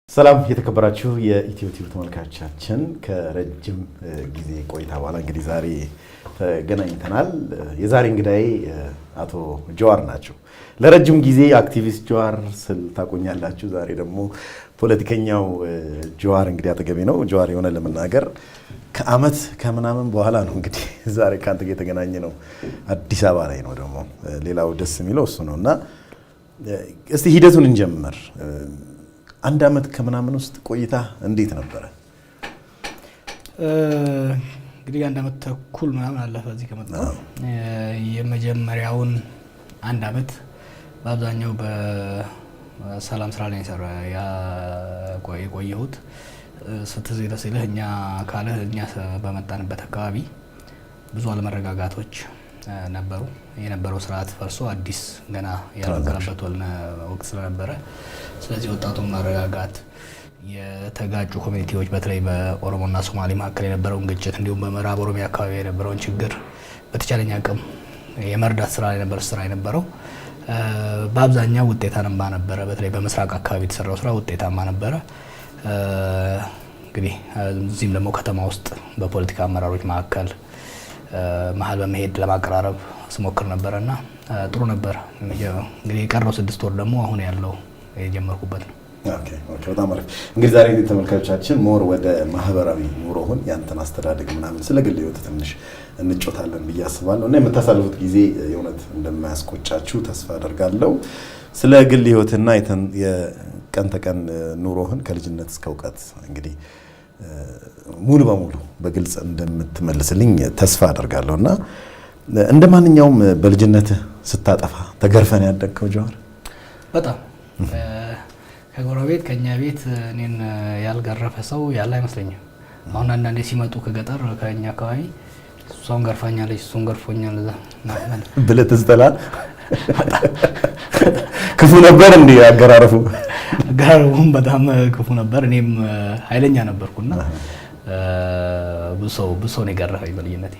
ሰላም የተከበራችሁ የኢትዮ ቲቪ ተመልካቾቻችን ከረጅም ጊዜ ቆይታ በኋላ እንግዲህ ዛሬ ተገናኝተናል። የዛሬ እንግዳዬ አቶ ጀዋር ናቸው። ለረጅም ጊዜ አክቲቪስት ጀዋር ስል ታቆኛላችሁ። ዛሬ ደግሞ ፖለቲከኛው ጀዋር እንግዲህ አጠገቤ ነው። ጀዋር የሆነ ለመናገር ከአመት ከምናምን በኋላ ነው እንግዲህ ዛሬ ካንተ ጋር የተገናኘ ነው። አዲስ አበባ ላይ ነው ደግሞ ሌላው ደስ የሚለው እሱ ነውና እስቲ ሂደቱን እንጀምር። አንድ አመት ከምናምን ውስጥ ቆይታ እንዴት ነበረ? እንግዲህ አንድ አመት ተኩል ምናምን አለፈ እዚህ ከመጣሁ። የመጀመሪያውን አንድ አመት በአብዛኛው በሰላም ስራ ላይ ሰራ የቆየሁት። ስትዝለ ሲልህ እኛ በመጣንበት አካባቢ ብዙ አለመረጋጋቶች ነበሩ። የነበረው ስርዓት ፈርሶ አዲስ ገና ያልተገነባበት ወቅት ስለነበረ ስለዚህ ወጣቱን ማረጋጋት የተጋጩ ኮሚኒቲዎች በተለይ በኦሮሞና ሶማሌ መካከል የነበረውን ግጭት እንዲሁም በምዕራብ ኦሮሚያ አካባቢ የነበረውን ችግር በተቻለኝ አቅም የመርዳት ስራ የነበረው በአብዛኛው ውጤታማ ነበረ። በተለይ በምስራቅ አካባቢ የተሰራው ስራ ውጤታማ ነበረ። እንግዲህ እዚህም ደግሞ ከተማ ውስጥ በፖለቲካ አመራሮች መሀል በመሄድ ለማቀራረብ ስሞክር ነበርና ጥሩ ነበር። እንግዲህ የቀረው 6 ወር ደግሞ አሁን ያለው የጀመርኩበት ነው። ኦኬ በጣም አሪፍ። እንግዲህ ዛሬ ተመልካቾቻችን ሞር ወደ ማህበራዊ ኑሮውን ያንተን አስተዳደግ ምናምን ስለ ግል ህይወት ትንሽ እንጮታለን ብዬ አስባለሁ እና የምታሳልፉት ጊዜ የእውነት እንደማያስቆጫችሁ ተስፋ አደርጋለሁ። ስለ ግል ህይወትና የቀን ተቀን ኑሮህን ከልጅነት እስከ እውቀት እንግዲህ ሙሉ በሙሉ በግልጽ እንደምትመልስልኝ ተስፋ አደርጋለሁና እንደ ማንኛውም በልጅነት ስታጠፋ ተገርፈን ያደግከው ጀዋር? በጣም ከጎረቤት ከኛ ቤት እኔን ያልገረፈ ሰው ያለ አይመስለኝም። አሁን አንዳንዴ ሲመጡ ከገጠር ከኛ አካባቢ እሷን ገርፋኛለች እሱን ገርፎኛል ብለህ ትዝተላል። ክፉ ነበር እንዴ አገራረፉ? አገራረፉም በጣም ክፉ ነበር። እኔም ኃይለኛ ነበርኩና ብዙ ሰው ነው የገረፈኝ በልጅነቴ።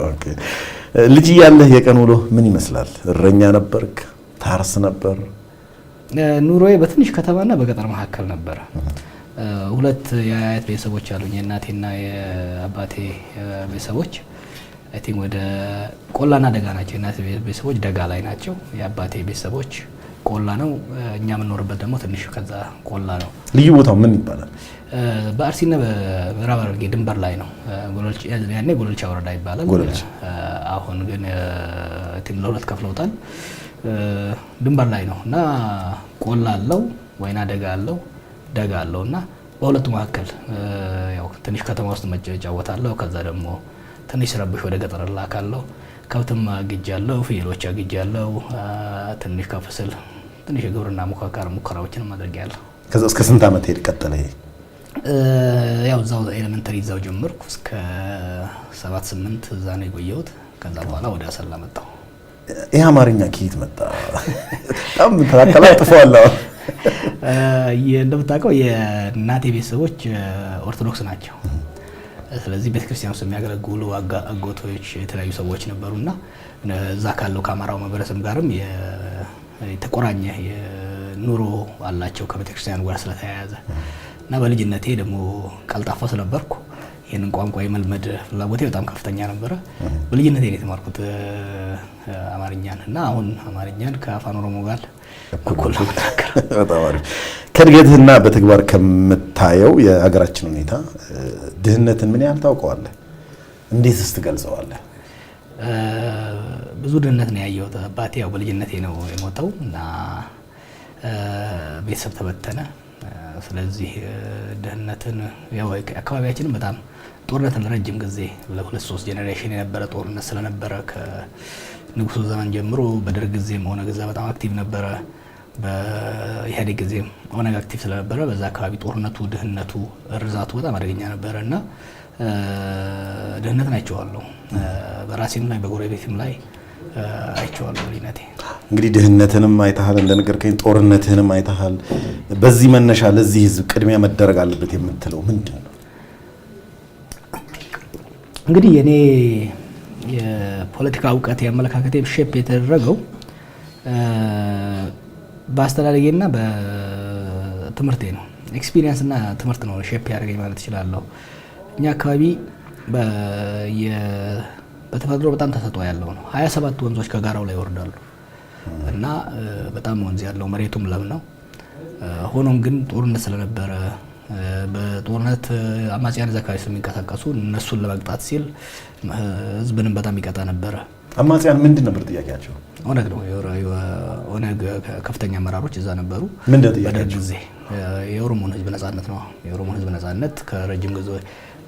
ኦኬ ልጅ ያለህ የቀን ውሎ ምን ይመስላል? እረኛ ነበርክ? ታርስ ነበር? ኑሮዬ በትንሽ ከተማና በገጠር መካከል ነበረ። ሁለት የአያት ቤተሰቦች አሉኝ። የእናቴና የአባቴ ቤተሰቦች አይ ቲንክ ወደ ቆላና ደጋ ናቸው። የእናቴ ቤተሰቦች ደጋ ላይ ናቸው። የአባቴ ቤተሰቦች ቆላ ነው። እኛ የምንኖርበት ደግሞ ትንሽ ከዛ ቆላ ነው። ልዩ ቦታው ምን ይባላል? በአርሲና በምዕራብ ሐረርጌ ድንበር ላይ ነው። ያኔ ጎለልቻ ወረዳ ይባላል። አሁን ግን ለሁለት ከፍለውታል። ድንበር ላይ ነው እና ቆላ አለው፣ ወይና ደጋ አለው እና በሁለቱ መካከል ያው ትንሽ ከተማ ውስጥ መጫወታለሁ። ከዛ ደግሞ ትንሽ ረብሽ ወደ ገጠር ላካለሁ። ከብትም አግጃለሁ፣ ፍየሎች አግጃለሁ። ትንሽ ከፍ ስል ትንሽ የግብርና ሙከራዎችን አድርጌያለሁ። ከዛ እስከ ስንት አመት ሄድ ቀጠለ? ያው እዛው ኤሌመንተሪ እዛው ጀመርኩ እስከ 7-8 እዛ ነው የቆየሁት። ከዛ በኋላ ወደ አሰላ መጣሁ። ይሄ አማርኛ ከየት መጣ? በጣም ተላጥፈዋለሁ። እንደምታውቀው የእናቴ ቤተሰቦች ኦርቶዶክስ ናቸው። ስለዚህ ቤተክርስቲያን ውስጥ የሚያገለግሉ አጎቶች የተለያዩ ሰዎች ነበሩና እዛ ካለው ከአማራው ማህበረሰብ ጋርም የተቆራኘ የኑሮ አላቸው ከቤተክርስቲያኑ ጋር ስለተያያዘ እና በልጅነቴ ደግሞ ቀልጣፋ ስለነበርኩ ይሄንን ቋንቋ የመልመድ ፍላጎቴ በጣም ከፍተኛ ነበረ። በልጅነቴ ነው የተማርኩት አማርኛን እና አሁን አማርኛን ከአፋን ኦሮሞ ጋር እኩል ነው የምናገረው። በጣም አሪፍ። ከእድገትህና በተግባር ከምታየው የሀገራችን ሁኔታ ድህነትን ምን ያህል ታውቀዋለህ? እንዴትስ ትገልጸዋለህ? ብዙ ድህነት ነው ያየሁት። አባቴ ያው በልጅነቴ ነው የሞተው እና ቤተሰብ ተበተነ። ስለዚህ ድህነትን ያው አካባቢያችንም በጣም ጦርነት ለረጅም ጊዜ ለ2-3 ጄኔሬሽን የነበረ ጦርነት ስለነበረ ከንጉሱ ዘመን ጀምሮ በደርግ ጊዜም ኦነግ እዛ በጣም አክቲቭ ነበረ። በኢህአዴግ ጊዜም ኦነግ አክቲቭ ስለነበረ በዛ አካባቢ ጦርነቱ፣ ድህነቱ፣ እርዛቱ በጣም አደገኛ ነበረ እና ድህነትን አይቼዋለሁ። በራሴም ላይ በጎረቤትም ላይ አይቼዋለሁ ልጅነቴ። እንግዲህ ድህነትንም አይተሃል፣ እንደነገርከኝ ጦርነትንም አይተሃል። በዚህ መነሻ ለዚህ ህዝብ ቅድሚያ መደረግ አለበት የምትለው ምንድን ነው? እንግዲህ የኔ የፖለቲካ እውቀት የአመለካከቴ ሼፕ የተደረገው በአስተዳደጌና በትምህርቴ ነው። ኤክስፒሪየንስ እና ትምህርት ነው ሼፕ ያደርገኝ ማለት እችላለሁ። እኛ አካባቢ በተፈጥሮ በጣም ተሰጥኦ ያለው ነው። 27 ወንዞች ከጋራው ላይ ይወርዳሉ እና በጣም ወንዝ ያለው መሬቱም ለም ነው። ሆኖም ግን ጦርነት ስለነበረ በጦርነት አማጽያን እዛ አካባቢ ስለሚንቀሳቀሱ እነሱን ለመቅጣት ሲል ህዝብንም በጣም ይቀጣ ነበረ። አማጽያን ምንድን ነበር ጥያቄያቸው? ኦነግ ነው። ኦነግ ከፍተኛ አመራሮች እዛ ነበሩ። ምንድን ነው ጥያቄያቸው? ጊዜ የኦሮሞን ህዝብ ነጻነት ነው። የኦሮሞን ህዝብ ነጻነት ከረጅም ጊዜ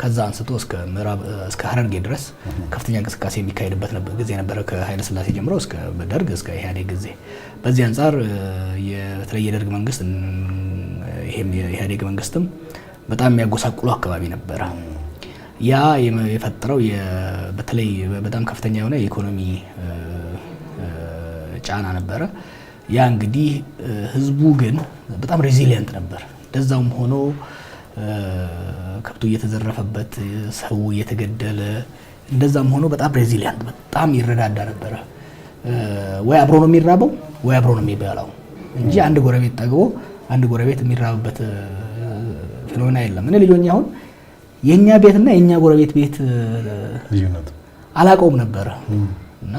ከዛ አንስቶ እስከ ምዕራብ እስከ ሐረርጌ ድረስ ከፍተኛ እንቅስቃሴ የሚካሄድበት ጊዜ ነበረ። ከኃይለ ሥላሴ ጀምሮ እስከ ደርግ እስከ ኢህአዴግ ጊዜ። በዚህ አንጻር የተለየ ደርግ መንግስት ይሄም የኢህአዴግ መንግስትም በጣም የሚያጎሳቁሉ አካባቢ ነበረ። ያ የፈጠረው በተለይ በጣም ከፍተኛ የሆነ የኢኮኖሚ ጫና ነበረ። ያ እንግዲህ ህዝቡ ግን በጣም ሬዚሊየንት ነበር። እንደዛውም ሆኖ ከብቱ እየተዘረፈበት ሰው እየተገደለ እንደዛም ሆኖ በጣም ሬዚሊየንት በጣም ይረዳዳ ነበረ። ወይ አብሮ ነው የሚራበው ወይ አብሮ ነው የሚበላው እንጂ አንድ ጎረቤት ጠግቦ አንድ ጎረቤት የሚራብበት ፊኖና የለም። እኔ ልጆኛ አሁን የኛ ቤትና የኛ ጎረቤት ቤት ልዩነት አላቀውም ነበረ እና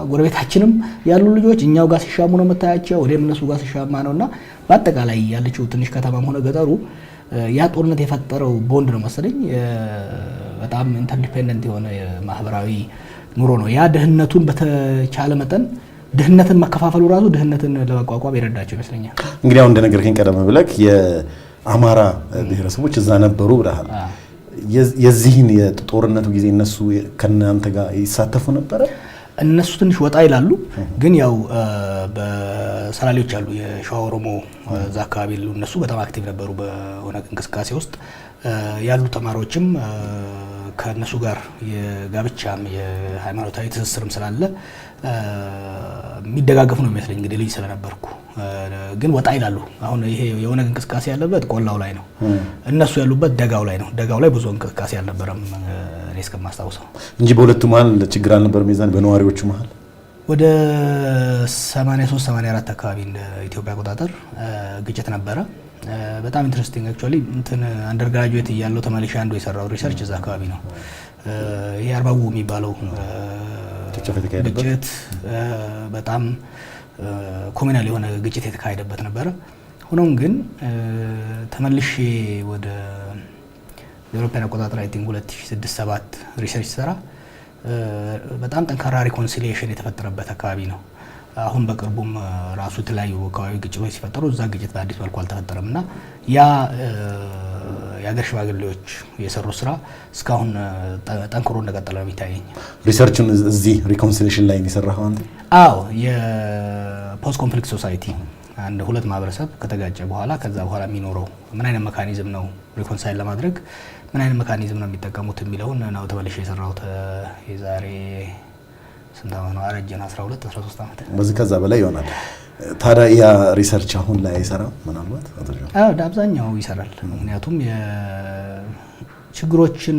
ጎረቤታችንም ያሉ ልጆች እኛው ጋር ሲሻሙ ነው መታያቸው፣ ወደም እነሱ ጋር ሲሻማ ነውና በአጠቃላይ ያለችው ትንሽ ከተማም ሆነ ገጠሩ ያ ጦርነት የፈጠረው ቦንድ ነው መሰለኝ። በጣም ኢንተርዲፔንደንት የሆነ ማህበራዊ ኑሮ ነው። ያ ድህነቱን በተቻለ መጠን ድህነትን መከፋፈሉ ራሱ ድህነትን ለመቋቋም የረዳቸው ይመስለኛል። እንግዲህ አሁን እንደነገርከኝ ቀደም ብለህ የአማራ ብሔረሰቦች እዛ ነበሩ ብለሃል። የዚህን የጦርነቱ ጊዜ እነሱ ከናንተ ጋር ይሳተፉ ነበረ? እነሱ ትንሽ ወጣ ይላሉ፣ ግን ያው በሰላሌዎች አሉ የሸዋ ኦሮሞ እዛ አካባቢ ያሉ እነሱ በጣም አክቲቭ ነበሩ በኦነግ እንቅስቃሴ ውስጥ ያሉ ተማሪዎችም ከነሱ ጋር የጋብቻም የሃይማኖታዊ ትስስርም ስላለ የሚደጋገፉ ነው የሚመስለኝ። እንግዲህ ልጅ ስለነበርኩ ግን ወጣ ይላሉ። አሁን ይሄ የኦነግ እንቅስቃሴ ያለበት ቆላው ላይ ነው፣ እነሱ ያሉበት ደጋው ላይ ነው። ደጋው ላይ ብዙ እንቅስቃሴ አልነበረም እኔ እስከማስታውሰው እንጂ በሁለቱ መሀል ችግር አልነበረም። የዛን በነዋሪዎቹ መሀል ወደ 83 84 አካባቢ እንደ ኢትዮጵያ አቆጣጠር ግጭት ነበረ። በጣም ኢንትረስቲንግ አክቹአሊ እንትን አንደርግራጁዌት እያለሁ ተመልሼ አንዱ የሰራው ሪሰርች እዛ አካባቢ ነው። ይሄ አርባው የሚባለው ግጭት በጣም ኮሚናል የሆነ ግጭት የተካሄደበት ነበረ። ሆኖም ግን ተመልሼ ወደ የአውሮፓውያን አቆጣጠር አይ ቲንክ 2006-7 ሪሰርች ሰራ በጣም ጠንካራ ሪኮንሲሊዬሽን የተፈጠረበት አካባቢ ነው። አሁን በቅርቡም ራሱ የተለያዩ አካባቢ ግጭቶች ሲፈጠሩ እዛ ግጭት በአዲስ መልኩ አልተፈጠረም እና ያ የሀገር ሽማግሌዎች የሰሩ ስራ እስካሁን ጠንክሮ እንደቀጠለ ነው የሚታየኝ። ሪሰርችን እዚህ ሪኮንሲሊዬሽን ላይ የሰራኸው አንተ? አዎ፣ የፖስት ኮንፍሊክት ሶሳይቲ አንድ ሁለት ማህበረሰብ ከተጋጨ በኋላ ከዛ በኋላ የሚኖረው ምን አይነት ሜካኒዝም ነው ሪኮንሳይል ለማድረግ ምን አይነት ሜካኒዝም ነው የሚጠቀሙት የሚለውን ነው ተመልሼ የሰራሁት የዛሬ ስንት ዓመት ነው? አረጀን 12 13 ዓመት በዚህ ከዛ በላይ ይሆናል። ታዲያ ያ ሪሰርች አሁን ላይ አይሰራም? ምናልባት አብዛኛው ይሰራል። ምክንያቱም ችግሮችን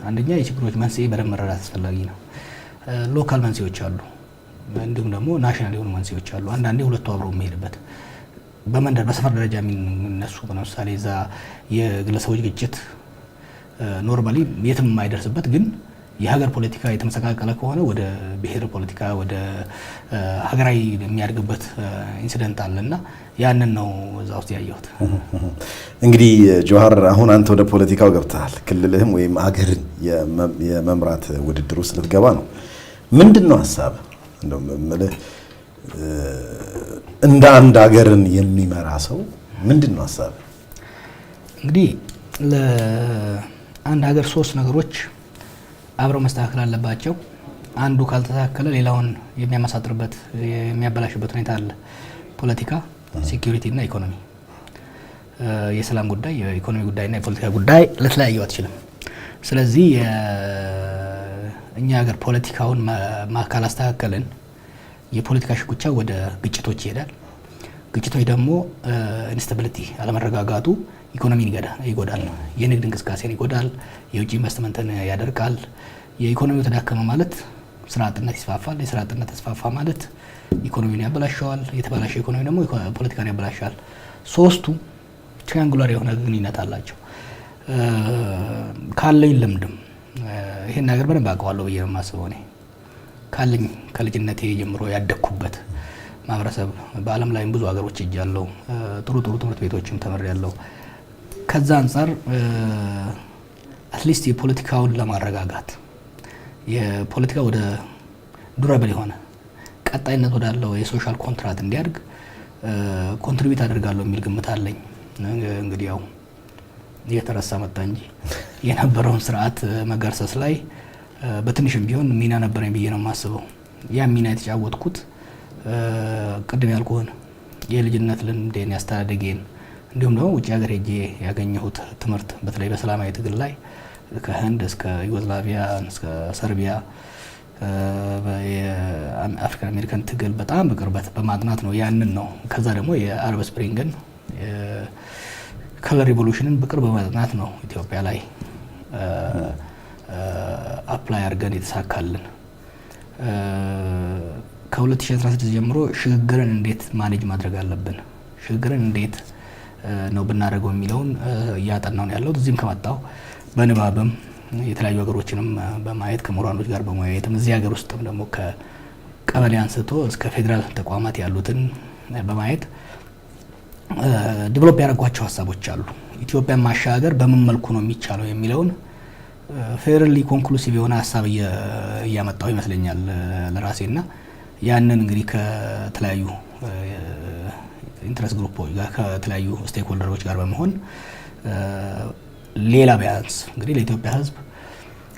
አንደኛ የችግሮች መንስኤ በደንብ መረዳት አስፈላጊ ነው። ሎካል መንስኤዎች አሉ፣ እንዲሁም ደግሞ ናሽናል የሆኑ መንስኤዎች አሉ። አንዳንዴ ሁለቱ አብረው የሚሄድበት በመንደር በሰፈር ደረጃ የሚነሱ ለምሳሌ እዛ የግለሰቦች ግጭት ኖርማሊ የትም የማይደርስበት ግን የሀገር ፖለቲካ የተመሰቃቀለ ከሆነ ወደ ብሔር ፖለቲካ ወደ ሀገራዊ የሚያድግበት ኢንሲደንት አለና ያንን ነው እዛ ውስጥ ያየሁት። እንግዲህ ጆሃር አሁን አንተ ወደ ፖለቲካው ገብተሃል። ክልልህም ወይም ሀገርን የመምራት ውድድር ውስጥ ልትገባ ነው። ምንድነው ሀሳብ? እንደው ማለት እንደ አንድ ሀገርን የሚመራ ሰው ምንድነው ሀሳብ? እንግዲህ ለአንድ ሀገር ሶስት ነገሮች አብረው መስተካከል አለባቸው። አንዱ ካልተስተካከለ ሌላውን የሚያመሳጥርበት የሚያበላሽበት ሁኔታ አለ። ፖለቲካ፣ ሴኩሪቲ እና ኢኮኖሚ። የሰላም ጉዳይ፣ የኢኮኖሚ ጉዳይ እና የፖለቲካ ጉዳይ ልትለያየው አትችልም። ስለዚህ እኛ ሀገር ፖለቲካውን ካላስተካከልን የፖለቲካ ሽኩቻ ወደ ግጭቶች ይሄዳል። ግጭቶች ደግሞ ኢንስታቢሊቲ አለመረጋጋቱ ኢኮኖሚን ይጎዳል፣ የንግድ እንቅስቃሴን ይጎዳል፣ የውጭ ኢንቨስትመንትን ያደርቃል። የኢኮኖሚው ተዳከመ ማለት ስራ አጥነት ይስፋፋል። የስራ አጥነት ተስፋፋ ማለት ኢኮኖሚውን ያበላሸዋል። የተበላሸ ኢኮኖሚ ደግሞ ፖለቲካን ያበላሻል። ሶስቱ ትሪያንጉላር የሆነ ግንኙነት አላቸው። ካለኝ ልምድም ይሄን ነገር በደንብ አውቀዋለሁ ብዬ ነው የማስበው። እኔ ካለኝ ከልጅነቴ ጀምሮ ያደግኩበት ማህበረሰብ በዓለም ላይም ብዙ ሀገሮች ሄጃለሁ። ጥሩ ትምህርት ቤቶችም ተምሬያለሁ። ከዛ አንጻር አትሊስት የፖለቲካውን ለማረጋጋት የፖለቲካ ወደ ዱራብል የሆነ ቀጣይነት ወዳለው የሶሻል ኮንትራክት እንዲያድግ ኮንትሪቢዩት አደርጋለሁ የሚል ግምት አለኝ። እንግዲህ ያው እየተረሳ መጣ እንጂ የነበረውን ስርዓት መገርሰስ ላይ በትንሽም ቢሆን ሚና ነበረኝ ብዬ ነው የማስበው። ያ ሚና የተጫወትኩት ቅድም ያልኩህን የልጅነት ልምዴን ያስተዳደጌን እንዲሁም ደግሞ ውጭ ሀገር ሄጄ ያገኘሁት ትምህርት በተለይ በሰላማዊ ትግል ላይ ከህንድ እስከ ዩጎዝላቪያ እስከ ሰርቢያ የአፍሪካን አሜሪካን ትግል በጣም በቅርበት በማጥናት ነው ያንን ነው። ከዛ ደግሞ የአረብ ስፕሪንግን ከለር ሪቮሉሽንን በቅርብ በማጥናት ነው ኢትዮጵያ ላይ አፕላይ አድርገን የተሳካልን። ከ2016 ጀምሮ ሽግግርን እንዴት ማኔጅ ማድረግ አለብን፣ ሽግግርን እንዴት ነው ብናደርገው የሚለውን እያጠናው ነው ያለው። እዚህም ከመጣው በንባብም የተለያዩ ሀገሮችንም በማየት ከምሁራኖች ጋር በመወያየትም እዚህ ሀገር ውስጥም ደግሞ ከቀበሌ አንስቶ እስከ ፌዴራል ተቋማት ያሉትን በማየት ዲቨሎፕ ያደረጓቸው ሀሳቦች አሉ። ኢትዮጵያን ማሻገር በምን መልኩ ነው የሚቻለው የሚለውን ፌርሊ ኮንክሉሲቭ የሆነ ሀሳብ እያመጣው ይመስለኛል ለራሴና ያንን እንግዲህ ከተለያዩ ኢንትረስት ግሩፖች ጋር ከተለያዩ ስቴክሆልደሮች ጋር በመሆን ሌላ ቢያንስ እንግዲህ ለኢትዮጵያ ሕዝብ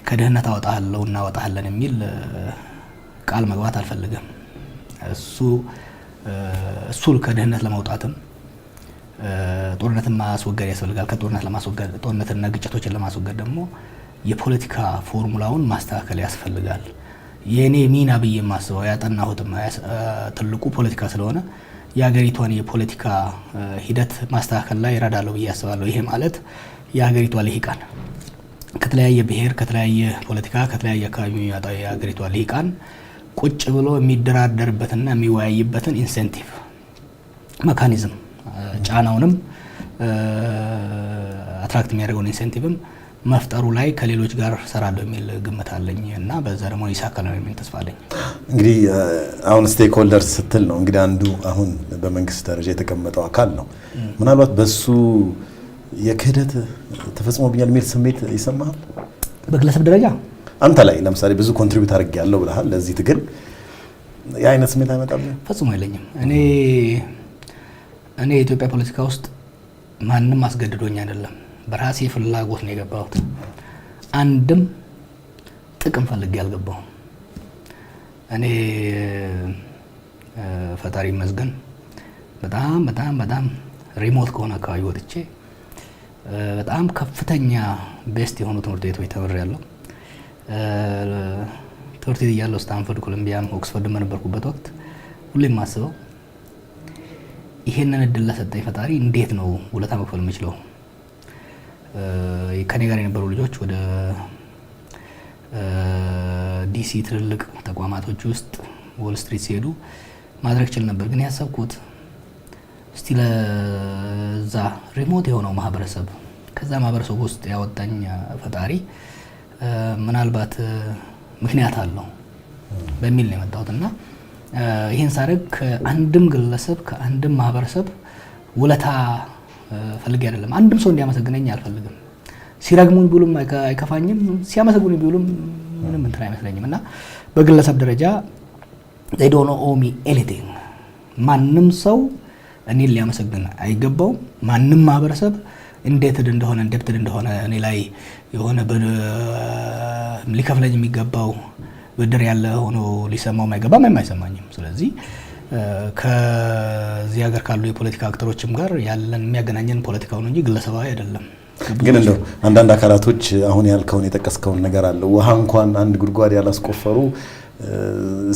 ከድህነት አወጣለሁ እናወጣለን የሚል ቃል መግባት አልፈልግም። እሱ ከድህነት ለማውጣትም ጦርነትን ማስወገድ ያስፈልጋል። ከጦርነት ለማስወገድ ጦርነትና ግጭቶችን ለማስወገድ ደግሞ የፖለቲካ ፎርሙላውን ማስተካከል ያስፈልጋል። የኔ ሚና ብዬ የማስበው ያጠናሁትም ትልቁ ፖለቲካ ስለሆነ የሀገሪቷን የፖለቲካ ሂደት ማስተካከል ላይ ይረዳለሁ ብዬ አስባለሁ። ይሄ ማለት የሀገሪቷ ልሂቃን ከተለያየ ብሔር፣ ከተለያየ ፖለቲካ፣ ከተለያየ አካባቢ የሚመጣው የሀገሪቷ ልሂቃን ቁጭ ብሎ የሚደራደርበትና የሚወያይበትን ኢንሴንቲቭ ሜካኒዝም ጫናውንም አትራክት የሚያደርገውን ኢንሴንቲቭም መፍጠሩ ላይ ከሌሎች ጋር ሰራለሁ የሚል ግምት አለኝ እና በዛ ደግሞ ይሳካል ነው የሚል ተስፋ አለኝ። እንግዲህ አሁን ስቴክ ሆልደርስ ስትል ነው እንግዲህ አንዱ አሁን በመንግስት ደረጃ የተቀመጠው አካል ነው። ምናልባት በሱ የክህደት ተፈጽሞብኛል የሚል ስሜት ይሰማሃል? በግለሰብ ደረጃ አንተ ላይ ለምሳሌ ብዙ ኮንትሪቢዩት አድርጌያለሁ ብለሃል ለዚህ ትግል፣ የአይነት ስሜት አይመጣም? ፈጽሞ አይለኝም። እኔ የኢትዮጵያ ፖለቲካ ውስጥ ማንም አስገድዶኝ አይደለም፣ በራሴ ፍላጎት ነው የገባሁት። አንድም ጥቅም ፈልጌ አልገባሁም። እኔ ፈጣሪ ይመስገን በጣም በጣም በጣም ሪሞት ከሆነ አካባቢ ወጥቼ በጣም ከፍተኛ ቤስት የሆኑ ትምህርት ቤቶች ተምሬያለሁ። ትምህርት ቤት እያለሁ ስታንፎርድ፣ ኮሎምቢያም ኦክስፎርድ በነበርኩበት ወቅት ሁሌም የማስበው ይሄንን እድል ለሰጠኝ ፈጣሪ እንዴት ነው ውለታ መክፈል የምችለው? ከኔ ጋር የነበሩ ልጆች ወደ ዲሲ ትልልቅ ተቋማቶች ውስጥ ዎል ስትሪት ሲሄዱ ማድረግ ችል ነበር። ግን ያሰብኩት እስቲ ለዛ ሪሞት የሆነው ማህበረሰብ ከዛ ማህበረሰብ ውስጥ ያወጣኝ ፈጣሪ ምናልባት ምክንያት አለው በሚል ነው የመጣሁትና ይሄን ሳደርግ ከአንድም ግለሰብ ከአንድም ማህበረሰብ ውለታ ፈልጌ አይደለም። አንድም ሰው እንዲያመሰግነኝ አልፈልግም። ሲረግሙኝ ቢሉም አይከፋኝም፣ ሲያመሰግኑኝ ቢሉም ምንም እንትን አይመስለኝም። እና በግለሰብ ደረጃ they don't owe me anything። ማንም ሰው እኔን ሊያመሰግን አይገባውም። ማንም ማህበረሰብ ኢንዴትድ እንደሆነ እኔ ላይ የሆነ ሊከፍለኝ የሚገባው ብድር ያለ ሆኖ ሊሰማውም አይገባም፣ አይሰማኝም። ስለዚህ ከዚህ ሀገር ካሉ የፖለቲካ አክተሮችም ጋር ያለን የሚያገናኘን ፖለቲካው ነው እንጂ ግለሰባዊ አይደለም። ግን እንደው አንዳንድ አካላቶች አሁን ያልከውን የጠቀስከውን ነገር አለ። ውሃ እንኳን አንድ ጉድጓድ ያላስቆፈሩ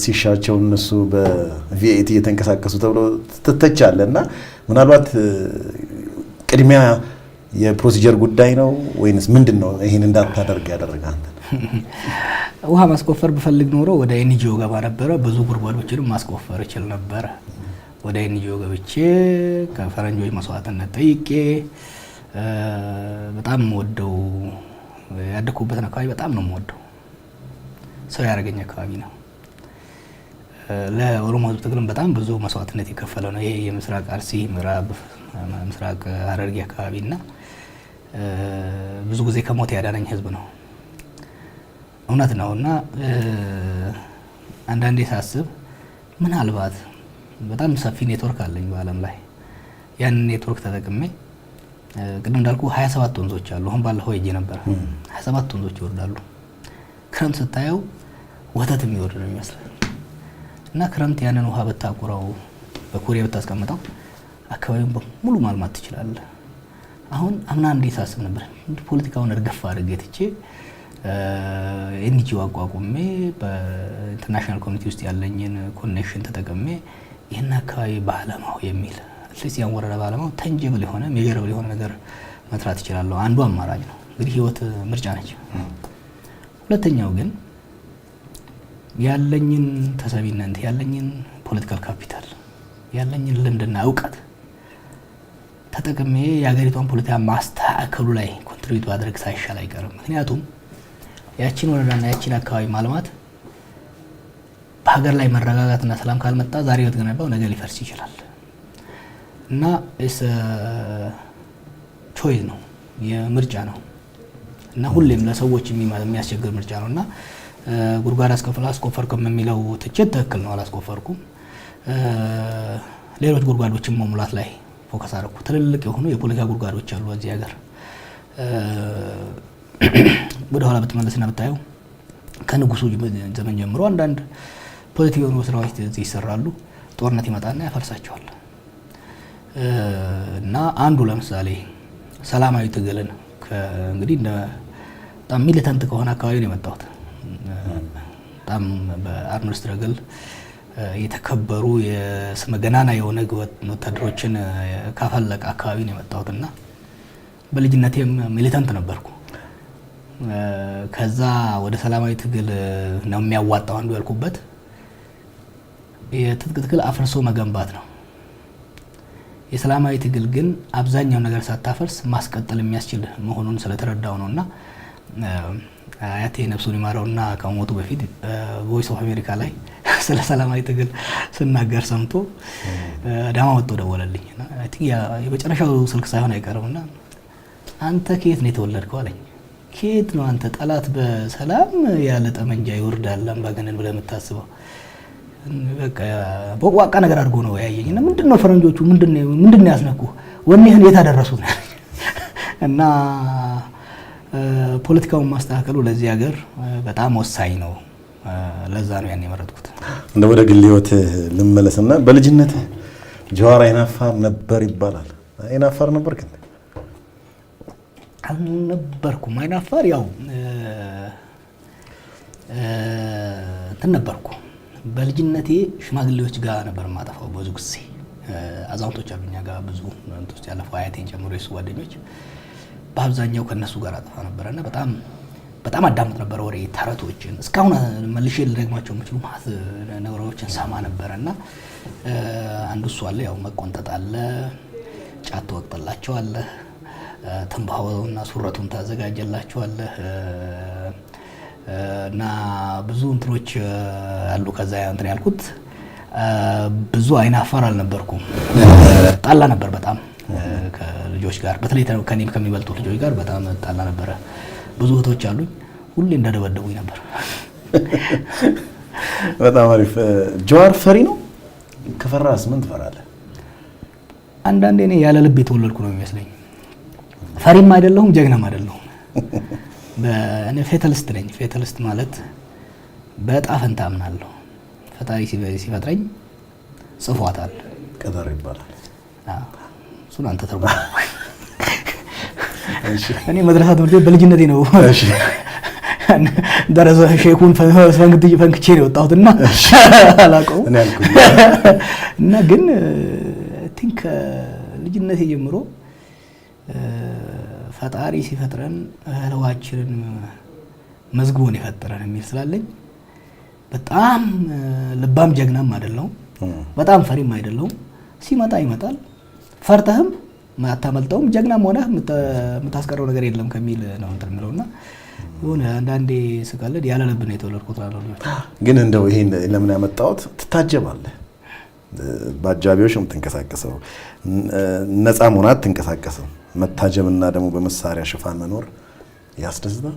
ሲሻቸው እነሱ በቪኤቲ እየተንቀሳቀሱ ተብሎ ትተቻለህ እና ምናልባት ቅድሚያ የፕሮሲጀር ጉዳይ ነው ወይንስ ምንድን ነው ይሄን እንዳታደርግ ያደረገህ አንተ? ውሃ ማስቆፈር ብፈልግ ኖሮ ወደ ኤንጂኦ ገባ ነበረ። ብዙ ጉድጓዶችንም ማስቆፈር እችል ነበረ። ወደ ኤንጂኦ ገብቼ ከፈረንጆች መስዋዕትነት ጠይቄ በጣም ወደው ያደኩበትን አካባቢ በጣም ነው የምወደው። ሰው ያደረገኝ አካባቢ ነው። ለኦሮሞ ሕዝብ ትግልም በጣም ብዙ መስዋዕትነት የከፈለ ነው። ይሄ የምስራቅ አርሲ፣ ምዕራብ ምስራቅ ሐረርጌ አካባቢና ብዙ ጊዜ ከሞት ያዳነኝ ሕዝብ ነው። እውነት ነውና አንዳንዴ ሳስብ ምናልባት በጣም ሰፊ ኔትወርክ አለኝ በዓለም ላይ ያንን ኔትወርክ ተጠቅሜ ቅድም እንዳልኩ 27 ወንዞች አሉ። አሁን ባለፈው ሄጄ ነበር። 27 ወንዞች ይወርዳሉ። ክረምት ስታየው ወተት የሚወርድ ነው የሚመስለው እና ክረምት ያንን ውሃ በታቁረው በኩሬ ብታስቀምጠው አካባቢውን በሙሉ ማልማት ትችላለህ። አሁን አምና እንዴ ሳስብ ነበር ፖለቲካውን እርገፍ አድርጌ ትቼ ኤንጂኦ አቋቁሜ በኢንተርናሽናል ኮሚኒቲ ውስጥ ያለኝን ኮኔክሽን ተጠቅሜ ይህን አካባቢ ባለማው የሚል አትሊስት ያን ወረዳ ባለማው ተንጀብል የሆነ ሜጀረብል የሆነ ነገር መስራት ይችላለሁ። አንዱ አማራጭ ነው። እንግዲህ ህይወት ምርጫ ነች። ሁለተኛው ግን ያለኝን ተሰቢነት ያለኝን ፖለቲካል ካፒታል ያለኝን ልምድና እውቀት ተጠቅሜ የሀገሪቷን ፖለቲካ ማስተካከሉ ላይ ኮንትሪቢዩት ማድረግ ሳይሻል አይቀርም። ምክንያቱም ያቺን ወረዳና ያቺን አካባቢ ማልማት በሀገር ላይ መረጋጋትና ሰላም ካልመጣ ዛሬ የተገነባው ነገ ሊፈርስ ይችላል እና ቾይስ ነው፣ የምርጫ ነው እና ሁሌም ለሰዎች የሚያስቸግር ምርጫ ነው እና ጉድጓድ አስቆፈርኩም የሚለው ትችት ትክክል ነው። አላስቆፈርኩም። ሌሎች ጉድጓዶችን መሙላት ላይ ፎከስ አደረኩ። ትልልቅ የሆኑ የፖለቲካ ጉድጓዶች አሉ እዚህ ሀገር። ወደ ኋላ ብትመለስና ብታየው ከንጉሱ ዘመን ጀምሮ አንዳንድ ፖለቲካዊ ስራዎች እዚህ ይሰራሉ። ጦርነት ይመጣና ያፈርሳቸዋል። እና አንዱ ለምሳሌ ሰላማዊ ትግልን እንግዲህ በጣም ሚሊታንት ከሆነ አካባቢ ነው የመጣሁት። በጣም በአርምድ ስትረግል የተከበሩ የስመ ገናና የሆነ ወታደሮችን ካፈለቀ አካባቢ ነው የመጣሁትና በልጅነቴም ሚሊታንት ነበርኩ። ከዛ ወደ ሰላማዊ ትግል ነው የሚያዋጣው አንዱ ያልኩበት የትጥቅ ትግል አፍርሶ መገንባት ነው። የሰላማዊ ትግል ግን አብዛኛው ነገር ሳታፈርስ ማስቀጠል የሚያስችል መሆኑን ስለተረዳው ነውና አያቴ ነፍሱን ይማረውና ከሞቱ በፊት ቮይስ ኦፍ አሜሪካ ላይ ስለ ሰላማዊ ትግል ስናገር ሰምቶ አዳማ ወጥቶ ደወለልኝ እና አይ ቲንክ የመጨረሻው ስልክ ሳይሆን አይቀርምና አንተ ከየት ነው የተወለድከው አለኝ። ከየት ነው አንተ ጠላት በሰላም ያለ ጠመንጃ ይወርዳል አምባገነን ብለህ የምታስበው? በቃ በቋቃ ነገር አድርጎ ነው ያየኝና ምንድነው ፈረንጆቹ ምንድነው ያስነኩ ወኔህን የት አደረሱት እና ፖለቲካውን ማስተካከሉ ለዚህ ሀገር በጣም ወሳኝ ነው። ለዛ ነው ያን የመረጥኩት። እንደ ወደ ግል ህይወት ልመለስና በልጅነት ጀዋር አይናፋር ነበር ይባላል። አይናፋር ነበርክ? አልነበርኩም። አይናፋር ያው ነበርኩ። በልጅነቴ ሽማግሌዎች ጋር ነበር ማጠፋው ብዙ ጊዜ። አዛውንቶች አሉኛ ጋር ብዙ እንትን ውስጥ ያለፈው አያቴን ጨምሮ የሱ ጓደኞች በአብዛኛው ከነሱ ጋር አጠፋ ነበርና በጣም አዳምጥ ነበር ወሬ ተረቶችን። እስካሁን መልሼ ልደግማቸው የምችሉ ማለት ነገሮችን ሰማ ነበርና አንዱ እሱ አለ። ያው መቆንጠጥ አለ፣ ጫት ወቅጥላቸዋለህ፣ ትንባሆና ሱረቱን ታዘጋጀላቸዋለህ እና ብዙ እንትኖች አሉ። ከዛ እንትን ያልኩት ብዙ አይናፋር አልነበርኩም። ጣላ ነበር በጣም ከልጆች ጋር፣ በተለይ ከኔም ከሚበልጡ ልጆች ጋር በጣም ጣላ ነበረ። ብዙ እህቶች አሉኝ፣ ሁሌ እንደደበደቡኝ ነበር። በጣም አሪፍ። ጀዋር ፈሪ ነው? ከፈራስ ምን ትፈራለህ? አንዳንዴ እኔ ያለ ልብ የተወለድኩ ነው የሚመስለኝ። ፈሪም አይደለሁም ጀግናም አይደለሁም። እኔ ፌታሊስት ነኝ። ፌታሊስት ማለት በዕጣ ፈንታ አምናለሁ። ፈጣሪ ሲፈጥረኝ ጽፏታል። ቀደር ይባላል። እሱን አንተ ተርጉም። እኔ መድረሳ ትምህርት ቤት በልጅነቴ ነው ደረሰ ሼኩን ፈንክቼ ነው የወጣሁትና አላውቀውም እና ግን ቲንክ ልጅነቴ ጀምሮ ፈጣሪ ሲፈጥረን ህልዋችንን መዝግቦን የፈጠረን የሚል ስላለኝ በጣም ልባም ጀግናም አይደለሁም፣ በጣም ፈሪም አይደለሁም። ሲመጣ ይመጣል። ፈርተህም ማታመልጠውም ጀግናም ሆነህ የምታስቀረው ነገር የለም ከሚል ነው እንትን የሚለውና የሆነ አንዳንዴ ስቀልድ ያለ ልብ ነው የተወለድኩት እላለሁ። ግን እንደው ይሄን ለምን ያመጣሁት ትታጀባለህ። በአጃቢዎች ነው የምትንቀሳቀሰው። ነፃ መሆን አትንቀሳቀስም። መታጀብና ደግሞ በመሳሪያ ሽፋን መኖር ያስደስታል።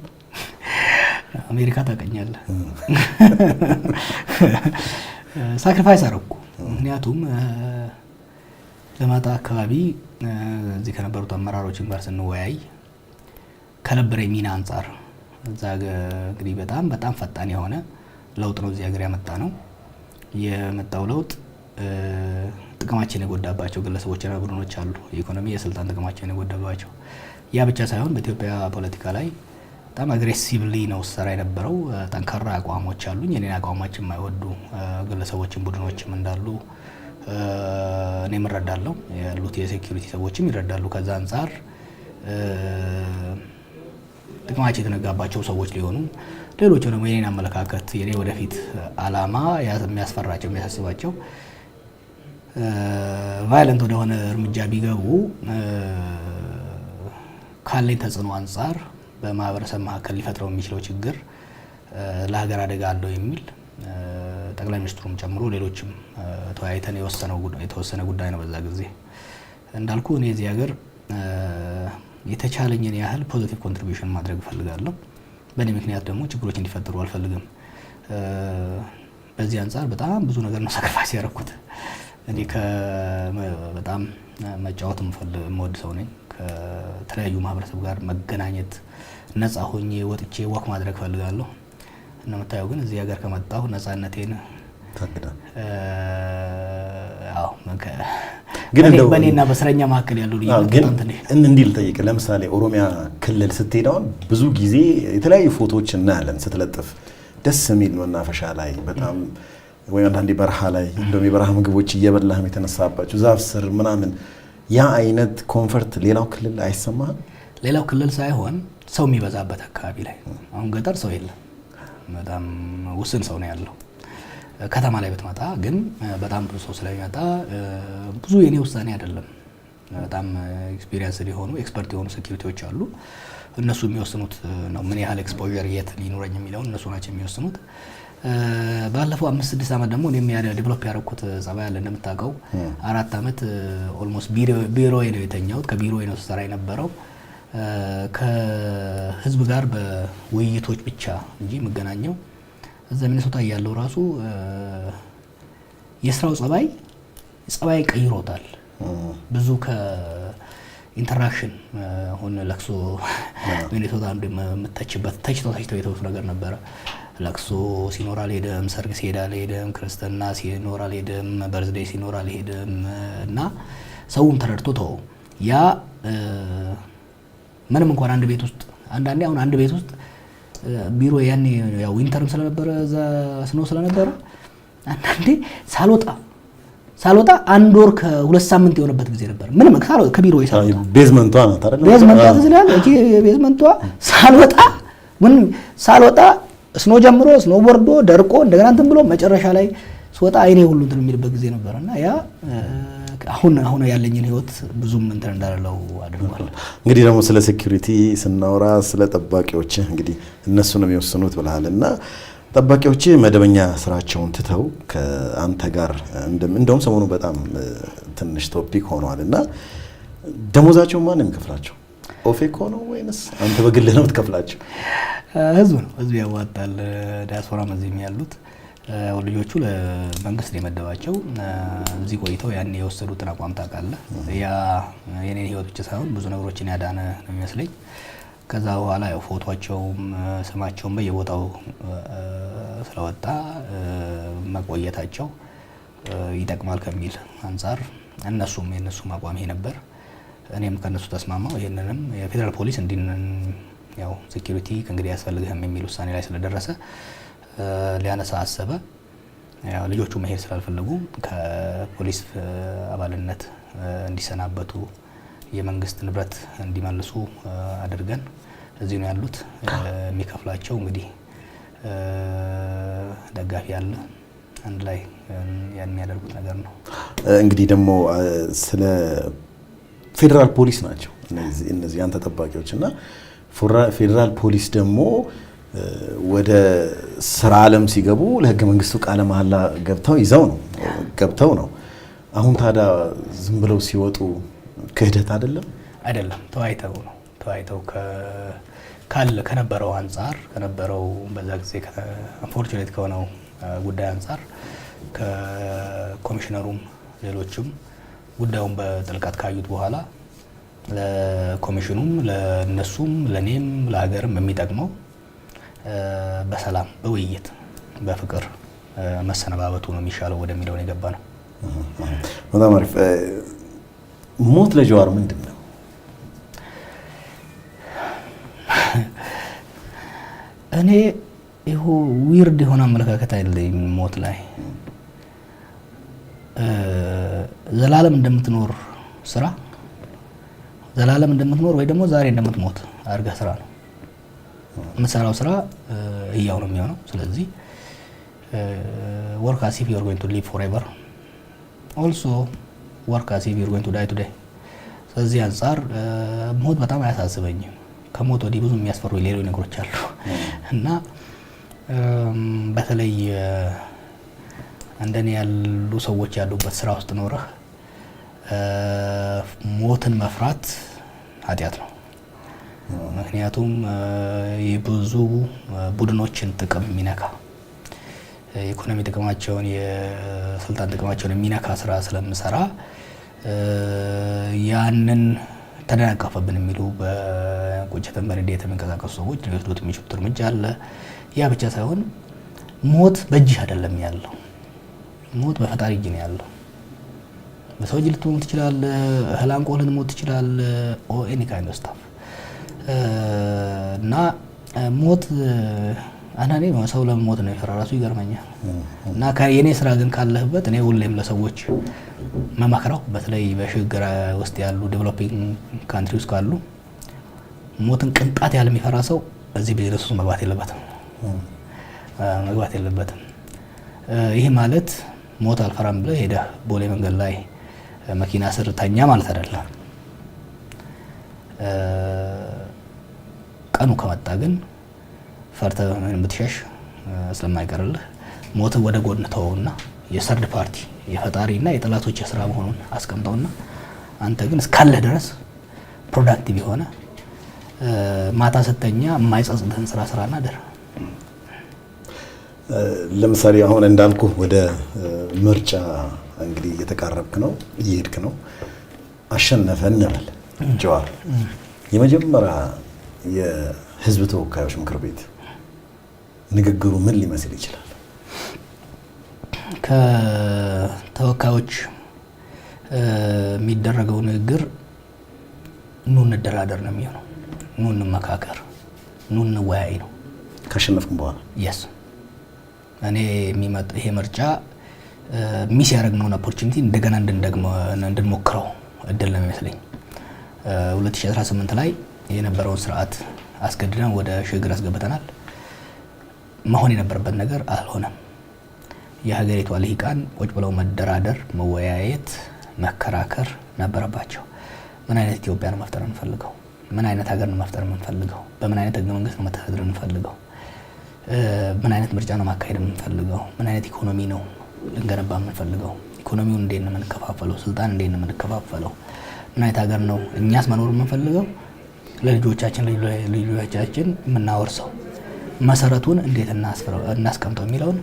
አሜሪካ ታውቀኛለህ። ሳክሪፋይስ አደረኩ። ምክንያቱም ለማጣ አካባቢ እዚህ ከነበሩት አመራሮች ጋር ስንወያይ ከነበረ ሚና አንጻር እዛ እንግዲህ በጣም ፈጣን የሆነ ለውጥ ነው እዚህ ሀገር ያመጣ ነው። የመጣው ለውጥ ጥቅማችን የጎዳባቸው ግለሰቦችና ቡድኖች አሉ። የኢኮኖሚ የስልጣን ጥቅማችን የጎዳባቸው። ያ ብቻ ሳይሆን በኢትዮጵያ ፖለቲካ ላይ በጣም አግሬሲቭሊ ነው ሰራ የነበረው። ጠንካራ አቋሞች አሉኝ። የኔን አቋሞችን የማይወዱ ግለሰቦችም ቡድኖችም እንዳሉ እኔም እረዳለሁ። ያሉት የሴኩሪቲ ሰዎችም ይረዳሉ። ከዛ አንጻር ጥቅማቸው የተነጋባቸው ሰዎች ሊሆኑ ሌሎቹ ደግሞ የኔን አመለካከት የኔ ወደፊት አላማ የሚያስፈራቸው የሚያሳስባቸው ቫይለንት ወደሆነ እርምጃ ቢገቡ ካለኝ ተጽዕኖ አንጻር በማህበረሰብ መካከል ሊፈጥረው የሚችለው ችግር ለሀገር አደጋ አለው የሚል ጠቅላይ ሚኒስትሩም ጨምሮ ሌሎችም ተወያይተን የተወሰነ ጉዳይ ነው። በዛ ጊዜ እንዳልኩ እኔ እዚህ ሀገር የተቻለኝን ያህል ፖዚቲቭ ኮንትሪቢዩሽን ማድረግ እፈልጋለሁ። በእኔ ምክንያት ደግሞ ችግሮች እንዲፈጠሩ አልፈልግም። በዚህ አንጻር በጣም ብዙ ነገር ነው ሳክሪፋይስ ያደረኩት። እኔ በጣም መጫወት የምወድ ሰው ነኝ። ከተለያዩ ማህበረሰብ ጋር መገናኘት፣ ነፃ ሆኜ ወጥቼ ወክ ማድረግ እፈልጋለሁ። እንደምታየው ግን እዚህ ሀገር ከመጣሁ ነፃነቴን በእኔና በእስረኛ መካከል ያለው ልዩነት እንዲህ ልጠይቅህ። ለምሳሌ ኦሮሚያ ክልል ስትሄድ አሁን ብዙ ጊዜ የተለያዩ ፎቶዎች እናያለን ስትለጥፍ፣ ደስ የሚል መናፈሻ ላይ በጣም ወይ አንዳንዴ በረሃ ላይ እንደውም የበረሃ ምግቦች እየበላህም የተነሳባቸው ዛፍ ስር ምናምን፣ ያ አይነት ኮንፈርት ሌላው ክልል አይሰማህም? ሌላው ክልል ሳይሆን ሰው የሚበዛበት አካባቢ ላይ አሁን ገጠር ሰው የለም፣ በጣም ውስን ሰው ነው ያለው። ከተማ ላይ ብትመጣ ግን በጣም ብዙ ሰው ስለሚመጣ ብዙ የኔ ውሳኔ አይደለም። በጣም ኤክስፒሪየንስ ሊሆኑ ኤክስፐርት የሆኑ ሴኩሪቲዎች አሉ። እነሱ የሚወስኑት ነው ምን ያህል ኤክስፖዠር የት ሊኖረኝ የሚለውን እነሱ ናቸው የሚወስኑት። ባለፈው 5-6 ዓመት ደግሞ እኔም ዴቨሎፕ ያደረኩት ጸባይ አለ። እንደምታውቀው 4 ዓመት ኦልሞስት ቢሮዬ ነው የተኛሁት። ከቢሮዬ ነው ስሰራ የነበረው። ከህዝብ ጋር በውይይቶች ብቻ እንጂ የምገናኘው እዛ ሚኒሶታ እያለው ራሱ የስራው ጸባይ ቀይሮታል። ብዙ ከኢንተራክሽን አሁን ለቅሶ ሚኒሶታ አንዱ የምተችበት ተችተው የተውት ነገር ነበረ። ለቅሶ ሲኖር አልሄድም፣ ሰርግ ሲሄድ አልሄድም፣ ክርስትና ሲኖር አልሄድም፣ በርዝዴይ ሲኖር አልሄድም እና ሰውም ተረድቶ ተው። ያ ምንም እንኳን አንድ ቤት ውስጥ አንዳንዴ አሁን አንድ ቤት ውስጥ ቢሮ ያኔ ያው ዊንተርም ስለነበረ እዛ ስኖ ስለነበረ አንዳንዴ ሳልወጣ 1 ወር ከ2 ሳምንት የሆነበት ጊዜ ነበር። ምንም ከቢሮ ሳልወጣ ቤዝመንቷ ናት አይደል? ቤዝመንቷ ትዝላል እጂ ቤዝመንቷ ሳልወጣ ስኖ ጀምሮ ስኖ ቦርዶ ደርቆ እንደገና እንትን ብሎ መጨረሻ ላይ ስወጣ አይኔ ሁሉ እንትን የሚልበት ጊዜ ነበርና ያ አሁን ያለኝን ህይወት ብዙም እንትን እንዳለው አድርጓል። እንግዲህ ደግሞ ስለ ሴኩሪቲ ስናወራ ስለ ጠባቂዎች እንግዲህ እነሱ ነው የሚወስኑት ብለሃልና ጠባቂዎች መደበኛ ስራቸውን ትተው ከአንተ ጋር እንደውም ሰሞኑ በጣም ትንሽ ቶፒክ ሆኗልና ደሞዛቸው ማን ነው የሚከፍላቸው? ኦፌኮ ነው ወይንስ አንተ በግል ነው የምትከፍላቸው? ህዝብ ያዋጣል። ዲያስፖራም እዚህም ያሉት ልጆቹ ለመንግስት የመደባቸው እዚህ ቆይተው ያን የወሰዱትን አቋም ታውቃለህ። ያ የኔን ህይወት ብቻ ሳይሆን ብዙ ነገሮችን ያዳነ ነው የሚመስለኝ። ከዛ በኋላ ያው ፎቶቸውም ስማቸውም በየቦታው ስለወጣ መቆየታቸው ይጠቅማል ከሚል አንጻር የነሱም አቋም ይሄ ነበር። እኔም ከነሱ ተስማማው። ይሄንንም የፌደራል ፖሊስ ያው ሴኩሪቲ ከእንግዲህ ያስፈልግህም የሚል ውሳኔ ላይ ስለደረሰ ሊያነሳ አሰበ። ያው ልጆቹ መሄድ ስላልፈለጉ ከፖሊስ አባልነት እንዲሰናበቱ የመንግስት ንብረት እንዲመልሱ አድርገን እዚህ ነው ያሉት። የሚከፍላቸው እንግዲህ ደጋፊ አለ፣ አንድ ላይ ያን የሚያደርጉት ነገር ነው። እንግዲህ ደግሞ ስለ ፌዴራል ፖሊስ ናቸው እነዚህ አንተ ጠባቂዎች እና ፌዴራል ፖሊስ ደግሞ ወደ ስራ ዓለም ሲገቡ ለህገ መንግስቱ ቃለ መሐላ ገብተው ነው። አሁን ታዲያ ዝም ብለው ሲወጡ ክህደት አይደለም? ተወያይተው ከነበረው አንጻር ከነበረው በዛ ጊዜ አንፎርቹኔት ከሆነው ጉዳይ አንጻር ከኮሚሽነሩም ሌሎችም ጉዳዩን በጥልቀት ካዩት በኋላ ለኮሚሽኑም ለነሱም ለኔም ለሀገርም የሚጠቅመው በሰላም በውይይት በፍቅር መሰነባበቱ ነው የሚሻለው ወደሚለው ነው የገባ ነው። በጣም አሪፍ። ሞት ለጀዋር ምንድን ነው? እኔ ይሁ ዊርድ የሆነ አመለካከት አይደለም። ሞት ላይ ዘላለም እንደምትኖር ስራ ዘላለም እንደምትኖር ወይ ደግሞ ዛሬ እንደምትሞት አድርገህ ስራ ነው የምትሰራው። ስራ ህያው ነው የሚሆነው። ስለዚህ work as if you are going to live forever, also work as if you are going to die today። ስለዚህ አንጻር ሞት በጣም አያሳስበኝም። ከሞት ወዲህ ብዙ የሚያስፈሩ ሌሎች ነገሮች አሉ እና በተለይ እንደኔ ያሉ ሰዎች ያሉበት ስራ ውስጥ ኖረህ ሞትን መፍራት ኃጢአት ነው። ምክንያቱም የብዙ ቡድኖችን ጥቅም የሚነካ የኢኮኖሚ ጥቅማቸውን የስልጣን ጥቅማቸውን የሚነካ ስራ ስለምሰራ ያንን ተደናቀፈብን የሚሉ በቁጭትን በንዴት የሚንቀሳቀሱ ሰዎች ሊወስዱት የሚችሉት እርምጃ አለ። ያ ብቻ ሳይሆን ሞት በእጅህ አይደለም ያለው፣ ሞት በፈጣሪ እጅ ነው ያለው። በሰው እጅ ልትሞት ትችላለህ፣ እህል አንቆህ ልትሞት ትችላለህ፣ ኤኒ ካይንድ ኦፍ ስታፍ እና ሞት አንዳንዴ ሰው ለሞት ነው የፈራ ራሱ ይገርመኛል። እና የኔ ስራ ግን ካለህበት እኔ ሁሌም ለሰዎች መመክረው በተለይ በሽግግር ውስጥ ያሉ ዴቨሎፒንግ ካንትሪ ውስጥ ካሉ ሞትን ቅንጣት ያህል የሚፈራ ሰው እዚህ ቢዝነስ ውስጥ መግባት የለበትም። ይህ ማለት ሞት አልፈራም ብለህ ሄደህ ቦሌ መንገድ ላይ መኪና ስር ተኛ ማለት አይደለም። ቀኑ ከመጣ ግን ፈርተህ ብትሸሽ ስለማይቀርልህ ሞት ወደ ጎን ተወውና የሰርድ ፓርቲ የፈጣሪና የጠላቶች ስራ መሆኑን አስቀምጠውና አንተ ግን እስካለህ ድረስ ፕሮዳክቲቭ የሆነ ማታ ስተኛ የማይጸጽትህን ስራና ደር። ለምሳሌ አሁን እንዳልኩ ወደ ምርጫ እንግዲህ እየተቃረብክ ነው፣ እየሄድክ ነው። አሸነፈ እንበል ጀዋር የመጀመሪያ የህዝብ ተወካዮች ምክር ቤት ንግግሩ ምን ሊመስል ይችላል? ከተወካዮች የሚደረገው ንግግር ኑ እንደራደር ነው የሚሆነው። ኑ እንመካከር፣ ኑ እንወያይ ነው። ካሸነፍኩም በኋላ yes እኔ ይሄ ምርጫ ሚስ ያደረግነውን ኦፖርቹኒቲ እንደገና እንድንሞክረው እድል ነው የሚመስለኝ። 2018 ላይ የነበረውን ስርዓት አስገድደን ወደ ሽግግር አስገብተናል። መሆን የነበረበት ነገር አልሆነም። የሀገሪቷ ልሂቃን ቁጭ ብለው መደራደር፣ መወያየት፣ መከራከር ነበረባቸው። ምን አይነት ኢትዮጵያ ነው መፍጠር የምንፈልገው? ምን አይነት ሀገር ነው መፍጠር የምንፈልገው? በምን አይነት ህገ መንግስት ነው መተዳደር የምንፈልገው? ምን አይነት ምርጫ ነው ማካሄድ የምንፈልገው? ምን አይነት ኢኮኖሚ ነው ልንገነባ የምንፈልገው? ኢኮኖሚውን እንዴት ነው የምንከፋፈለው? ስልጣን እንዴት ነው የምንከፋፈለው? ምን አይነት ሀገር ነው እኛስ መኖር የምንፈልገው? ለልጆቻችን የምናወርሰው መሰረቱን እንዴት እናስቀምጠው የሚለውን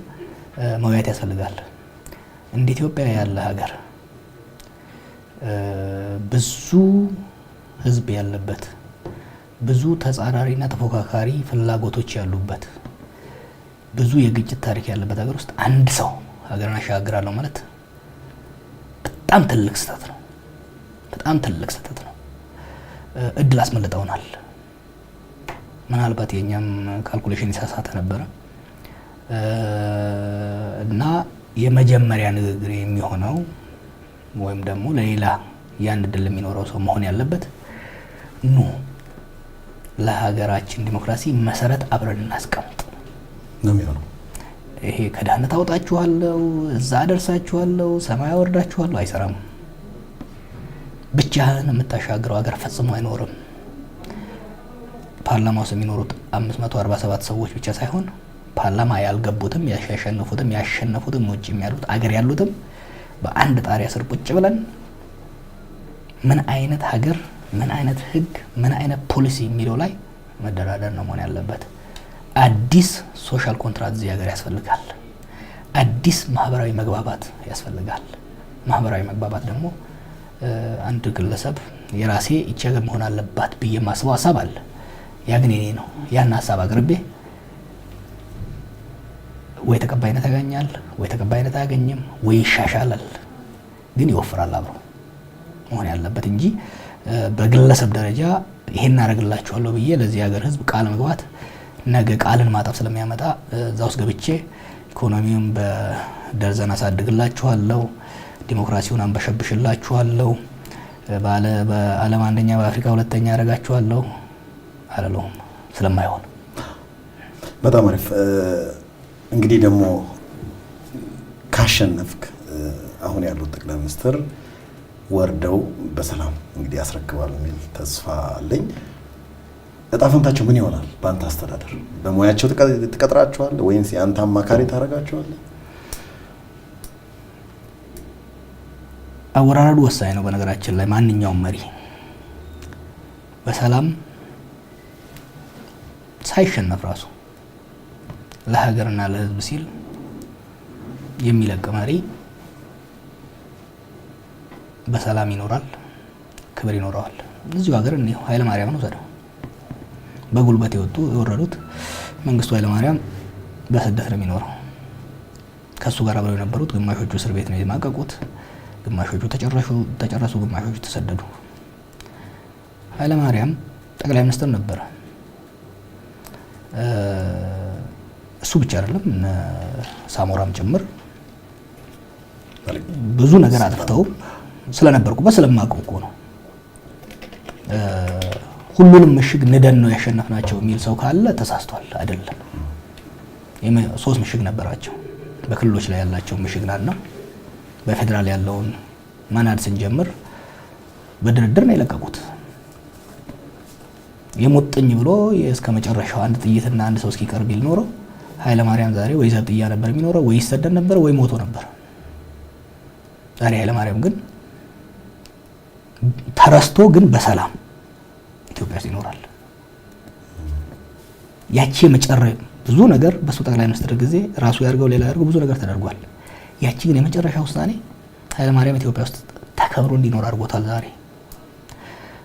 መወያየት ያስፈልጋል። እንደ ኢትዮጵያ ያለ ሀገር ብዙ ህዝብ ያለበት፣ ብዙ ተጻራሪና ተፎካካሪ ፍላጎቶች ያሉበት፣ ብዙ የግጭት ታሪክ ያለበት ሀገር ውስጥ አንድ ሰው ሀገርን አሻግራለሁ ማለት በጣም ትልቅ ስህተት ነው። በጣም ትልቅ ስህተት ነው። እድል አስመልጠውናል። ምናልባት የኛም ካልኩሌሽን የተሳሳተ ነበረ እና የመጀመሪያ ንግግር የሚሆነው ወይም ደግሞ ለሌላ ያን እድል የሚኖረው ሰው መሆን ያለበት ኑ ለሀገራችን ዲሞክራሲ መሰረት አብረን እናስቀምጥ ነው የሚሆነው። ይሄ ከድህነት አውጣችኋለሁ፣ እዛ አደርሳችኋለሁ፣ ሰማይ አወርዳችኋለሁ አይሰራም። ብቻህን የምታሻግረው ሀገር ፈጽሞ አይኖርም። ፓርላማ ውስጥ የሚኖሩት 547 ሰዎች ብቻ ሳይሆን ፓርላማ ያልገቡትም ያሸነፉትም ውጭ ያሉት አገር ያሉትም በአንድ ጣሪያ ስር ቁጭ ብለን ምን አይነት ሀገር፣ ምን አይነት ህግ፣ ምን አይነት ፖሊሲ የሚለው ላይ መደራደር ነው መሆን ያለበት። አዲስ ሶሻል ኮንትራክት እዚህ ሀገር ያስፈልጋል። አዲስ ማህበራዊ መግባባት ያስፈልጋል። ማህበራዊ መግባባት ደግሞ አንድ ግለሰብ የራሴ ይቺ ሀገር መሆን አለባት ብዬ ማስበው ሀሳብ አለ። ያ ግን የኔ ነው። ያን ሀሳብ አቅርቤ ወይ ተቀባይነት ያገኛል፣ ወይ ተቀባይነት አያገኝም፣ ወይ ይሻሻላል፣ ግን ይወፍራል አብሮ መሆን ያለበት እንጂ በግለሰብ ደረጃ ይሄን አደርግላችኋለሁ ብዬ ለዚህ ሀገር ህዝብ ቃል መግባት ነገ ቃልን ማጠፍ ስለሚያመጣ እዛ ውስጥ ገብቼ ኢኮኖሚውን በደርዘን አሳድግላችኋለሁ፣ ዲሞክራሲውን አንበሸብሽላችኋለሁ፣ በዓለም አንደኛ በአፍሪካ ሁለተኛ አደርጋችኋለሁ አላለሁም ስለማይሆን። በጣም አሪፍ። እንግዲህ ደግሞ ካሸነፍክ አሁን ያሉት ጠቅላይ ሚኒስትር ወርደው በሰላም እንግዲህ ያስረክባሉ የሚል ተስፋ አለኝ። እጣ ፈንታቸው ምን ይሆናል? በአንተ አስተዳደር በሙያቸው ትቀጥራቸዋለህ ወይስ የአንተ አማካሪ ታደርጋቸዋለህ? አወራረዱ ወሳኝ ነው። በነገራችን ላይ ማንኛውም መሪ በሰላም ሳይሸነፍ ራሱ ለሀገርና ለህዝብ ሲል የሚለቅ መሪ በሰላም ይኖራል፣ ክብር ይኖረዋል። እዚሁ ሀገር እኔው ኃይለ ማርያምን ወሰደው። በጉልበት የወረዱት መንግስቱ ኃይለ ማርያም በስደት ነው የሚኖረው። ከሱ ጋር አብረው የነበሩት ግማሾቹ እስር ቤት ነው የማቀቁት፣ ግማሾቹ ተጨረሱ፣ ግማሾቹ ተሰደዱ። ኃይለ ማርያም ጠቅላይ ሚኒስትር ነበረ። እሱ ብቻ አይደለም፣ ሳሞራም ጭምር ብዙ ነገር አጥፍተው ስለነበርኩበት ስለማውቀው እኮ ነው። ሁሉንም ምሽግ ንደን ነው ያሸነፍናቸው የሚል ሰው ካለ ተሳስቷል። አይደለም። 3 ምሽግ ነበራቸው። በክልሎች ላይ ያላቸው ምሽግ ነው። በፌደራል ያለውን ማናድ ስንጀምር በድርድር ነው የለቀቁት። የሞጥኝ ብሎ እስከ መጨረሻው አንድ ጥይትና አንድ ሰው እስኪቀር ቢል ኖሮ ኃይለ ማርያም ዛሬ ወይ ዘብጥያ ነበር የሚኖረው፣ ወይ ይሰደድ ነበር፣ ወይ ሞቶ ነበር። ዛሬ ኃይለ ማርያም ግን ተረስቶ ግን በሰላም ኢትዮጵያ ውስጥ ይኖራል። ያቺ የመጨረሻ ብዙ ነገር በሱ ጠቅላይ ሚኒስትር ጊዜ ራሱ ያርገው ሌላ ያርገው ብዙ ነገር ተደርጓል። ያቺ ግን የመጨረሻ ውሳኔ ኃይለ ማርያም ኢትዮጵያ ውስጥ ተከብሮ እንዲኖር አድርጎታል ዛሬ።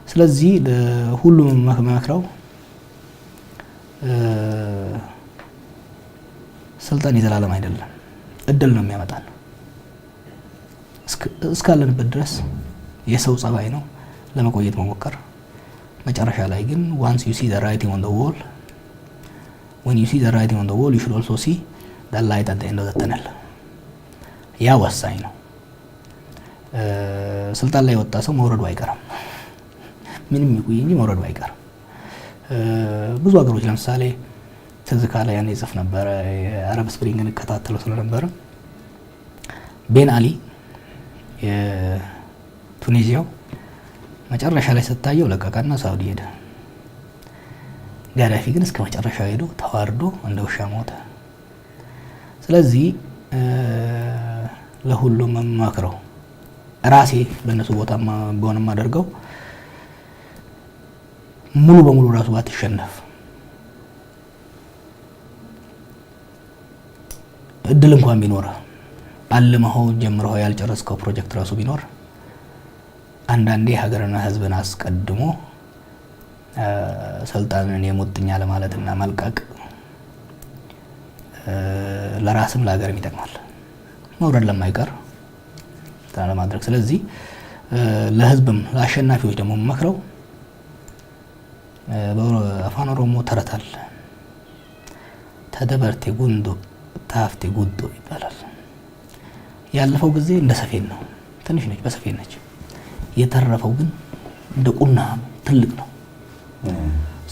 ስለዚህ ሁሉም መክረው ስልጣን የዘላለም አይደለም፣ እድል ነው የሚያመጣን። እስካለንበት ድረስ የሰው ጸባይ ነው ለመቆየት መሞከር። መጨረሻ ላይ ግን once you see the writing on the wall, when you see the writing on the wall you should also see the light at the end of the tunnel. ያ ወሳኝ ነው። ስልጣን ላይ የወጣ ሰው መውረዱ አይቀርም፣ ምንም ይቆይ እንጂ መውረዱ አይቀርም። ብዙ ሀገሮች ለምሳሌ ትዝ ካለ ያኔ ጽፍ ነበር የአረብ ስፕሪንግን እከታተለው ስለነበረ ቤን አሊ የቱኒዚያው መጨረሻ ላይ ስታየው ለቀቀና ሳውዲ ሄደ። ጋዳፊ ግን እስከ መጨረሻው ሄዶ ተዋርዶ እንደ ውሻ ሞተ። ስለዚህ ለሁሉም መክረው ራሴ በእነሱ ቦታ በሆነም አደርገው ሙሉ በሙሉ ራሱ ባትሸነፍ እድል እንኳን ቢኖር አልመኸው ጀምረው ያልጨረስከው ፕሮጀክት ራሱ ቢኖር አንዳንዴ ሀገርና ሕዝብን አስቀድሞ ስልጣንን የሙጥኛ ለማለትና መልቀቅ ለራስም ለሀገርም ይጠቅማል። መውረድ ለማይቀር ለማድረግ ስለዚህ ለሕዝብም ለአሸናፊዎች ደግሞ መክረው በአፋን ኦሮሞ ተረታል ተደበርቴ ጉንዶ ታፍቴ ጉዶ ይባላል። ያለፈው ጊዜ እንደ ሰፌን ነው፣ ትንሽ ነች፣ በሰፌን ነች። የተረፈው ግን እንደ ቁና ትልቅ ነው።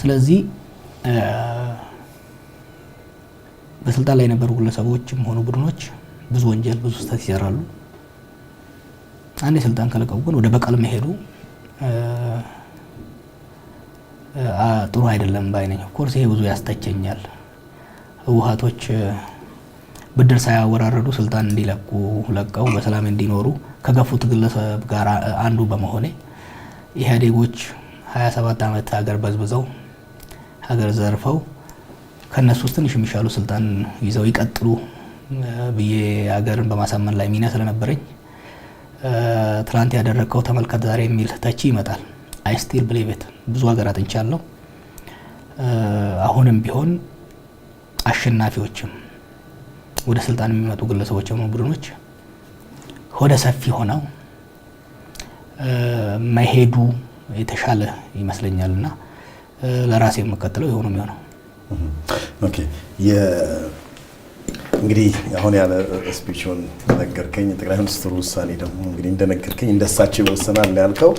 ስለዚህ በስልጣን ላይ የነበሩ ግለሰቦችም ሆኑ ቡድኖች ብዙ ወንጀል ብዙ ስህተት ይሰራሉ። አንዴ ስልጣን ከለቀቁ ግን ወደ በቀል መሄዱ ጥሩ አይደለም ባይነኝ። ኦፍኮርስ ይሄ ብዙ ያስተቸኛል። ህወሓቶች ብድር ሳያወራረዱ ስልጣን እንዲለቁ ለቀው በሰላም እንዲኖሩ ከገፉት ግለሰብ ጋር አንዱ በመሆኔ ኢህአዴጎች 27 ዓመት ሀገር በዝብዘው ሀገር ዘርፈው ከነሱ ውስጥ ትንሽ የሚሻሉ ስልጣን ይዘው ይቀጥሉ ብዬ ሀገርን በማሳመን ላይ ሚና ስለነበረኝ ትላንት ያደረከው ተመልከት ዛሬ የሚል ተቺ ይመጣል። አይ ስቲል ብሊቭ ኢት። ብዙ ሀገራት እንቻለሁ። አሁንም ቢሆን አሸናፊዎችም ወደ ስልጣን የሚመጡ ግለሰቦችም ቡድኖች ወደ ሰፊ ሆነው መሄዱ የተሻለ ይመስለኛልና ለራሴ የምከተለው የሆነው የሚሆነው። ኦኬ እንግዲህ አሁን ያለ ስፒቹን ነገርከኝ። ጠቅላይ ሚኒስትሩ ውሳኔ ደግሞ እንግዲህ እንደነገርከኝ እንደሳቸው ይወሰናል ያልከው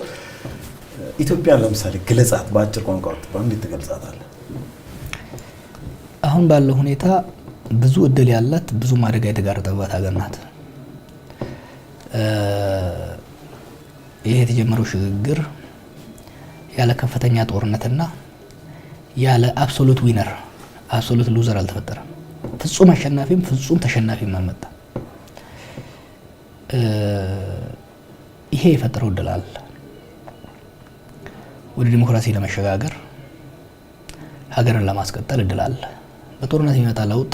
ኢትዮጵያን ለምሳሌ ግለጻት በአጭር ቋንቋ እንዴት ትገልጻታለህ? አሁን ባለው ሁኔታ ብዙ እድል ያላት ብዙ አደጋ የተጋረጠባት ሀገር ናት። ይሄ የተጀመረው ሽግግር ያለ ከፍተኛ ጦርነትና ያለ አብሶሉት ዊነር አብሶሉት ሉዘር አልተፈጠረም። ፍጹም አሸናፊም ፍጹም ተሸናፊም አልመጣም። ይሄ የፈጠረው እድል አለ። ወደ ዲሞክራሲ ለመሸጋገር ሀገርን ለማስቀጠል እድል አለ። በጦርነት የሚመጣ ለውጥ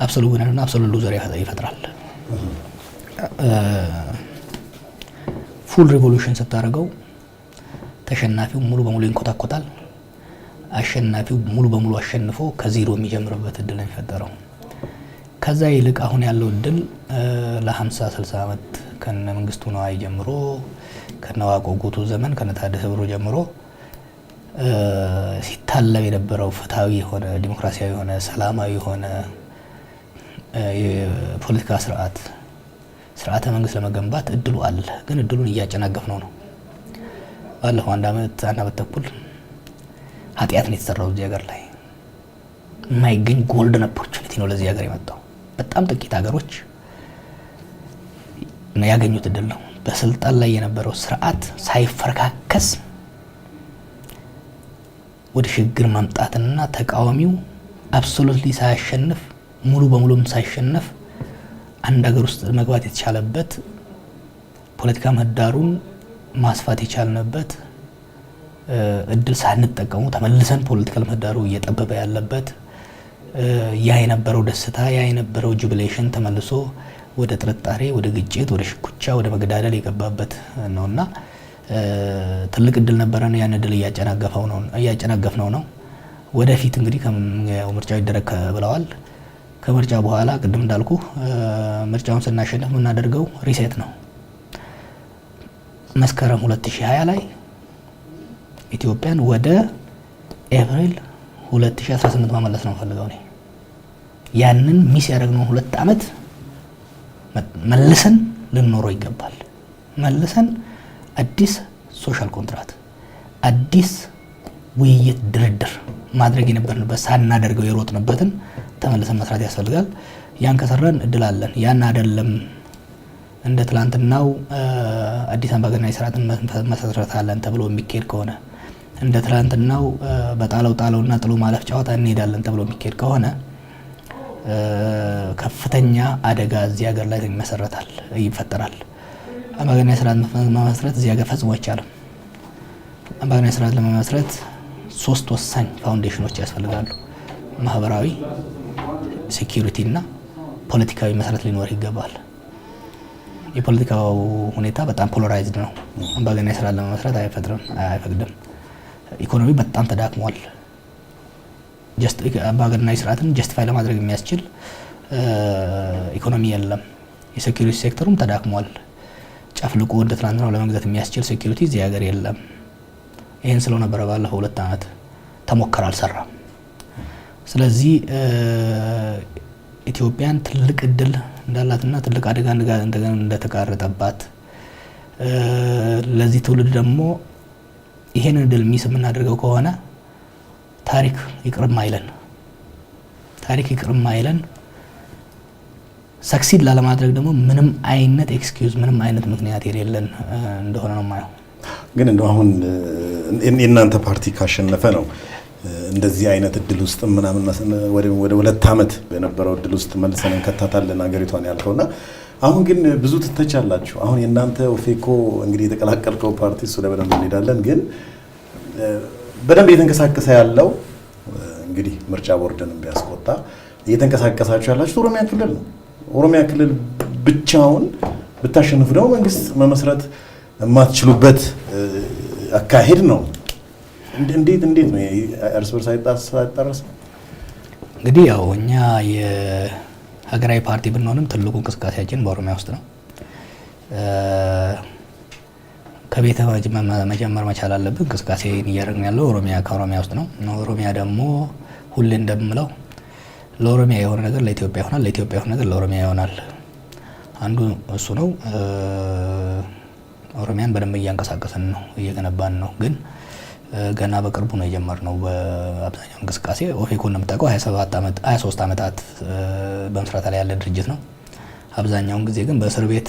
አብሶሉት ዊነርና አብሶሉት ሉዘር ይፈጥራል። ፉል ሪቮሉሽን ስታደርገው ተሸናፊው ሙሉ በሙሉ ይንኮታኮታል። አሸናፊው ሙሉ በሙሉ አሸንፎ ከዜሮ የሚጀምርበት እድል ነው የሚፈጠረው። ከዛ ይልቅ አሁን ያለው እድል ለ50 60 ዓመት ከነ መንግስቱ ነዋይ ጀምሮ ከነ ዋቆ ጉቱ ዘመን ከነ ታደሰ ብሩ ጀምሮ ሲታለብ የነበረው ፍትሃዊ የሆነ ዲሞክራሲያዊ የሆነ ሰላማዊ የሆነ የፖለቲካ ስርዓተ መንግስት ለመገንባት እድሉ አለ። ግን እድሉን እያጨናገፍነው ነው። ባለፈው አንድ አመት ተኩል ኃጢአት ነው የተሰራው እዚህ ሀገር ላይ። የማይገኝ ጎልደን ኦፖርቹኒቲ ነው ለዚህ ሀገር የመጣው። በጣም ጥቂት ሀገሮች ያገኙት እድል ነው። በስልጣን ላይ የነበረው ስርዓት ሳይፈረካከስ ወደ ሽግግር ማምጣትና ተቃዋሚው አብሶሉትሊ ሳያሸንፍ ሙሉ በሙሉም ሳይሸነፍ አንድ ሀገር ውስጥ መግባት የተቻለበት ፖለቲካ ምህዳሩን ማስፋት የቻልንበት እድል ሳንጠቀሙ ተመልሰን ፖለቲካል ምህዳሩ እየጠበበ ያለበት ያ የነበረው ደስታ ያ የነበረው ጁቢሌሽን ተመልሶ ወደ ጥርጣሬ ወደ ግጭት ወደ ሽኩቻ ወደ መገዳደል የገባበት ነውና ትልቅ እድል ነበረን። ያን እድል እያጨናገፍነው ነው። ወደፊት እንግዲህ ከምርጫው ይደረግ ብለዋል። ከምርጫ በኋላ ቅድም እንዳልኩ ምርጫውን ስናሸንፍ የምናደርገው ሪሴት ነው። መስከረም 2020 ላይ ኢትዮጵያን ወደ ኤፕሪል 2018 ማመለስ ነው ፈልገው ነው። ያንን ሚስ ያደረግነው 2 አመት መልሰን ልንኖረው ይገባል። መልሰን አዲስ ሶሻል ኮንትራክት አዲስ ውይይት ድርድር ማድረግ የነበርንበት ሳናደርገው የሮጥንበትን ተመልሰን መስራት ያስፈልጋል። ያን ከሰራን እድል አለን። ያን አይደለም እንደ ትላንትናው አዲስ አምባገነናዊ ስርዓትን መሰረታለን ተብሎ የሚካሄድ ከሆነ እንደ ትላንትናው በጣለውና ጥሎ ማለፍ ጨዋታ እንሄዳለን ተብሎ የሚካሄድ ከሆነ ከፍተኛ አደጋ እዚህ ሀገር ላይ ይፈጠራል። አምባገነናዊ ስርዓት መመስረት እዚህ ሀገር ፈጽሞ አይቻልም። አምባገነናዊ ስርዓት ለመመስረት 3 ወሳኝ ፋውንዴሽኖች ያስፈልጋሉ። ማህበራዊ፣ ሴኩሪቲ እና ፖለቲካዊ መሰረት ሊኖር ይገባል። የፖለቲካው ሁኔታ በጣም ፖላራይዝድ ነው። አምባገነናዊ ስርዓት ለመመስረት አይፈቅድም። ኢኮኖሚ በጣም ተዳክሟል። አምባገነናዊ ስርዓትን ጀስቲፋይ ለማድረግ የሚያስችል ኢኮኖሚ የለም። የሴኩሪቲ ሴክተሩም ተዳክሟል። ጨፍልቆ እንደ ትናንትናው ለመግዛት የሚያስችል ሴኩሪቲ እዚህ ሀገር የለም። ይህን ስለው ነበረ ባለፈው 2 አመት ተሞከረ፣ አልሰራም። ስለዚህ ኢትዮጵያን ትልቅ እድል እንዳላትና ትልቅ አደጋ እንደተጋረጠባት ለዚህ ትውልድ ደግሞ ይሄን እድል ሚስ የምናደርገው ከሆነ ታሪክ ይቅርም አይለን። ታሪክ ይቅርም አይለን ሰክሲድ ላለማድረግ ደግሞ ምንም አይነት ኤክስኪውዝ ምንም አይነት ምክንያት የሌለን እንደሆነ ነው የማየው። ግን እንደው አሁን የእናንተ ፓርቲ ካሸነፈ ነው እንደዚህ አይነት እድል ውስጥ ምናምን ወደ 2 ዓመት በነበረው እድል ውስጥ መልሰን እንከታታለን ሀገሪቷን ያልከውና አሁን ግን ብዙ ትተቻላችሁ። አሁን የእናንተ ኦፌኮ እንግዲህ የተቀላቀልከው ፓርቲ እሱ ላይ በደንብ እንሄዳለን። ግን በደንብ እየተንቀሳቀሰ ያለው እንግዲህ ምርጫ ቦርድንም ቢያስቆጣ እየተንቀሳቀሳችሁ ያላችሁ ኦሮሚያ ክልል ነው። ኦሮሚያ ክልል ብቻውን ብታሸንፉ ደግሞ መንግስት መመስረት የማትችሉበት አካሄድ ነው። እንዴት ነው እርስ በርስ አይጣረስም? እንግዲህ ያው እኛ የሀገራዊ ፓርቲ ብንሆንም ትልቁ እንቅስቃሴያችን በኦሮሚያ ውስጥ ነው። ከቤተ መጀመር መቻል አለብን። እንቅስቃሴ እያደረግን ያለው ከኦሮሚያ ውስጥ ነው። ኦሮሚያ ደግሞ ሁሌ እንደምለው ለኦሮሚያ የሆነ ነገር ለኢትዮጵያ ይሆናል፣ ለኢትዮጵያ የሆነ ነገር ለኦሮሚያ ይሆናል። አንዱ እሱ ነው። ኦሮሚያን በደንብ እያንቀሳቀስን ነው፣ እየገነባን ነው። ግን ገና በቅርቡ ነው የጀመርነው። በአብዛኛው እንቅስቃሴ ኦፌኮ እንደምታውቀው 23 ዓመታት በምስረታ ላይ ያለ ድርጅት ነው። አብዛኛውን ጊዜ ግን በእስር ቤት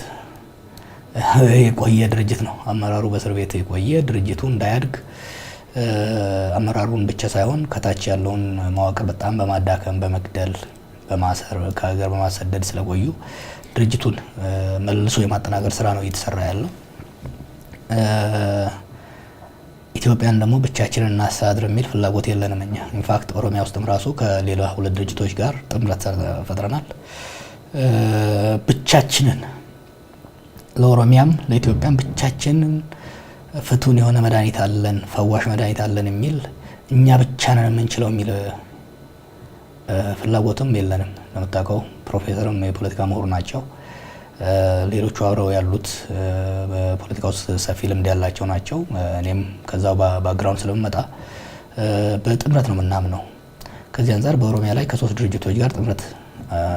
የቆየ ድርጅት ነው። አመራሩ በእስር ቤት የቆየ ድርጅቱ እንዳያድግ አመራሩን ብቻ ሳይሆን ከታች ያለውን መዋቅር በጣም በማዳከም በመግደል በማሰር ከሀገር በማሰደድ ስለቆዩ ድርጅቱን መልሶ የማጠናከር ስራ ነው እየተሰራ ያለው። ኢትዮጵያን ደግሞ ብቻችንን እናስተዳድር የሚል ፍላጎት የለንም እኛ። ኢንፋክት ኦሮሚያ ውስጥም ራሱ ከሌላ 2 ድርጅቶች ጋር ጥምረት ፈጥረናል። ብቻችንን ለኦሮሚያም ለኢትዮጵያም ብቻችንን ፍቱን የሆነ መድኃኒት አለን፣ ፈዋሽ መድኃኒት አለን የሚል እኛ ብቻ ነን የምንችለው የሚል ፍላጎትም የለንም። ለምታውቀው ፕሮፌሰርም የፖለቲካ ምሁር ናቸው። ሌሎቹ አብረው ያሉት በፖለቲካ ውስጥ ሰፊ ልምድ ያላቸው ናቸው። እኔም ከዛው ባክግራውንድ ስለምመጣ በጥምረት ነው የምናምነው። ከዚህ አንጻር በኦሮሚያ ላይ ከ3 ድርጅቶች ጋር ጥምረት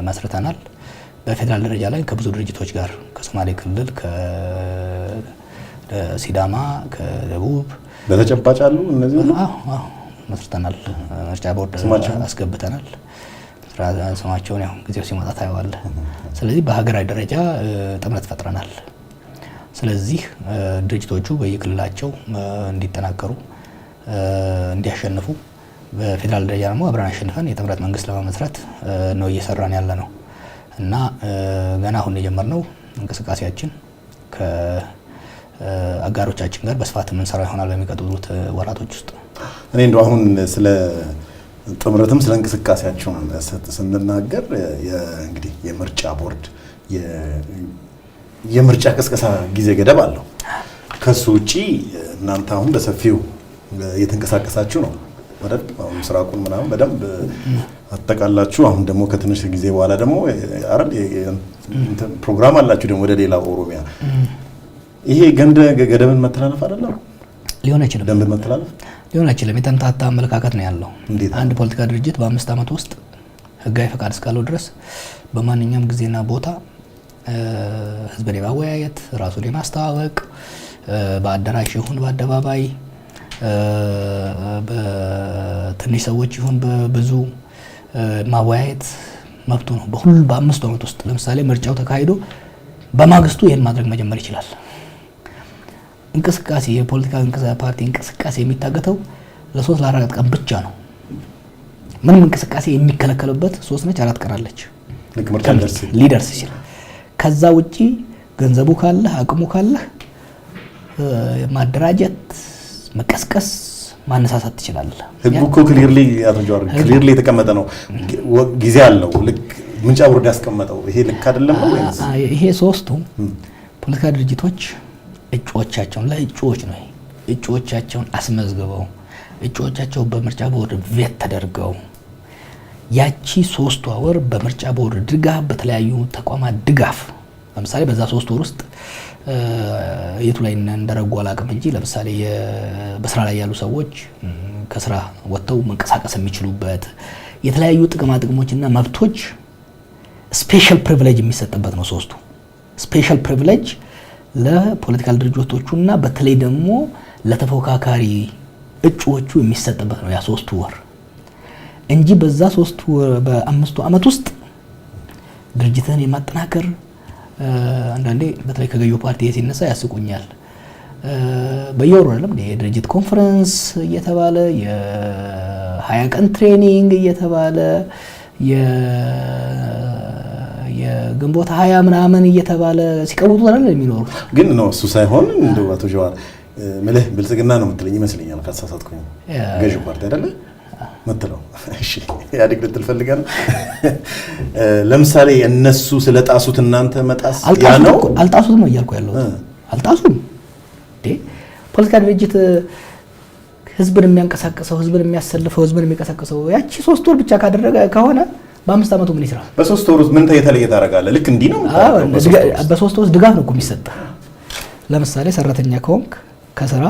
መስርተናል። በፌዴራል ደረጃ ላይ ከብዙ ድርጅቶች ጋር ከሶማሌ ክልል፣ ከሲዳማ፣ ከደቡብ በተጨባጭ አሉ እነዚህ ሁሉ መስርተናል። ምርጫ ቦርድ አስገብተናል። ስማቸውን ያው ጊዜው ሲመጣ ታየዋለህ። ስለዚህ በሀገራዊ ደረጃ ጥምረት ፈጥረናል። ስለዚህ ድርጅቶቹ በየክልላቸው እንዲጠናከሩ እንዲያሸንፉ፣ በፌዴራል ደረጃ ደግሞ አብረን አሸንፈን የጥምረት መንግስት ለመመስረት ነው እየሰራን ያለ ነው እና ገና አሁን የጀመርነው እንቅስቃሴያችን ከአጋሮቻችን ጋር በስፋት የምንሰራ ይሆናል በሚቀጥሉት ወራቶች ውስጥ። እኔ እንደው አሁን ስለ ጥምረትም ስለ እንቅስቃሴያቸው ስንናገር እንግዲህ የምርጫ ቦርድ የምርጫ ቅስቀሳ ጊዜ ገደብ አለው። ከሱ ውጪ እናንተ አሁን በሰፊው እየተንቀሳቀሳችሁ ነው ማለት አሁን ምስራቁን ምናምን በደንብ አጠቃላችሁ። አሁን ደግሞ ከትንሽ ጊዜ በኋላ ደግሞ አረድ ፕሮግራም አላችሁ ደግሞ ወደ ሌላ ኦሮሚያ። ይሄ ገደብን መተላለፍ አይደለም? ሊሆን አይችልም። ደንብን መተላለፍ ሊሆን አይችልም። የተምታታ አመለካከት ነው ያለው። አንድ ፖለቲካ ድርጅት በ5 ዓመት ውስጥ ህጋዊ ፈቃድ እስካለው ድረስ በማንኛውም ጊዜና ቦታ ህዝብን የማወያየት ራሱን የማስተዋወቅ በአዳራሽ ይሁን በአደባባይ በትንሽ ሰዎች ይሁን በብዙ ማወያየት መብቱ ነው። በ5 ዓመት ውስጥ ለምሳሌ ምርጫው ተካሂዶ በማግስቱ ይሄን ማድረግ መጀመር ይችላል። እንቅስቃሴ የፖለቲካ ፓርቲ እንቅስቃሴ የሚታገተው ለ3 ለ4 ቀን ብቻ ነው። ምንም እንቅስቃሴ የሚከለከልበት 3 ነች 4 ቀን አለች ሊደርስ ይችላል። ከዛ ውጪ ገንዘቡ ካለህ አቅሙ ካለህ ማደራጀት፣ መቀስቀስ፣ ማነሳሳት ትችላለህ። ህጉ እኮ ክሊርሊ የተቀመጠ ነው። ጊዜ አለው። ልክ ምርጫ ቦርድ ያስቀመጠው ይሄ ልክ አይደለም ነው ወይስ? ይሄ 3ቱ ፖለቲካ ድርጅቶች እጩዎቻቸውን ለእጩዎች ነው እጩዎቻቸውን አስመዝግበው እጩዎቻቸው በምርጫ ቦርድ ቬት ተደርገው ያቺ 3 ወር በምርጫ ቦርድ ድጋፍ በተለያዩ ተቋማት ድጋፍ ለምሳሌ በዛ 3 ወር ውስጥ የቱ ላይ እንደረጉ አላውቅም እንጂ ለምሳሌ በስራ ላይ ያሉ ሰዎች ከስራ ወጥተው መንቀሳቀስ የሚችሉበት የተለያዩ ጥቅማ ጥቅሞችና መብቶች ስፔሻል ፕሪቪሌጅ የሚሰጥበት ነው። 3ቱ ስፔሻል ፕሪቪሌጅ ለፖለቲካል ድርጅቶቹና በተለይ ደግሞ ለተፎካካሪ እጩዎቹ የሚሰጥበት ነው ያ 3 ወር። እንጂ በዛ በ5 ዓመት ውስጥ ድርጅትን የማጠናከር አንዳንዴ በተለይ ከገዢው ፓርቲ ሲነሳ ያስቁኛል። በየወሩ አይደለም የድርጅት ኮንፈረንስ እየተባለ የ20 ቀን ትሬኒንግ እየተባለ የግንቦት 20 ምናምን እየተባለ ሲቀውጡ አይደል የሚኖሩ። ግን ነው እሱ ሳይሆን እንደው አቶ ጀዋር ምልህ ብልጽግና ነው የምትለኝ ይመስለኛል ካሳሳትኩኝ። ገዢው ፓርቲ አይደለ ምትለው? እሺ ኢህአዴግ ልትል ፈልጋለህ? ለምሳሌ እነሱ ስለጣሱት እናንተ መጣስ ያ ነው? አልጣሱትም ነው እያልኩ ያለው። አልጣሱም ፖለቲካ ድርጅት ህዝብን የሚያንቀሳቅሰው ህዝብን የሚያሰልፈው ህዝብን የሚቀሳቀሰው ያቺ 3 ወር ብቻ ካደረገ ከሆነ በ5 ዓመቱ ምን ይስራ? በ3 ወር ውስጥ ምን የተለየ ታደርጋለህ? ልክ እንዲህ ነው። በ3 ወር ድጋፍ ነው እኮ የሚሰጠው። ለምሳሌ ሰራተኛ ከሆንክ ከስራ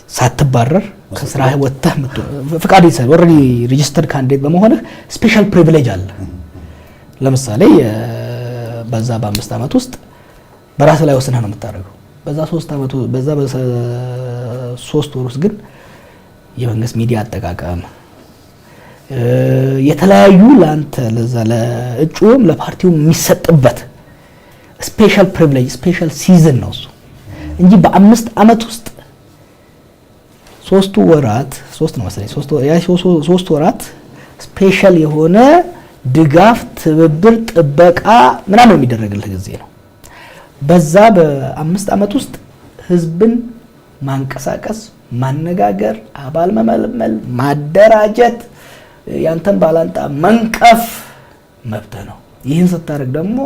ሳትባረር ከስራ ወጥተህ ፍቃድ ይሰጥ ኦልሬዲ ሬጂስተርድ ካንዲዴት በመሆንህ ስፔሻል ፕሪቪሌጅ አለ። ለምሳሌ በዛ በ5 ዓመት ውስጥ በራስ ላይ ወስነህ ነው የምታደርገው። በዛ 3 ዓመቱ በዛ በ3 ወር ውስጥ ግን የመንግስት ሚዲያ አጠቃቀም የተለያዩ ላንተ ለዛ ለእጩም ለፓርቲው የሚሰጥበት ስፔሻል ፕሪቪሌጅ ስፔሻል ሲዝን ነው እሱ እንጂ በ5 ዓመት ውስጥ 3 ወራት 3 ነው መሰለኝ 3 ወራት ስፔሻል የሆነ ድጋፍ፣ ትብብር፣ ጥበቃ ምናምን የሚደረግልህ ጊዜ ነው። በዛ በ5 ዓመት ውስጥ ህዝብን ማንቀሳቀስ፣ ማነጋገር፣ አባል መመልመል፣ ማደራጀት፣ ያንተን ባላንጣ መንቀፍ መብትህ ነው። ይህን ስታደርግ ደግሞ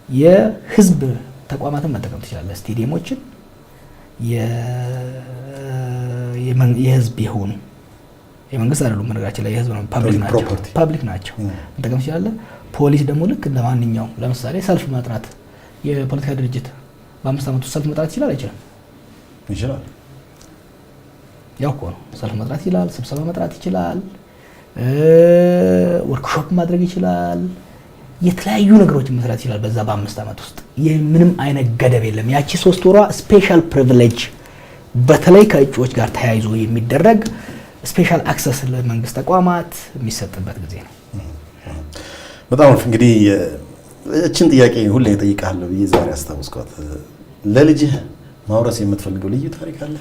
የህዝብ ተቋማትን መጠቀም ትችላለህ። ስቴዲየሞችን የህዝብ የሆኑ የመንግስት አይደሉም፣ ነገራችን ላይ የህዝብ ነው፣ ፐብሊክ ናቸው፣ መጠቀም ትችላለህ። ፖሊስ ደግሞ ልክ እንደ ማንኛውም ለምሳሌ ሰልፍ መጥራት የፖለቲካ ድርጅት በ5 ዓመት ውስጥ ሰልፍ መጥራት ይችላል አይችልም? ይችላል። ያው እኮ ነው። ሰልፍ መጥራት ይችላል፣ ስብሰባ መጥራት ይችላል፣ ወርክሾፕ ማድረግ ይችላል፣ የተለያዩ ነገሮችን መስራት ይችላል። በዛ በ5 ዓመት ውስጥ ምንም አይነት ገደብ የለም። ያቺ 3 ወሯ ስፔሻል ፕሪቪሌጅ በተለይ ከእጩዎች ጋር ተያይዞ የሚደረግ ስፔሻል አክሰስ ለመንግስት ተቋማት የሚሰጥበት ጊዜ ነው። በጣም እንግዲህ እችን ጥያቄ ሁሌ እጠይቅሃለሁ ብዬ ዛሬ አስታውስኳት። ለልጅህ ማውረስ የምትፈልገው ልዩ ታሪክ አለ?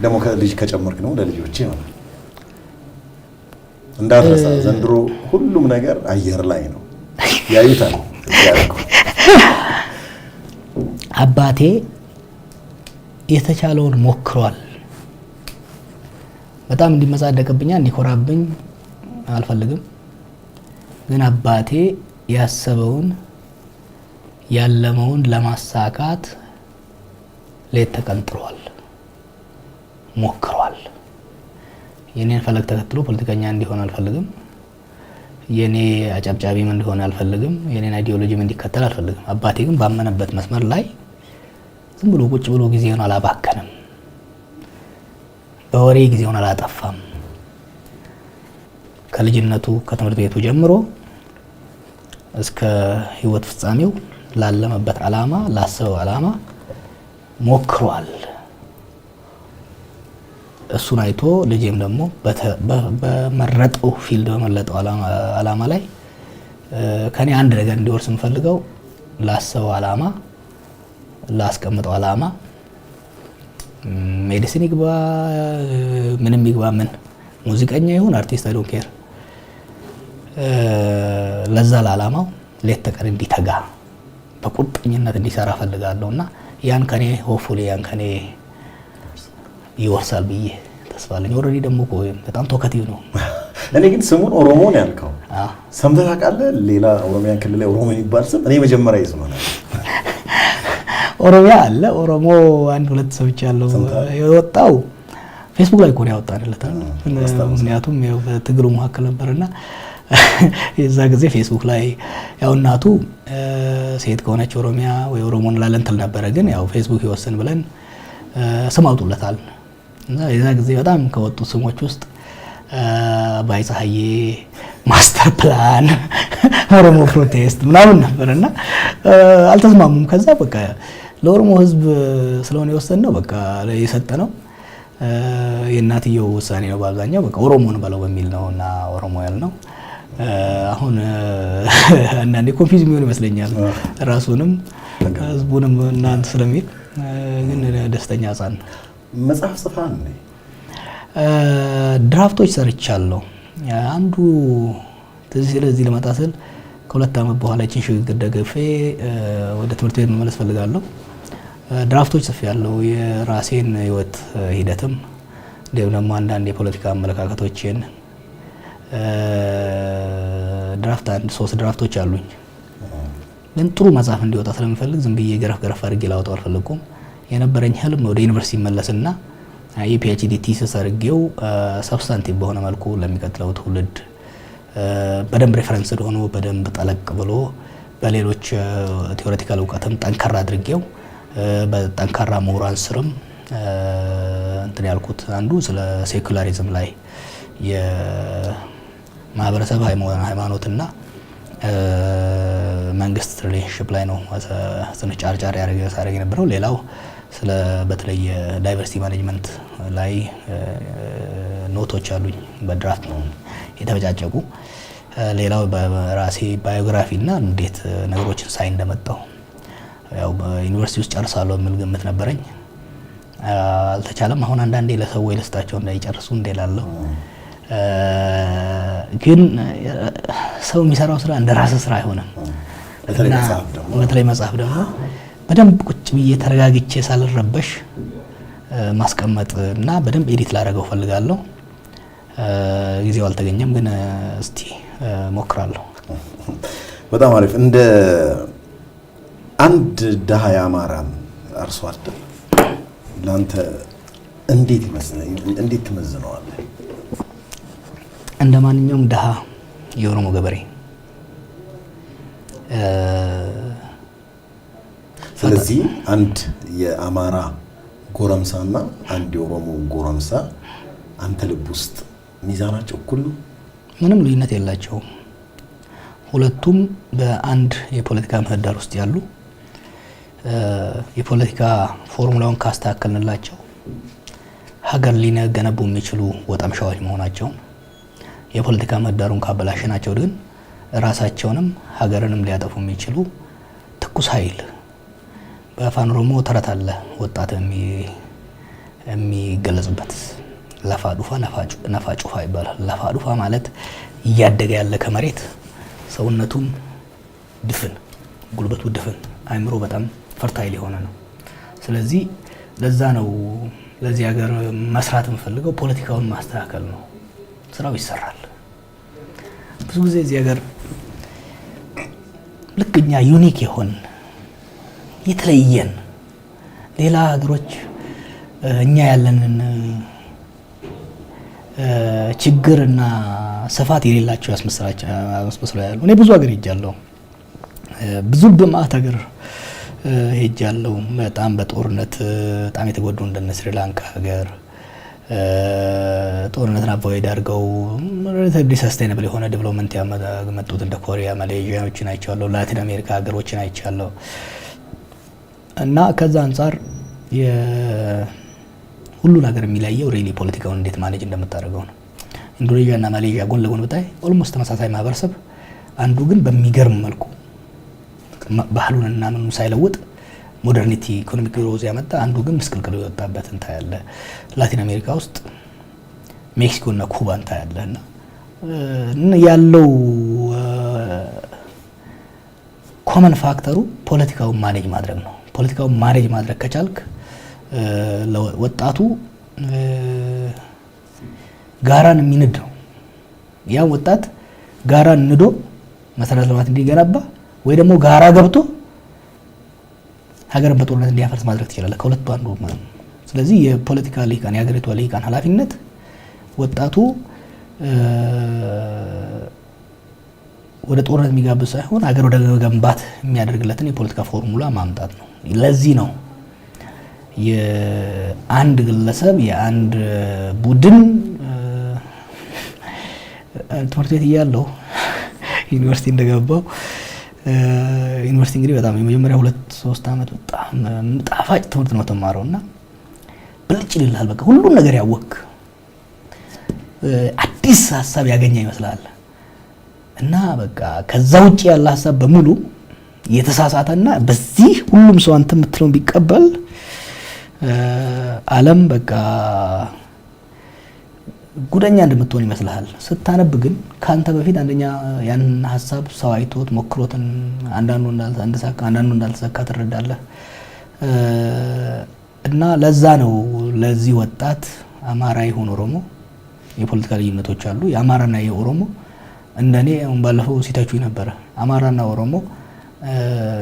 ደግሞ ከልጅ ከጨመርክ ነው ለልጆቼ ማለት እንዳትረሳ። ዘንድሮ ሁሉም ነገር አየር ላይ ነው፣ ያዩታል። አባቴ የተቻለውን ሞክሯል። በጣም እንዲመጻደቅብኛ እንዲኮራብኝ አልፈልግም፣ ግን አባቴ ያሰበውን ያለመውን ለማሳካት ሌት ተቀን ጥሯል፣ ሞክሯል። የኔን ፈለግ ተከትሎ ፖለቲከኛ እንዲሆን አልፈልግም። የኔ አጨብጫቢም እንዲሆን አልፈልግም። የኔን አይዲዮሎጂም እንዲከተል አልፈልግም። አባቴ ግን ባመነበት መስመር ላይ ዝም ብሎ ቁጭ ብሎ ጊዜውን አላባከንም። በወሬ ጊዜውን አላጠፋም። ከልጅነቱ ከትምህርት ቤቱ ጀምሮ እስከ ህይወት ፍጻሜው ላለመበት ዓላማ ላሰበው ዓላማ ሞክሯል። እሱን አይቶ ልጄም ደግሞ በመረጠው ፊልድ በመለጠው ዓላማ ላይ ከኔ አንድ ነገር እንዲወርስ የምፈልገው ላሰበው ዓላማ ላስቀምጠው ዓላማ ሜዲሲን ይግባ ምንም ይግባ ምን ሙዚቀኛ ይሁን አርቲስት አይ ዶንት ኬር ለዛ ለዓላማው ሌት ተቀን እንዲተጋ በቁርጠኝነት እንዲሰራ ፈልጋለሁና ያን ከኔ ሆፕፉሊ ያን ከኔ ይወርሳል ብዬ ተስፋ አለኝ። ኦልሬዲ ደግሞ በጣም ቶከቲቭ ነው። እኔ ግን ስሙን ኦሮሞ ነው ያልከው። ሰምተህ ታውቃለህ? ሌላ ኦሮሚያ ክልል ላይ ኦሮሞ የሚባል ስም እኔ መጀመሪያ ይስማል። ኦሮሚያ አለ ኦሮሞ አንድ ሁለት ሰዎች ያለው የወጣው ፌስቡክ ላይ ኮን ያወጣንለት ምክንያቱም ያው በትግሩ መካከል ነበርና የዛ ጊዜ ፌስቡክ ላይ ያው እናቱ ሴት ከሆነች ኦሮሚያ ወይ ኦሮሞ እንላለን እንትን ነበረ። ግን ያው ፌስቡክ ይወስን ብለን ስም አውጡለታል እና የዛ ጊዜ በጣም ከወጡ ስሞች ውስጥ ባይ ፀሐዬ፣ ማስተር ፕላን፣ ኦሮሞ ፕሮቴስት ምናምን ነበርና አልተስማሙም። ከዛ በቃ ለኦሮሞ ህዝብ ስለሆነ የወሰነው በቃ የሰጠነው የእናትየው ውሳኔ ነው በአብዛኛው በቃ ኦሮሞን በለው በሚል ነው እና ኦሮሞ ያልነው። አሁን አንዳንዴ ኮንፊውዝ የሚሆን ይመስለኛል ራሱንም ህዝቡንም እናንተ ስለሚል ግን ደስተኛ ህፃን ነው። መጽሐፍ ጽፋን ድራፍቶች ሰርቻለሁ። አንዱ ስለዚህ ለመጣ ስል ከ2 ዓመት በኋላ እቺን ሽግግር ደግፌ ወደ ትምህርት ቤት መመለስ ፈልጋለሁ። ድራፍቶች ጽፌያለሁ። የራሴን ህይወት ሂደትም ደግሞ አንዳንድ የፖለቲካ አመለካከቶችን ድራፍት 3 ድራፍቶች አሉኝ። ግን ጥሩ መጽሐፍ እንዲወጣ ስለምፈልግ ዝም ብዬ ገረፍ አድርጌ ላወጣው አልፈልኩም። የነበረኝ ህልም ወደ ዩኒቨርሲቲ መለስና የፒኤችዲ ቲሲስ አድርጌው ሰብስታንቲቭ በሆነ መልኩ ለሚቀጥለው ትውልድ በደንብ ሬፈረንስ ሆኖ በደንብ ጠለቅ ብሎ በሌሎች ቲዮሬቲካል እውቀትም ጠንካራ አድርጌው በጠንካራ ምሁራን ስርም እንትን ያልኩት አንዱ ስለ ሴኩላሪዝም ላይ የማህበረሰብ ሃይማኖትና መንግስት ሪሌሽንሺፕ ላይ ነው ትንሽ ጫርጫር ያደረገ የነበረው። ሌላው ስለ በተለይ ዳይቨርሲቲ ማኔጅመንት ላይ ኖቶች አሉኝ በድራፍት ነው የተበጫጨቁ። ሌላው በራሴ ባዮግራፊ እና እንዴት ነገሮችን ሳይ እንደመጣው ያው በዩኒቨርሲቲ ውስጥ ጨርሳለሁ የሚል ግምት ነበረኝ። አልተቻለም። አሁን አንዳንዴ ለሰዎች ልስጣቸው እንዳይጨርሱ እንደላለው ግን ሰው የሚሰራው ስራ እንደ ራስ ስራ አይሆንም። በተለይ መጽሐፍ ደግሞ በደንብ ቁጭ ብዬ ተረጋግቼ ሳልረበሽ ማስቀመጥ እና በደንብ ኤዲት ላደርገው ፈልጋለሁ። ጊዜው አልተገኘም፣ ግን እስቲ ሞክራለሁ። በጣም አሪፍ። እንደ አንድ ደሃ የአማራ አርሶ አደር ላንተ እንዴት ትመዝነዋለህ? እንደ ማንኛውም ደሃ የኦሮሞ ገበሬ። ስለዚህ አንድ የአማራ ጎረምሳና አንድ የኦሮሞ ጎረምሳ አንተ ልብ ውስጥ ሚዛናቸው እኩል ነው? ምንም ልዩነት የላቸውም። ሁለቱም በአንድ የፖለቲካ ምህዳር ውስጥ ያሉ የፖለቲካ ፎርሙላውን ካስተካከልንላቸው ሀገር ሊገነቡ የሚችሉ ወጠምሻዎች መሆናቸውን፣ የፖለቲካ ምህዳሩን ካበላሽናቸው ግን ራሳቸውንም ሀገርንም ሊያጠፉ የሚችሉ ትኩስ ኃይል። በአፋን ኦሮሞ ተረት አለ ወጣት የሚገለጽበት ለፋ ዱፋ ነፋ ጩፋ ይባላል። ለፋ ዱፋ ማለት እያደገ ያለ ከመሬት ሰውነቱም ድፍን፣ ጉልበቱ ድፍን፣ አይምሮ በጣም ፈርታይል የሆነ ነው። ስለዚህ ለዛ ነው ለዚህ ሀገር መስራት የምፈልገው ፖለቲካውን ማስተካከል ነው። ስራው ይሰራል። ብዙ ጊዜ እዚህ ሀገር ልክ እኛ ዩኒክ የሆን የተለየን ሌላ ሀገሮች እኛ ያለንን ችግርና ስፋት የሌላቸው ያስመስላቸው ያሉ። እኔ ብዙ ሀገር ሄጃለሁ። ብዙ በማት ሀገር ሄጃለሁ። በጣም በጦርነት በጣም የተጎዱ እንደነ ስሪላንካ ሀገር ጦርነትን አቮይድ አድርገው ሪሌቲቭሊ ሰስቴይነብል የሆነ ዴቨሎፕመንት ያመጡት እንደ ኮሪያ፣ ማሌዥያዎችን አይቻለሁ። ላቲን አሜሪካ ሀገሮችን አይቻለሁ። እና ከዛ አንፃር ሁሉ ነገር የሚለየው ሪሊ ፖለቲካውን እንዴት ማኔጅ እንደምታደርገው ነው። ኢንዶኔዥያ እና ማሌዥያ ጎን ለጎን ብታይ ኦልሞስት ተመሳሳይ ማህበረሰብ፣ አንዱ ግን በሚገርም መልኩ ባህሉን እና ምኑን ሳይለውጥ ሞደርኒቲ ኢኮኖሚክ ግሮዝ ያመጣ፣ አንዱ ግን ምስቅልቅሉ የወጣበት እንታያለ። ላቲን አሜሪካ ውስጥ ሜክሲኮ እና ኩባ እንታያለ። እና ያለው ኮመን ፋክተሩ ፖለቲካውን ማኔጅ ማድረግ ነው። ፖለቲካውን ማኔጅ ማድረግ ከቻልክ ወጣቱ ጋራን የሚንድ ነው። ያ ወጣት ጋራን ንዶ መሰረተ ልማት እንዲገነባ ወይ ደግሞ ጋራ ገብቶ ሀገርን በጦርነት እንዲያፈርስ ማድረግ ትችላለህ። ከሁለቱ አንዱ ማለት ነው። ስለዚህ የፖለቲካ ልሂቃን የሀገሪቷ ልሂቃን ኃላፊነት ወጣቱ ወደ ጦርነት የሚጋብዝ ሳይሆን ሀገር ወደ መገንባት የሚያደርግለትን የፖለቲካ ፎርሙላ ማምጣት ነው። ለዚህ ነው የአንድ ግለሰብ የአንድ ቡድን ትምህርት ቤት እያለሁ ዩኒቨርሲቲ እንደገባው ዩኒቨርሲቲ እንግዲህ በጣም የመጀመሪያ 2-3 ዓመት በጣም ጣፋጭ ትምህርት ነው ተማረውና ብልጭ ይልሃል። በቃ ሁሉን ነገር ያወቅ አዲስ ሀሳብ ያገኘ ይመስላል እና በቃ ከዛ ውጪ ያለ ሀሳብ በሙሉ የተሳሳተና በዚህ ሁሉም ሰው አንተ የምትለውን ቢቀበል ዓለም በቃ ጉደኛ እንደምትሆን ይመስልሃል። ስታነብ ግን ካንተ በፊት አንደኛ ያን ሀሳብ ሰው አይቶት ሞክሮትን አንዳንዱ እንዳልተሳካ ትረዳለህ። እና ለዛ ነው ለዚህ ወጣት አማራ ይሁን ኦሮሞ የፖለቲካ ልዩነቶች አሉ። የአማራና የኦሮሞ እንደኔ አሁን ባለፈው ሲታችሁ ነበረ። አማራና ኦሮሞ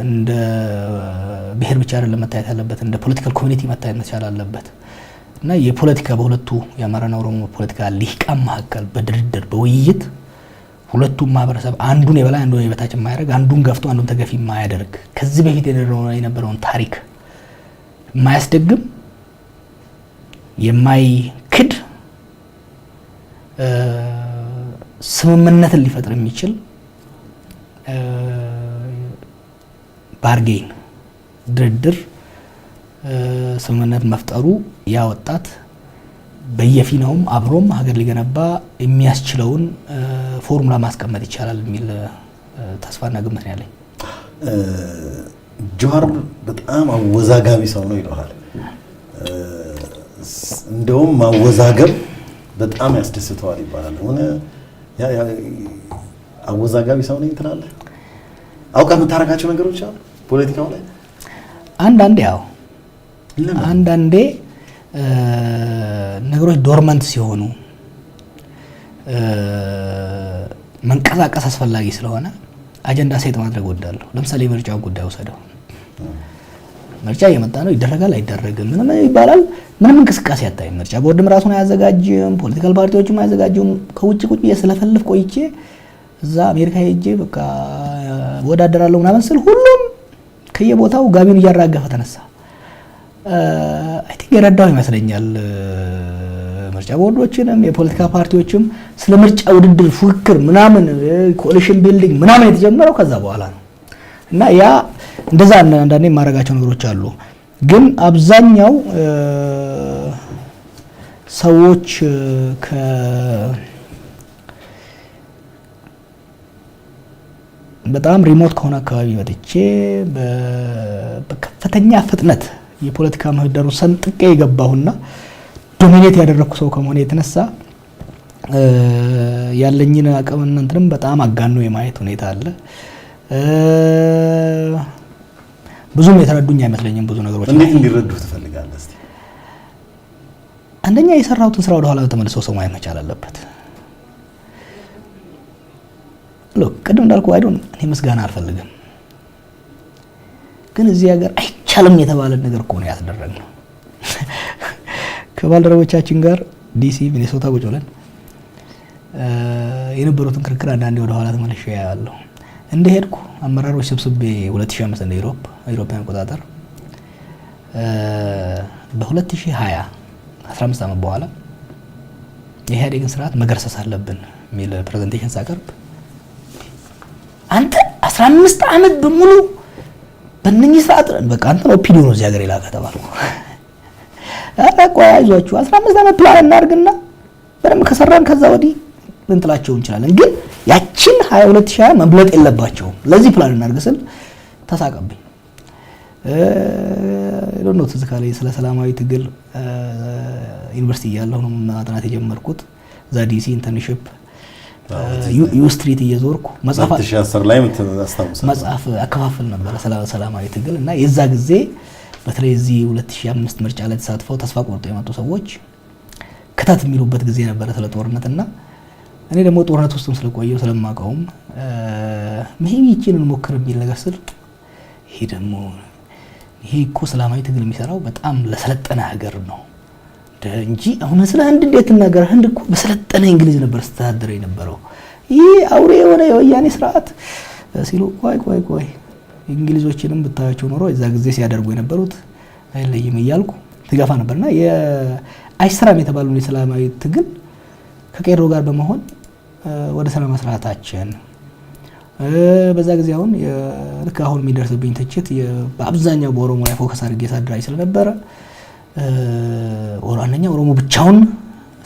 እንደ ብሔር ብቻ አይደለም መታየት ያለበት፣ እንደ ፖለቲካል ኮሚኒቲ መታየት መቻል አለበት። እና የፖለቲካ በሁለቱ የአማራና ኦሮሞ ፖለቲካ ሊቃን መካከል በድርድር በውይይት ሁለቱም ማህበረሰብ አንዱን የበላይ አንዱን የበታች የማያደርግ አንዱን ገፍቶ አንዱን ተገፊ የማያደርግ ከዚህ በፊት የነበረውን ታሪክ የማያስደግም የማይክድ ስምምነትን ሊፈጥር የሚችል ባርጌን ድርድር ስምምነት መፍጠሩ ያ ወጣት በየፊናውም አብሮም ሀገር ሊገነባ የሚያስችለውን ፎርሙላ ማስቀመጥ ይቻላል የሚል ተስፋና ግምት ነው ያለኝ። ጀዋር በጣም አወዛጋቢ ሰው ነው ይለዋል። እንደውም ማወዛገብ በጣም ያስደስተዋል ይባላል። ሆነ አወዛጋቢ ሰው ነኝ ትላለህ? አውቀህ የምታረጋቸው ነገሮች አሉ ፖለቲካው ላይ አንዳንዴ ነገሮች ዶርመንት ሲሆኑ መንቀሳቀስ አስፈላጊ ስለሆነ አጀንዳ ሴት ማድረግ ወዳለሁ። ለምሳሌ የምርጫው ጉዳይ ወሰደው። ምርጫ እየመጣ ነው፣ ይደረጋል አይደረግም ምንም ይባላል። ምንም እንቅስቃሴ አታይም። ምርጫ ቦርድም ራሱን አያዘጋጅም፣ ፖለቲካል ፓርቲዎችም አያዘጋጁም። ከውጭ ቁጭ ብዬ ስለፈልፍ ቆይቼ እዛ አሜሪካ ሄጄ በቃ ወዳደራለሁ ምናምን ስል ሁሉም ከየቦታው ጋቢውን እያራገፈ ተነሳ። አይ ቲንክ የረዳው ይመስለኛል። ምርጫ ቦርዶችንም የፖለቲካ ፓርቲዎችም ስለ ምርጫ ውድድር ፉክክር ምናምን ኮሊሽን ቢልዲንግ ምናምን የተጀመረው ከዛ በኋላ ነው እና ያ እንደዛ አንዳንዴ የማደርጋቸው ነገሮች አሉ። ግን አብዛኛው ሰዎች በጣም ሪሞት ከሆነ አካባቢ ወጥቼ በከፍተኛ ፍጥነት የፖለቲካ ምህዳሩን ሰንጥቄ የገባሁና ዶሚኔት ያደረኩ ሰው ከመሆነ የተነሳ ያለኝን አቅምና እንትንም በጣም አጋኖ የማየት ሁኔታ አለ። ብዙም የተረዱኝ አይመስለኝም ብዙ ነገሮች። እንዴት እንዲረዱህ ትፈልጋለህ? እስቲ አንደኛ የሰራሁትን ስራ ወደ ኋላ ተመልሶ ሰው ማየት መቻል አለበት። ሎክ ቅድም እንዳልኩ እኔ ምስጋና አልፈልግም፣ ግን እዚህ ሀገር አይቻልም የተባለ ነገር እኮ ነው ያስደረግነው። ከባልደረቦቻችን ጋር ዲሲ ሚኒሶታ ቁጭ ብለን የነበሩትን ክርክር አንዳንዴ ወደ ኋላ ተመልሼ ያያለሁ። እንደሄድኩ አመራሮች ሰብስቤ 2005 እንደ ኢሮፓውያን አቆጣጠር በ2020 15 ዓመት በኋላ የኢህአዴግን ስርዓት መገርሰስ አለብን የሚል ፕሬዘንቴሽን ሳቀርብ አንተ 15 ዓመት በሙሉ በእነኚህ ሰዓት በቃ አንተ ነው ኦፒዲዮ ነው እዚህ ሀገር የላከ ተባልኩ። ቆይ አይዟችሁ 15 ዓመት ፕላን እናድርግና በደንብ ከሰራን ከዛ ወዲህ ልንጥላቸው እንችላለን፣ ግን ያቺን 2020 መብለጥ የለባቸውም ለዚህ ፕላን እናድርግ ስል ተሳቀብኝ። ነው ትዝ ካለኝ ስለ ሰላማዊ ትግል ዩኒቨርሲቲ እያለሁ ነው ማጥናት የጀመርኩት። እዛ ዲሲ ኢንተርንሺፕ ዩ ስትሪት እየዞርኩ መጽሐፍ 2010 ላይ አስታውሳለሁ መጽሐፍ አከፋፍል ነበር ሰላማዊ ትግል እና የዛ ጊዜ በተለይ እዚህ 2005 ምርጫ ላይ ተሳትፈው ተስፋ ቆርጦ የመጡ ሰዎች ከታት የሚሉበት ጊዜ ነበር ስለ ጦርነትና እኔ ደግሞ ጦርነት ውስጥም ስለቆየው ስለማውቀውም ሜቢ ይቺንን ሞክር የሚል ነገር ስል ይሄ እኮ ሰላማዊ ትግል የሚሰራው በጣም ለሰለጠነ ሀገር ነው እንጂ አሁን ስለ ህንድ እንዴት ነገር ህንድ እኮ በሰለጠነ እንግሊዝ ነበር ስተዳደረ የነበረው ይሄ አውሬ የሆነ የወያኔ ስርዓት ሲሉ ቆይ እንግሊዞችንም ብታያቸው ኖሮ እዛ ጊዜ ሲያደርጉ የነበሩት አይለይም እያልኩ ትጋፋ ነበርና የአይሰራም የተባለው የሰላማዊ ትግል ከቄሮ ጋር በመሆን ወደ ሰላም መስራታችን በዛ ጊዜ አሁን ልክ አሁን የሚደርስብኝ ትችት በአብዛኛው በኦሮሞ ላይ ፎከስ አድርጌ ሳድራይ ስለነበረ አንደኛ ኦሮሞ ብቻውን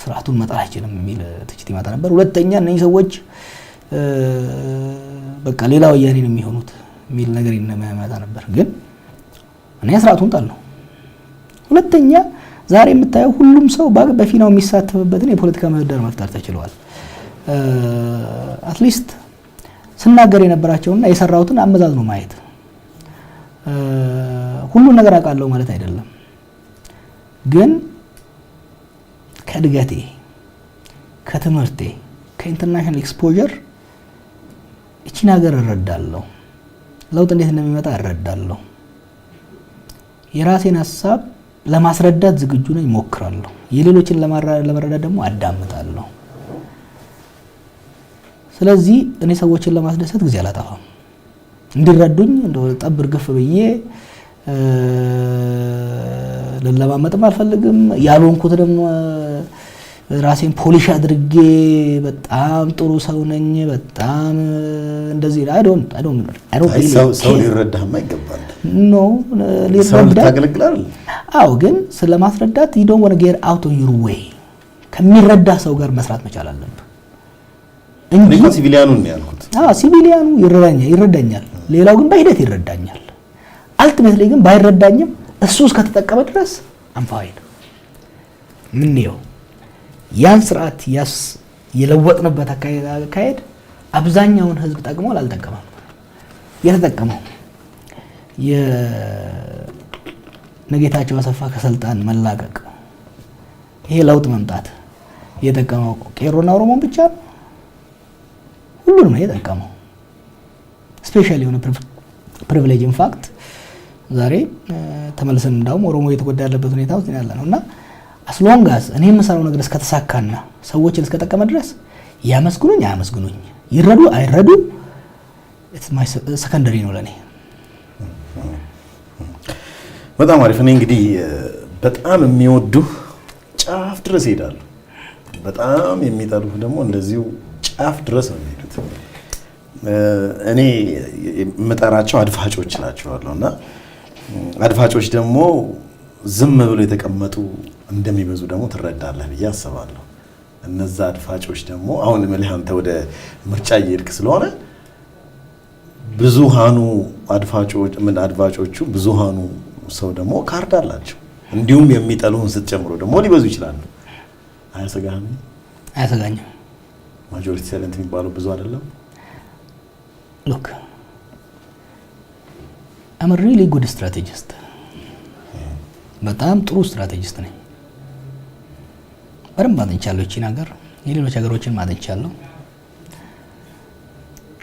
ስርዓቱን መጣል አይችልም የሚል ትችት ይመጣ ነበር። ሁለተኛ እነዚህ ሰዎች በቃ ሌላ ወያኔ ነው የሚሆኑት የሚል ነገር ይመጣ ነበር። ግን እኔ ስርዓቱን ጣል ነው። ሁለተኛ ዛሬ የምታየው ሁሉም ሰው በፊናው የሚሳተፍበትን የፖለቲካ ምህዳር መፍጠር ተችሏል። አትሊስት ስናገር የነበራቸውና የሰራውትን አመዛዝኖ ማየት ሁሉን ነገር አውቃለሁ ማለት አይደለም። ግን ከእድገቴ፣ ከትምህርቴ፣ ከኢንተርናሽናል ኤክስፖዠር እቺን ሀገር እረዳለሁ፣ ለውጥ እንዴት እንደሚመጣ እረዳለሁ፣ የራሴን ሀሳብ ለማስረዳት ዝግጁ ነኝ፣ እሞክራለሁ፣ የሌሎችን ለመረዳት ደግሞ አዳምጣለሁ። ስለዚህ እኔ ሰዎችን ለማስደሰት ጊዜ አላጠፋም። እንዲረዱኝ እንደው ጠብር ግፍ ብዬ ለለማመጥም አልፈልግም። ያልሆንኩት ደግሞ ራሴን ፖሊሽ አድርጌ በጣም ጥሩ ሰው ነኝ በጣም እንደዚህ ሰው ሊረዳህማ ይገባል። ኖ ታገለግላል። አዎ፣ ግን ስለማስረዳት you don't want to get out of your way ከሚረዳ ሰው ጋር መስራት መቻል አለብህ እንጂ ሲቪሊያኑን ነው ያልኩት። ሲቪሊያኑ ይረዳኛል፣ ሌላው ግን በሂደት ይረዳኛል። አልቲሜትሊ ግን ባይረዳኝም እሱ እስከተጠቀመ ድረስ አንፋይን ምን ነው ያን ስርዓት የለወጥንበት አካሄድ አብዛኛውን ህዝብ ጠቅሟል አልጠቀመም? የተጠቀመው የነጌታቸው አሰፋ ከስልጣን መላቀቅ ይሄ ለውጥ መምጣት የጠቀመው ቄሮና ኦሮሞን ብቻ ነው? ሁሉንም ነው የጠቀመው። ስፔሻሊ የሆነ ፕሪቪሌጅ ኢንፋክት ዛሬ ተመልሰን እንዳውም ኦሮሞ እየተጎዳ ያለበት ሁኔታ ውስጥ ያለ ነውና አስሎንጋስ እኔ የምሰራው ነገር እስከተሳካና ሰዎችን እስከጠቀመ ድረስ ያመስግኑኝ አያመስግኑኝ ይረዱ አይረዱ ሰከንደሪ ነው ለኔ። በጣም አሪፍ። እኔ እንግዲህ በጣም የሚወዱህ ጫፍ ድረስ ይሄዳሉ፣ በጣም የሚጠሉህ ደግሞ እንደዚሁ ጫፍ ድረስ ነው የሚሄዱት። እኔ የምጠራቸው አድፋጮች ናቸዋለሁ እና አድፋጮች ደግሞ ዝም ብሎ የተቀመጡ እንደሚበዙ ደግሞ ትረዳለህ ብዬ አስባለሁ። እነዛ አድፋጮች ደግሞ አሁን እምልህ አንተ ወደ ምርጫ እየሄድክ ስለሆነ ብዙሃኑ አድፋጮቹ ብዙሃኑ ሰው ደግሞ ካርድ አላቸው። እንዲሁም የሚጠሉህን ስትጨምሮ ደግሞ ሊበዙ ይችላሉ። አያሰጋህም? አያሰጋኝም። ማጆሪቲ ሳይለንት የሚባለው ብዙ አይደለም። ሎክ I'm a really good strategist። በጣም ጥሩ ስትራቴጂስት ነኝ። በደንብ አጥንቻለሁ እቺን ሀገር፣ የሌሎች ሀገሮችን አጥንቻለሁ።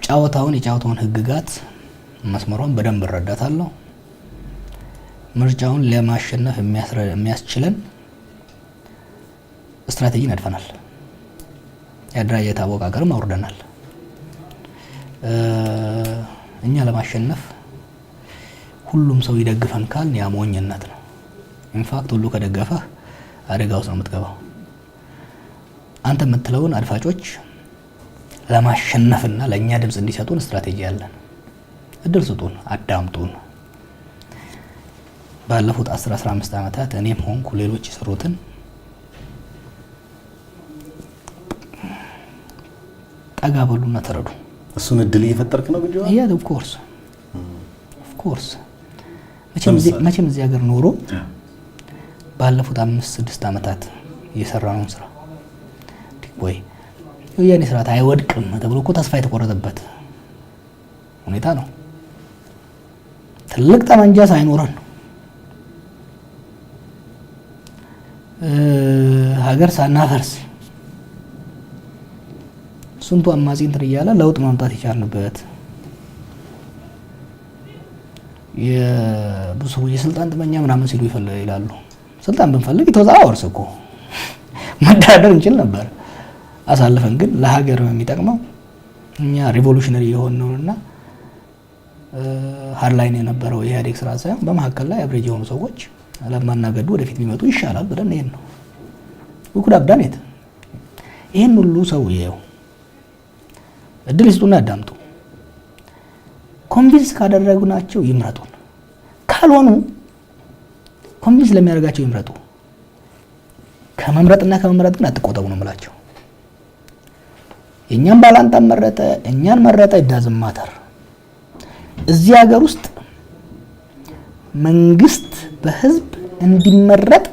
የጫወታውን ህግጋት መስመሯን በደንብ እረዳታለሁ። ምርጫውን ለማሸነፍ የሚያስችለን ስትራቴጂ ነድፈናል። የአደራጀት አወቃቀርም አውርደናል። እኛ ለማሸነፍ ሁሉም ሰው ይደግፈን ካልን ያ ሞኝነት ነው። ኢንፋክት ሁሉ ከደገፈህ አደጋ ውስጥ ነው የምትገባው። አንተ የምትለውን አድፋጮች ለማሸነፍና ለእኛ ድምፅ እንዲሰጡን ስትራቴጂ ያለን፣ እድል ስጡን፣ አዳምጡን። ባለፉት 10-15 ዓመታት እኔም ሆንኩ ሌሎች የሰሩትን ጠጋ በሉና ተረዱ። እሱን እድል እየፈጠርክ ነው ግጆ? ያ ኦፍ ኮርስ መቼም እዚህ ሀገር ኖሮ ባለፉት 5-6 ዓመታት የሰራነውን ስራ ወይ የኔ ስርዓት አይወድቅም ተብሎ እኮ ተስፋ የተቆረጠበት ሁኔታ ነው። ትልቅ ጠመንጃ ሳይኖረን ሀገር ሳናፈርስ ስንቱ አማጺ እንትን እያለ ለውጥ ማምጣት የቻልንበት የብዙ የስልጣን ጥመኛ ምናምን ሲሉ ይላሉ። ስልጣን ብንፈልግ የተወዛወርስ እኮ መዳደር እንችል ነበር። አሳልፈን ግን ለሀገር የሚጠቅመው እኛ ሪቮሉሽነሪ የሆነውና ሃርላይን የነበረው የኢህአዴግ ስራ ሳይሆን በመሀከል ላይ አብሬጅ የሆኑ ሰዎች ለማናገዱ ወደፊት ቢመጡ ይሻላል ብለን ይሄን ነው ወኩዳ አብዳኔት ይሄን ሁሉ ሰው ይየው እድል ይስጡና ያዳምጡ። ኮንቪንስ ካደረጉናቸው ይምረጡን፣ ካልሆኑ ኮንቪንስ ለሚያደርጋቸው ይምረጡ። ከመምረጥና ከመምረጥ ግን አትቆጠቡ ነው የምላቸው። የኛን ባላንጣ መረጠ እኛን መረጠ ዳዝም ማተር። እዚህ ሀገር ውስጥ መንግስት በህዝብ እንዲመረጥ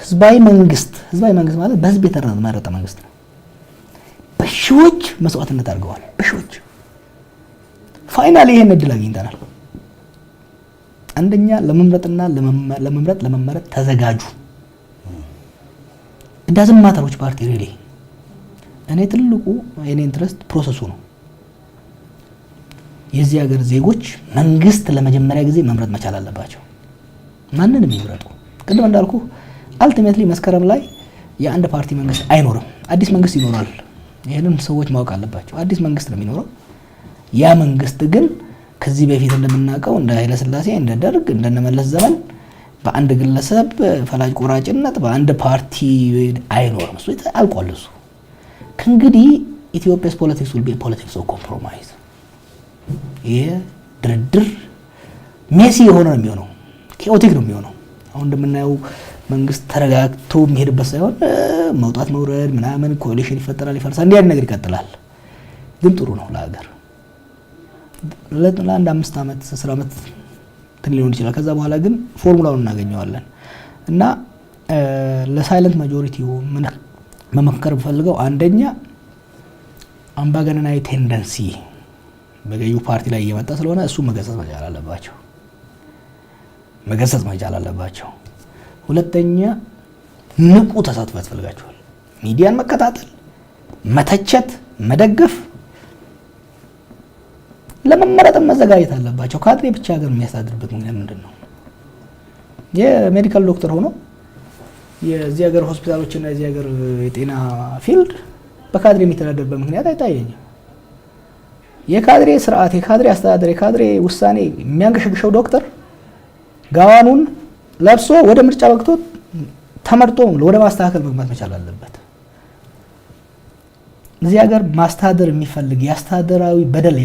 ህዝባዊ መንግስት ማለት በህዝብ የተመረጠ መንግስት ነው። በሺዎች መስዋዕትነት አድርገዋል። በሺዎች ፋይናሊ ይሄን እድል አግኝተናል። አንደኛ ለመምረጥና ለመመረጥ ተዘጋጁ። ዳዝም ማተሮች ፓርቲ ሪሊ እኔ ትልቁ የኔ ኢንትረስት ፕሮሰሱ ነው። የዚህ ሀገር ዜጎች መንግስት ለመጀመሪያ ጊዜ መምረጥ መቻል አለባቸው። ማንንም ይምረጡ። ቅድም እንዳልኩ አልቲሜትሊ መስከረም ላይ የአንድ ፓርቲ መንግስት አይኖርም፣ አዲስ መንግስት ይኖራል። ይሄንን ሰዎች ማወቅ አለባቸው። አዲስ መንግስት ነው የሚኖረው። ያ መንግስት ግን ከዚህ በፊት እንደምናውቀው እንደ ኃይለ ሥላሴ እንደ ደርግ እንደነመለስ ዘመን በአንድ ግለሰብ ፈላጭ ቆራጭነት በአንድ ፓርቲ አይኖርም። እሱ አልቋል። እሱ ከእንግዲህ ኢትዮጵያስ ፖለቲክስ will be a politics of compromise። ድርድር ሜሲ የሆነ ነው የሚሆነው፣ ኬኦቲክ ነው የሚሆነው። አሁን እንደምናየው መንግስት ተረጋግቶ የሚሄድበት ሳይሆን መውጣት መውረድ ምናምን ኮሊሽን ይፈጠራል፣ ይፈርሳል፣ እንዲህ አይነት ነገር ይቀጥላል። ግን ጥሩ ነው ለሀገር። ለአንድ 5 ዓመት 10 ዓመት ሊሆን ይችላል። ከዛ በኋላ ግን ፎርሙላውን እናገኘዋለን እና ለሳይለንት ማጆሪቲው መመከር ፈልገው አንደኛ አምባገነናዊ ቴንደንሲ በገዢው ፓርቲ ላይ እየመጣ ስለሆነ እሱ መገሰጽ መቻል አለባቸው። ሁለተኛ ንቁ ተሳትፎ ያስፈልጋቸዋል። ሚዲያን መከታተል፣ መተቸት፣ መደገፍ፣ ለመመረጥ መዘጋጀት አለባቸው። ካድሬ ብቻ ሀገር የሚያስተዳድርበት ምክንያት ምንድን ነው? የሜዲካል ዶክተር ሆኖ የዚህ ሀገር ሆስፒታሎችና የዚህ ሀገር የጤና ፊልድ በካድሬ የሚተዳደርበት ምክንያት አይታየኝም። የካድሬ ስርዓት፣ የካድሬ አስተዳደር፣ የካድሬ ውሳኔ የሚያንገሸግሸው ዶክተር ጋዋኑን ለብሶ ወደ ምርጫ ወቅቶ ተመርጦ ወደ ማስተካከል መግባት መቻል አለበት። እዚህ ሀገር ማስተዳደር የሚፈልግ የአስተዳደራዊ በደል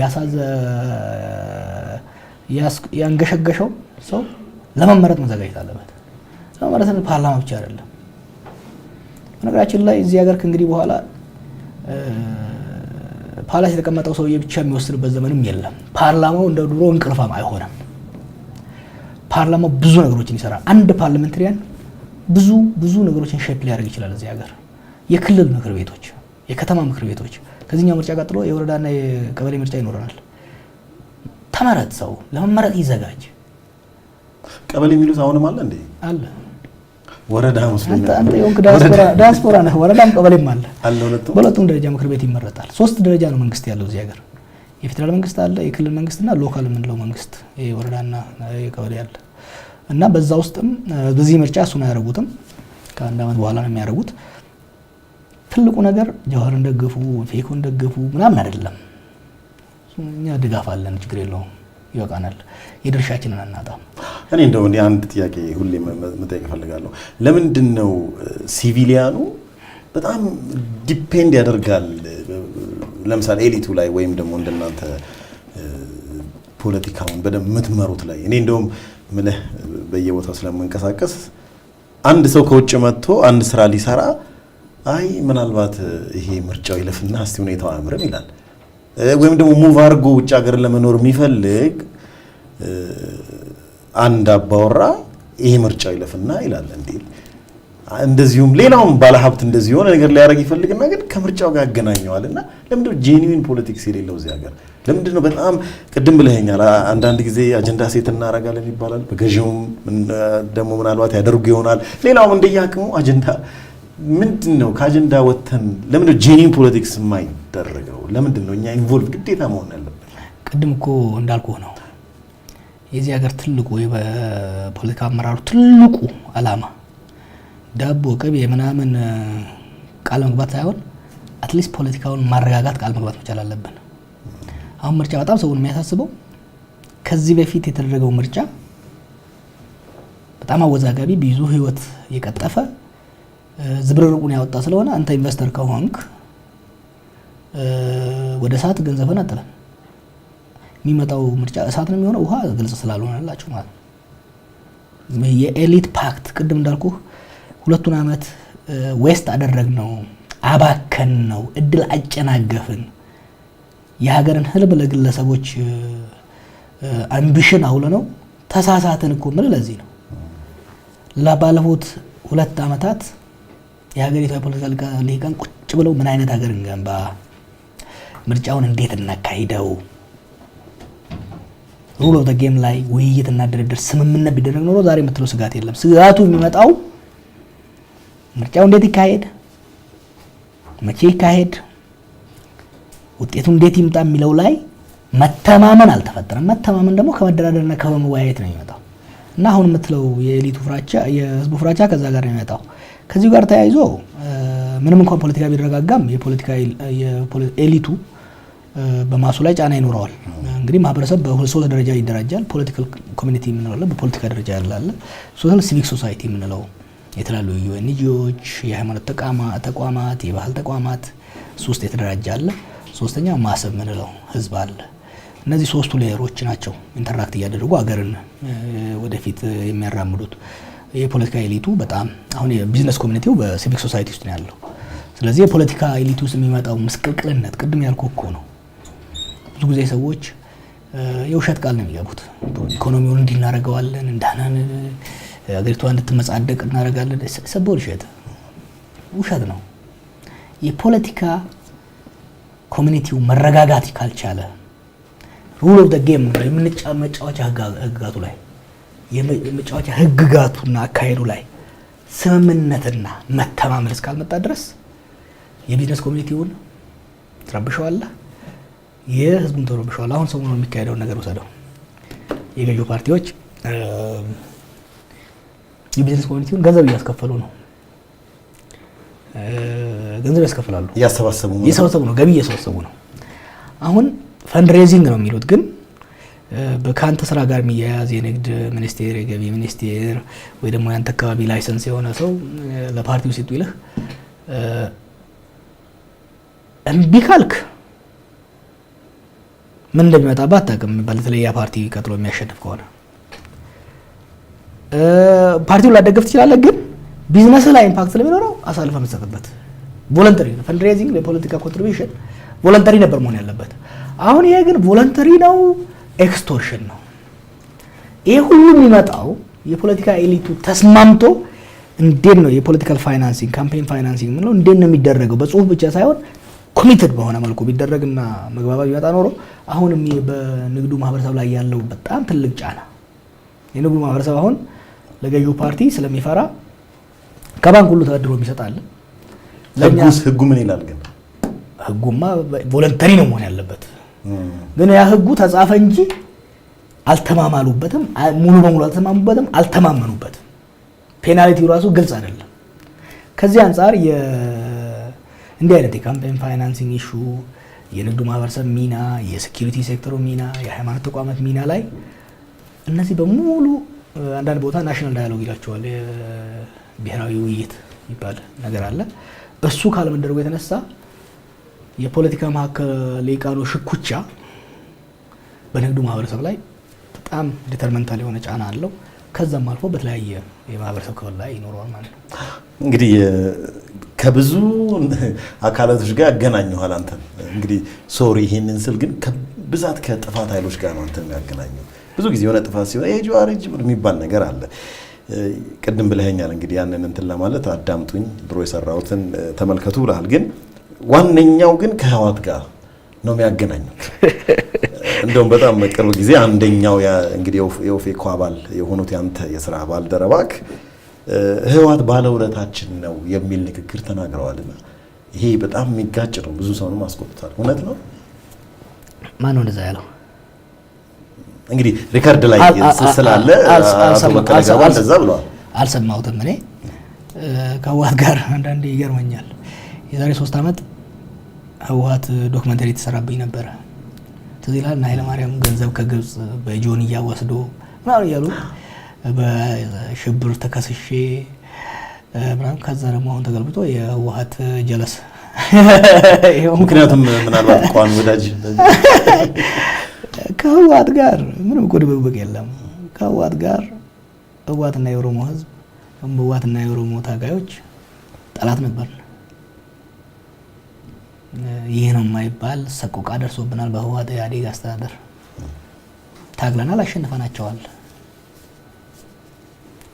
ያንገሸገሸው ሰው ለመመረጥ መዘጋጀት አለበት። ለመመረጥ ፓርላማ ብቻ አይደለም። በነገራችን ላይ እዚህ ሀገር ከእንግዲህ በኋላ ፓላስ የተቀመጠው ሰውዬ ብቻ የሚወስንበት ዘመንም የለም። ፓርላማው እንደ ድሮ እንቅልፋም አይሆንም። ፓርላማው ብዙ ነገሮችን ይሰራል። አንድ ፓርላሜንታሪያን ብዙ ነገሮችን ሼፕ ሊያደርግ ይችላል። እዚህ ሀገር የክልል ምክር ቤቶች፣ የከተማ ምክር ቤቶች፣ ከዚህኛው ምርጫ ቀጥሎ የወረዳና የቀበሌ ምርጫ ይኖረናል። ተመረጥ፣ ሰው ለመመረጥ ይዘጋጅ። ቀበሌ የሚሉት አሁንም አለ እንዴ? አለ። ወረዳ መስሎኝ አንተ የሆንክ ዲያስፖራ ነህ። ወረዳም ቀበሌም አለ። በሁለቱም ደረጃ ምክር ቤት ይመረጣል። 3 ደረጃ ነው መንግስት ያለው እዚህ ሀገር። የፌደራል መንግስት አለ፣ የክልል መንግስትና ሎካል የምንለው መንግስት፣ የወረዳና የቀበሌ አለ እና በዛ ውስጥም በዚህ ምርጫ እሱን አያደርጉትም። ከአንድ ዓመት በኋላ ነው የሚያደርጉት። ትልቁ ነገር ጀዋርን ደግፉ፣ ፌኮን ደግፉ ምናምን አይደለም። እኛ ድጋፍ አለን፣ ችግር የለውም፣ ይበቃናል። የድርሻችንን አናጣም። እኔ እንደው አንድ ጥያቄ ሁሌ መጠየቅ እፈልጋለሁ። ለምንድን ነው ሲቪሊያኑ በጣም ዲፔንድ ያደርጋል ለምሳሌ ኤሊቱ ላይ ወይም ደግሞ እንደናንተ ፖለቲካውን በደንብ የምትመሩት ላይ? እኔ እንደውም ምልህ በየቦታው ስለምንቀሳቀስ አንድ ሰው ከውጭ መጥቶ አንድ ስራ ሊሰራ አይ ምናልባት ይሄ ምርጫው ይለፍና እስቲ ሁኔታው አያምርም ይላል። ወይም ደግሞ ሙቭ አድርጎ ውጭ ሀገር ለመኖር የሚፈልግ አንድ አባወራ ይሄ ምርጫው ይለፍና ይላል እንዴ። እንደዚሁም ሌላውም ባለሀብት እንደዚህ የሆነ ነገር ሊያደርግ ይፈልግና ግን ከምርጫው ጋር ያገናኘዋልና ለምንድነው ጄኒዊን ፖለቲክስ የሌለው እዚህ ሀገር? ለምንድነው በጣም ቅድም ብለኸኛል፣ አንዳንድ ጊዜ አጀንዳ ሴት እናደርጋለን ይባላል። በገዢውም ደግሞ ምናልባት ያደርጉ ይሆናል። ሌላውም እንደያቅሙ አጀንዳ ምንድነው? ከአጀንዳ ወተን ለምንድነው ጄኒዊን ፖለቲክስ የማይደረገው? ለምንድነው እኛ ኢንቮልቭ ግዴታ መሆን ያለብን? ቅድም እኮ እንዳልኩ ነው የዚህ ሀገር ትልቁ በፖለቲካ አመራሩ ትልቁ አላማ ዳቦ ቅቤ ምናምን ቃል መግባት ሳይሆን አትሊስት ፖለቲካውን ማረጋጋት ቃል መግባት መቻል አለብን። አሁን ምርጫ በጣም ሰውን የሚያሳስበው ከዚህ በፊት የተደረገው ምርጫ በጣም አወዛጋቢ ብዙ ህይወት የቀጠፈ ዝብርርቁን ያወጣ ስለሆነ አንተ ኢንቨስተር ከሆንክ ወደ እሳት ገንዘብን አጥለን የሚመጣው ምርጫ እሳት ነው የሚሆነው፣ ውሃ ግልጽ ስላልሆነላችሁ ማለት ነው። የኤሊት ፓክት ቅድም እንዳልኩ 2 ዓመት ዌስት አደረግነው፣ አባከን ነው፣ እድል አጨናገፍን፣ የሀገርን ህልም ለግለሰቦች አምቢሽን አውለ ነው ተሳሳተን እኮ ምን ለዚህ ነው ለባለፉት 2 ዓመታት የሀገሪቱ የፖለቲካ ሊቃን ቁጭ ብለው ምን አይነት ሀገር እንገንባ፣ ምርጫውን እንዴት እናካሂደው፣ ሩል ኦፍ ዘ ጌም ላይ ውይይትና ድርድር ስምምነት ቢደረግ ኖሮ ዛሬ የምትለው ስጋት የለም። ስጋቱ የሚመጣው ምርጫው እንዴት ይካሄድ፣ መቼ ይካሄድ፣ ውጤቱ እንዴት ይምጣ የሚለው ላይ መተማመን አልተፈጠረም። መተማመን ደግሞ ከመደራደርና ከመወያየት ነው የሚመጣው እና አሁን የምትለው የኤሊቱ ፍራቻ የህዝቡ ፍራቻ ከዛ ጋር ነው የሚመጣው። ከዚሁ ጋር ተያይዞ ምንም እንኳን ፖለቲካ ቢረጋጋም የፖለቲካ ኤሊቱ በማሱ ላይ ጫና ይኖረዋል። እንግዲህ ማህበረሰብ በ3 ደረጃ ይደራጃል። ፖለቲካል ኮሚኒቲ የምንለው አለ፣ በፖለቲካ ደረጃ ያለ ሶሻል ሲቪክ ሶሳይቲ የምንለው የተለያዩ ዩኤንጂኦዎች፣ የሃይማኖት ተቋማት፣ የባህል ተቋማት 3 የተደራጀ አለ። 3ኛ ማሰብ የምንለው ህዝብ አለ። እነዚህ 3ቱ ሌየሮች ናቸው ኢንተራክት እያደረጉ ሀገርን ወደፊት የሚያራምዱት። የፖለቲካ ኤሊቱ በጣም አሁን የቢዝነስ ኮሚኒቲው በሲቪክ ሶሳይቲ ውስጥ ነው ያለው። ስለዚህ የፖለቲካ ኤሊቱ ውስጥ የሚመጣው ምስቅልቅልነት ቅድም ያልኩ እኮ ነው። ብዙ ጊዜ ሰዎች የውሸት ቃል ነው የሚገቡት። ኢኮኖሚውን እንዲናረጋዋለን እንዳናን ሀገሪቷ እንድትመጻደቅ እናረጋለን። ሰቦል ውሸት ነው። የፖለቲካ ኮሚኒቲው መረጋጋት ካልቻለ ሩል ኦፍ ዘ ጌም ነው የምንጫወቻ ህግጋቱ ላይ የመጫወቻ ህግጋቱና አካሄዱ ላይ ስምምነትና መተማመን እስካልመጣ ድረስ የቢዝነስ ኮሚኒቲውን ትረብሸዋለህ፣ የህዝቡን ትረብሸዋለህ። አሁን ሰሞኑን የሚካሄደውን ነገር ወሰደው። የገዢው ፓርቲዎች የቢዝነስ ኮሚኒቲውን ገንዘብ እያስከፈሉ ነው። ገንዘብ ያስከፍላሉ፣ እያሰባሰቡ ነው፣ ገቢ እየሰበሰቡ ነው። አሁን ፈንድሬዚንግ ነው የሚሉት፣ ግን ከአንተ ስራ ጋር የሚያያዝ የንግድ ሚኒስቴር፣ የገቢ ሚኒስቴር ወይ ደግሞ ያንተ አካባቢ ላይሰንስ የሆነ ሰው ለፓርቲው ሲጡ ይልህ እምቢ ካልክ ምን እንደሚመጣበት አታውቅም። በተለይ ያ ፓርቲ ቀጥሎ የሚያሸንፍ ከሆነ ፓርቲውን ላደገፍ ትችላለህ፣ ግን ቢዝነስ ላይ ኢምፓክት ስለሚኖረው አሳልፈህ የምትሰጥበት ቮለንተሪ ነው። ፈንድሬዚንግ ለፖለቲካ ኮንትሪቢዩሽን ቮለንተሪ ነበር መሆን ያለበት። አሁን ይሄ ግን ቮለንተሪ ነው፣ ኤክስቶርሽን ነው። ይሄ ሁሉ የሚመጣው የፖለቲካ ኤሊቱ ተስማምቶ እንዴት ነው የፖለቲካል ፋይናንሲንግ ካምፔን ፋይናንሲንግ ምንለው እንዴት ነው የሚደረገው፣ በጽሁፍ ብቻ ሳይሆን ኮሚትድ በሆነ መልኩ ቢደረግና መግባባት ቢመጣ ኖሮ አሁንም በንግዱ ማህበረሰብ ላይ ያለው በጣም ትልቅ ጫና የንግዱ ማህበረሰብ አሁን ለገዢው ፓርቲ ስለሚፈራ ከባንክ ሁሉ ተበድሮ የሚሰጣል። ህጉ ምን ይላል? ግን ህጉማ ቮለንተሪ ነው መሆን ያለበት። ግን ያ ህጉ ተጻፈ እንጂ አልተማማሉበትም፣ ሙሉ በሙሉ አልተማሙበትም፣ አልተማመኑበትም። ፔናልቲው ራሱ ግልጽ አይደለም። ከዚህ አንፃር እንዲህ አይነት የካምፔን ፋይናንሲንግ ኢሹ፣ የንግዱ ማህበረሰብ ሚና፣ የሴኩሪቲ ሴክተሩ ሚና፣ የሃይማኖት ተቋማት ሚና ላይ እነዚህ በሙሉ አንዳንድ ቦታ ናሽናል ዳያሎግ ይላቸዋል፣ ብሔራዊ ውይይት ይባል ነገር አለ። እሱ ካለመደረጉ የተነሳ የፖለቲካ ማዕከል ሊቃኑ ሽኩቻ በንግዱ ማህበረሰብ ላይ በጣም ዲተርመንታል የሆነ ጫና አለው። ከዛም አልፎ በተለያየ የማህበረሰብ ክፍል ላይ ይኖረዋል ማለት ነው። እንግዲህ ከብዙ አካላቶች ጋር ያገናኘዋል አንተ። እንግዲህ ሶሪ ይሄንን ስል ግን ከብዛት ከጥፋት ኃይሎች ጋር ነው አንተ የሚያገናኘው። ብዙ ጊዜ የሆነ ጥፋት ሲሆን ይሄ ጀዋር እጅ የሚባል ነገር አለ። ቅድም ብለኸኛል። እንግዲህ ያንን እንትን ለማለት አዳምጡኝ፣ ድሮ የሰራሁትን ተመልከቱ ብለሃል። ግን ዋነኛው ግን ከህወሓት ጋር ነው የሚያገናኘው። እንደውም በጣም ቅርብ ጊዜ አንደኛው እንግዲህ የኦፌኮ አባል የሆኑት ያንተ የስራ ባልደረባክ ህወሓት ባለውለታችን ነው የሚል ንግግር ተናግረዋልና ይሄ በጣም የሚጋጭ ነው። ብዙ ሰውንም አስቆጥቷል። እውነት ነው? ማን ነው እንደዛ ያለው? እንግዲህ ሪካርድ ላይ ስላለ እንደዛ ብለዋል። አልሰማሁትም። እኔ ከህወሓት ጋር አንዳንዴ ይገርመኛል። የዛሬ 3 ዓመት ህወሓት ዶክመንተሪ የተሰራብኝ ነበረ። ትዝ ይላል። እና ኃይለማርያም ገንዘብ ከግብጽ በጆንያ ወስዶ ምናምን እያሉ በሽብር ተከስሼ ምናምን። ከዛ ደግሞ አሁን ተገልብጦ የህወሓት ጀለስ ምክንያቱም ምናልባት ቋሚ ወዳጅ ከህወሓት ጋር ምንም እኮ ድብብቅ የለም። ከህወሓት ጋር ህወሓትና የኦሮሞ ህዝብ ህወሓትና የኦሮሞ ታጋዮች ጠላት ነበር። ይህ ነው የማይባል ሰቆቃ ደርሶብናል። በህወሓት ኢህአዴግ አስተዳደር ታግለናል፣ አሸንፈናቸዋል።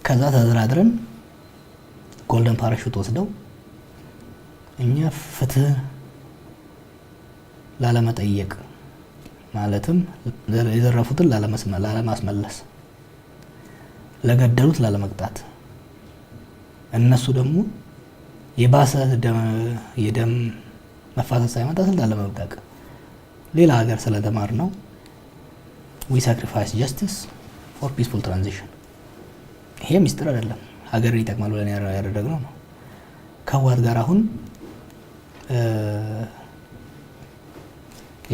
ከዛ ተደራድረን ጎልደን ፓራሹት ወስደው እኛ ፍትህ ላለመጠየቅ ማለትም የዘረፉትን ላለማስመለስ፣ ለገደሉት ላለመቅጣት፣ እነሱ ደግሞ የባሰ የደም መፋሰስ ሳይመጣ ስልጣን ለመልቀቅ ሌላ ሀገር ስለተማር ነው we sacrifice justice for peaceful transition። ይሄ ሚስጥር አይደለም፣ ሀገርን ይጠቅማል ብለን ያደረግነው ነው። ከህወሓት ጋር አሁን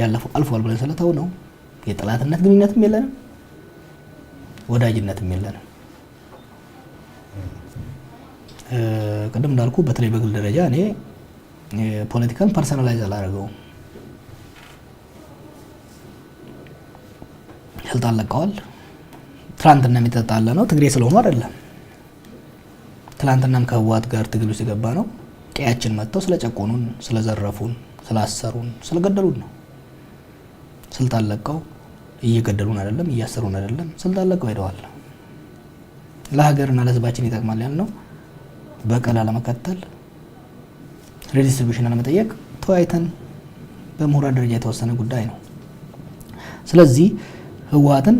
ያለፈው አልፏል ብለን ስለተው ነው የጠላትነት ግንኙነትም የለንም፣ ወዳጅነትም የለንም። ቅድም እንዳልኩ በተለይ በግል ደረጃ እኔ ፖለቲካን ፐርሰናላይዝ አላደረገውም። ስልጣን ለቀዋል። ትላንትና የሚተጣለ ነው ትግሬ ስለሆኑ አይደለም። ትላንትናም ከህወሓት ጋር ትግል ውስጥ የገባ ነው ቀያችን መጥተው ስለጨቆኑን፣ ስለዘረፉን፣ ስላሰሩን፣ ስለገደሉን ነው። ስልጣን ለቀው እየገደሉን አይደለም፣ እያሰሩን አይደለም፣ ስልጣን ለቀው ሄደዋል። ለሀገርና ለህዝባችን ይጠቅማል ያልነው በቀል አለመከተል፣ ሬዲስትሪቢዩሽን አለመጠየቅ ተወያይተን በምሁራን ደረጃ የተወሰነ ጉዳይ ነው። ስለዚህ ህወሓትን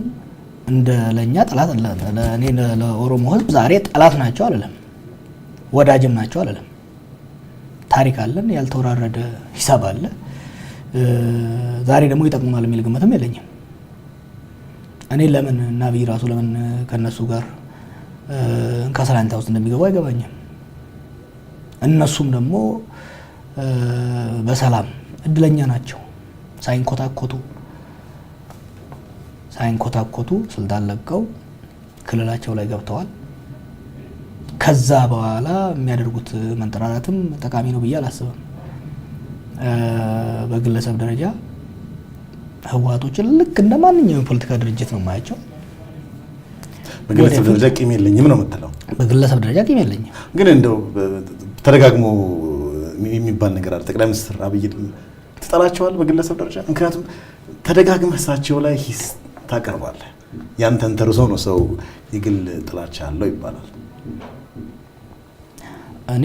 እንደ ለኛ ጠላት ለኔ ለኦሮሞ ህዝብ ዛሬ ጠላት ናቸው አይደለም፣ ወዳጅም ናቸው አይደለም። ታሪክ አለን፣ ያልተወራረደ ሂሳብ አለ። ዛሬ ደግሞ ይጠቅሙናል የሚል ግምትም የለኝም። እኔ ለምን እና አብይ ራሱ ለምን ከነሱ ጋር ከሰላንታ ውስጥ እንደሚገቡ አይገባኝም። እነሱም ደግሞ በሰላም እድለኛ ናቸው። ሳይንኮታኮቱ ስልጣን ለቀው ክልላቸው ላይ ገብተዋል። ከዛ በኋላ የሚያደርጉት መንጠራራትም ጠቃሚ ነው ብዬ አላስብም። በግለሰብ ደረጃ ህወሓቶችን ልክ እንደ ማንኛውም የፖለቲካ ድርጅት ነው የማያቸው። በግለሰብ ደረጃ ቂም የለኝም ነው የምትለው? በግለሰብ ደረጃ ቂም የለኝም፣ ግን እንደው ተደጋግሞ የሚባል ነገር አለ። ጠቅላይ ሚኒስትር አብይ ትጠላቸዋል በግለሰብ ደረጃ? ምክንያቱም ተደጋግመህ እሳቸው ላይ ሂስ ታቀርባለህ። ያንተን ተርሶ ነው ሰው የግል ጥላቻ አለው ይባላል። እኔ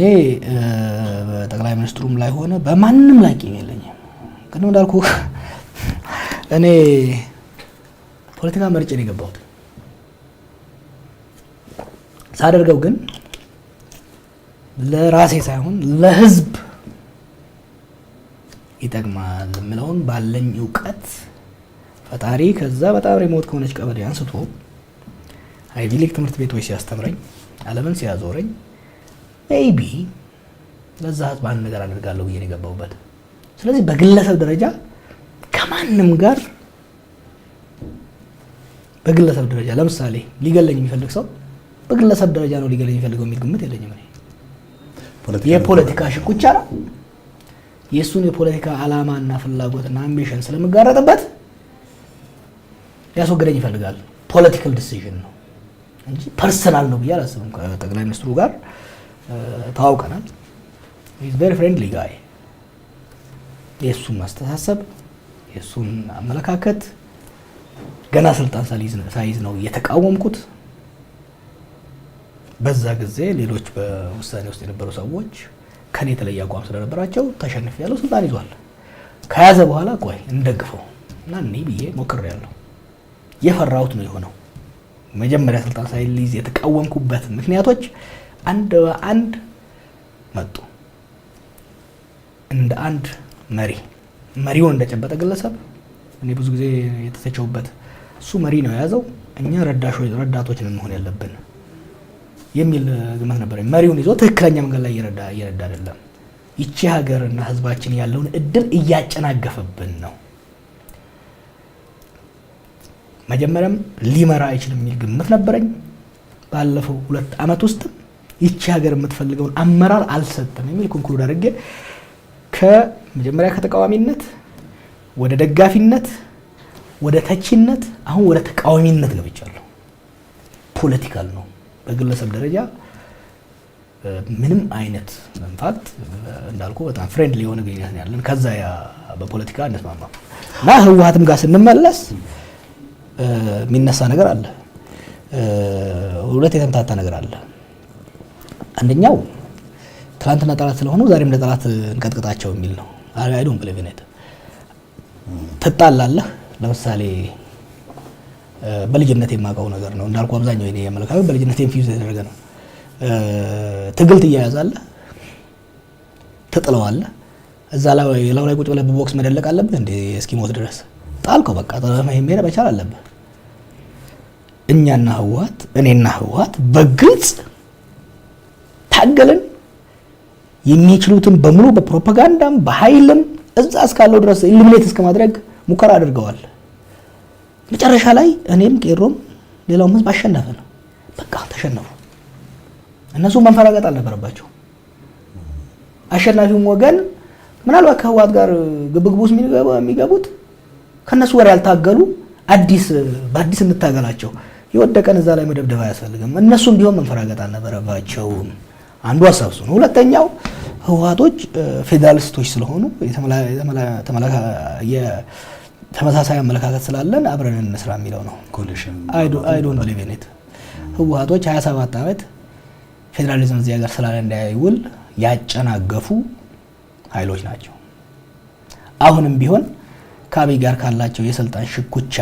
በጠቅላይ ሚኒስትሩም ላይ ሆነ በማንም ላይ ቂም የለኝም። ግን እንዳልኩ እኔ ፖለቲካ መርጬ ነው የገባሁት። ሳደርገው ግን ለራሴ ሳይሆን ለህዝብ ይጠቅማል የምለውን ባለኝ እውቀት ፈጣሪ ከዛ በጣም ሪሞት ከሆነች ቀበሌ አንስቶ አይቪ ሊግ ትምህርት ቤቶች ሲያስተምረኝ ዓለምን ሲያዞረኝ ሜይቢ ለዛ ህዝብ አንድ ነገር አድርጋለሁ ብዬ ነው የገባሁበት። ስለዚህ በግለሰብ ደረጃ ከማንም ጋር በግለሰብ ደረጃ ለምሳሌ ሊገለኝ የሚፈልግ ሰው በግለሰብ ደረጃ ነው ሊገለኝ የሚፈልገው የሚል ግምት የለኝም። የፖለቲካ ሽኩቻ ነው። የእሱን የፖለቲካ ዓላማና ፍላጎትና አምቢሽን ስለምጋረጥበት ሊያስወግደኝ ይፈልጋል። ፖለቲካል ዲሲዥን ነው እንጂ ፐርሰናል ነው ብዬ አላስብም። ከጠቅላይ ሚኒስትሩ ጋር ተዋውቀናል። ኢዝ ቬሪ ፍሬንድሊ ጋይ። የእሱን ማስተሳሰብ የእሱን አመለካከት ገና ስልጣን ሳይዝ ነው የተቃወምኩት። በዛ ጊዜ ሌሎች በውሳኔ ውስጥ የነበሩ ሰዎች ከኔ የተለየ አቋም ስለነበራቸው ተሸንፍ ያለው ስልጣን ይዟል። ከያዘ በኋላ ቆይ እንደግፈው እና እኔ ብዬ ሞክሬያለሁ። የፈራሁት ነው የሆነው። መጀመሪያ ስልጣን ሳይዝ የተቃወምኩበት ምክንያቶች አንድ በአንድ መጡ። እንደ አንድ መሪውን እንደጨበጠ ግለሰብ እኔ ብዙ ጊዜ የተተቸውበት እሱ መሪ ነው የያዘው፣ እኛ ረዳቶች ነን መሆን ያለብን የሚል ግምት ነበር። መሪውን ይዞ ትክክለኛ መንገድ ላይ እየረዳ አይደለም። ይቺ ሀገርና ህዝባችን ያለውን እድል እያጨናገፈብን ነው። መጀመሪያም ሊመራ አይችልም የሚል ግምት ነበረኝ። ባለፈው 2 ዓመት ውስጥ ይቺ ሀገር የምትፈልገውን አመራር አልሰጠም የሚል ኮንክሉድ አድርጌ ከመጀመሪያ ከተቃዋሚነት ወደ ደጋፊነት ወደ ተቺነት አሁን ወደ ተቃዋሚነት ገብቻለሁ። ፖለቲካል ነው በግለሰብ ደረጃ ምንም አይነት ኢንፋክት እንዳልኩ በጣም ፍሬንድሊ የሆነ ግንኙነት ያለን ከዛ ያ በፖለቲካ እንስማማም እና ህወሓትም ጋር ስንመለስ የሚነሳ ነገር አለ። ሁለት የተምታታ ነገር አለ። አንደኛው ትናንትና ጠላት ስለሆኑ ዛሬም ለጠላት እንቀጥቅጣቸው የሚል ነው። አይ ዶንት ቢሊቭ ኢን ኢት። ትጣላለህ። ለምሳሌ በልጅነት የማውቀው ነገር ነው እንዳልኩ አብዛኛው እኔ የመለካው በልጅነት ኢንፊውዝ የተደረገ ነው። ትግል ትያያዛለህ፣ ትጥለዋለህ። እዛ ላይ ቁጭ ብለህ በቦክስ መደለቅ አለብህ እንዴ? እስኪሞት ድረስ ጣልከው በቃ መሄድ መቻል አለብህ። እኛና ህወሓት እኔና ህወሓት በግልጽ ታገልን። የሚችሉትን በሙሉ በፕሮፓጋንዳም በኃይልም እዛ እስካለው ድረስ ኢሊሚኔት እስከማድረግ ሙከራ አድርገዋል። መጨረሻ ላይ እኔም ቄሮም ሌላውም ህዝብ አሸነፈ ነው። በቃ ተሸነፉ። እነሱ መንፈራገጥ አልነበረባቸው። አሸናፊውም ወገን ምናልባት ከህወሓት ጋር ግብግቡስ የሚገቡት ከነሱ ወር ያልታገሉ በአዲስ እንታገላቸው የወደቀን እዛ ላይ መደብደብ አያስፈልግም። እነሱም ቢሆን መንፈራገጥ አልነበረባቸውም። አንዱ ሀሳብ እሱ ነው። ሁለተኛው ህወሓቶች ፌዴራሊስቶች ስለሆኑ ተመሳሳይ አመለካከት ስላለን አብረን እንስራ የሚለው ነው። አይ ዶንት ቢሊቭ ኢን ኢት። ህወሓቶች 27 ዓመት ፌዴራሊዝም እዚህ ሀገር ስላለ እንዳይውል ያጨናገፉ ኃይሎች ናቸው። አሁንም ቢሆን ከአብይ ጋር ካላቸው የስልጣን ሽኩቻ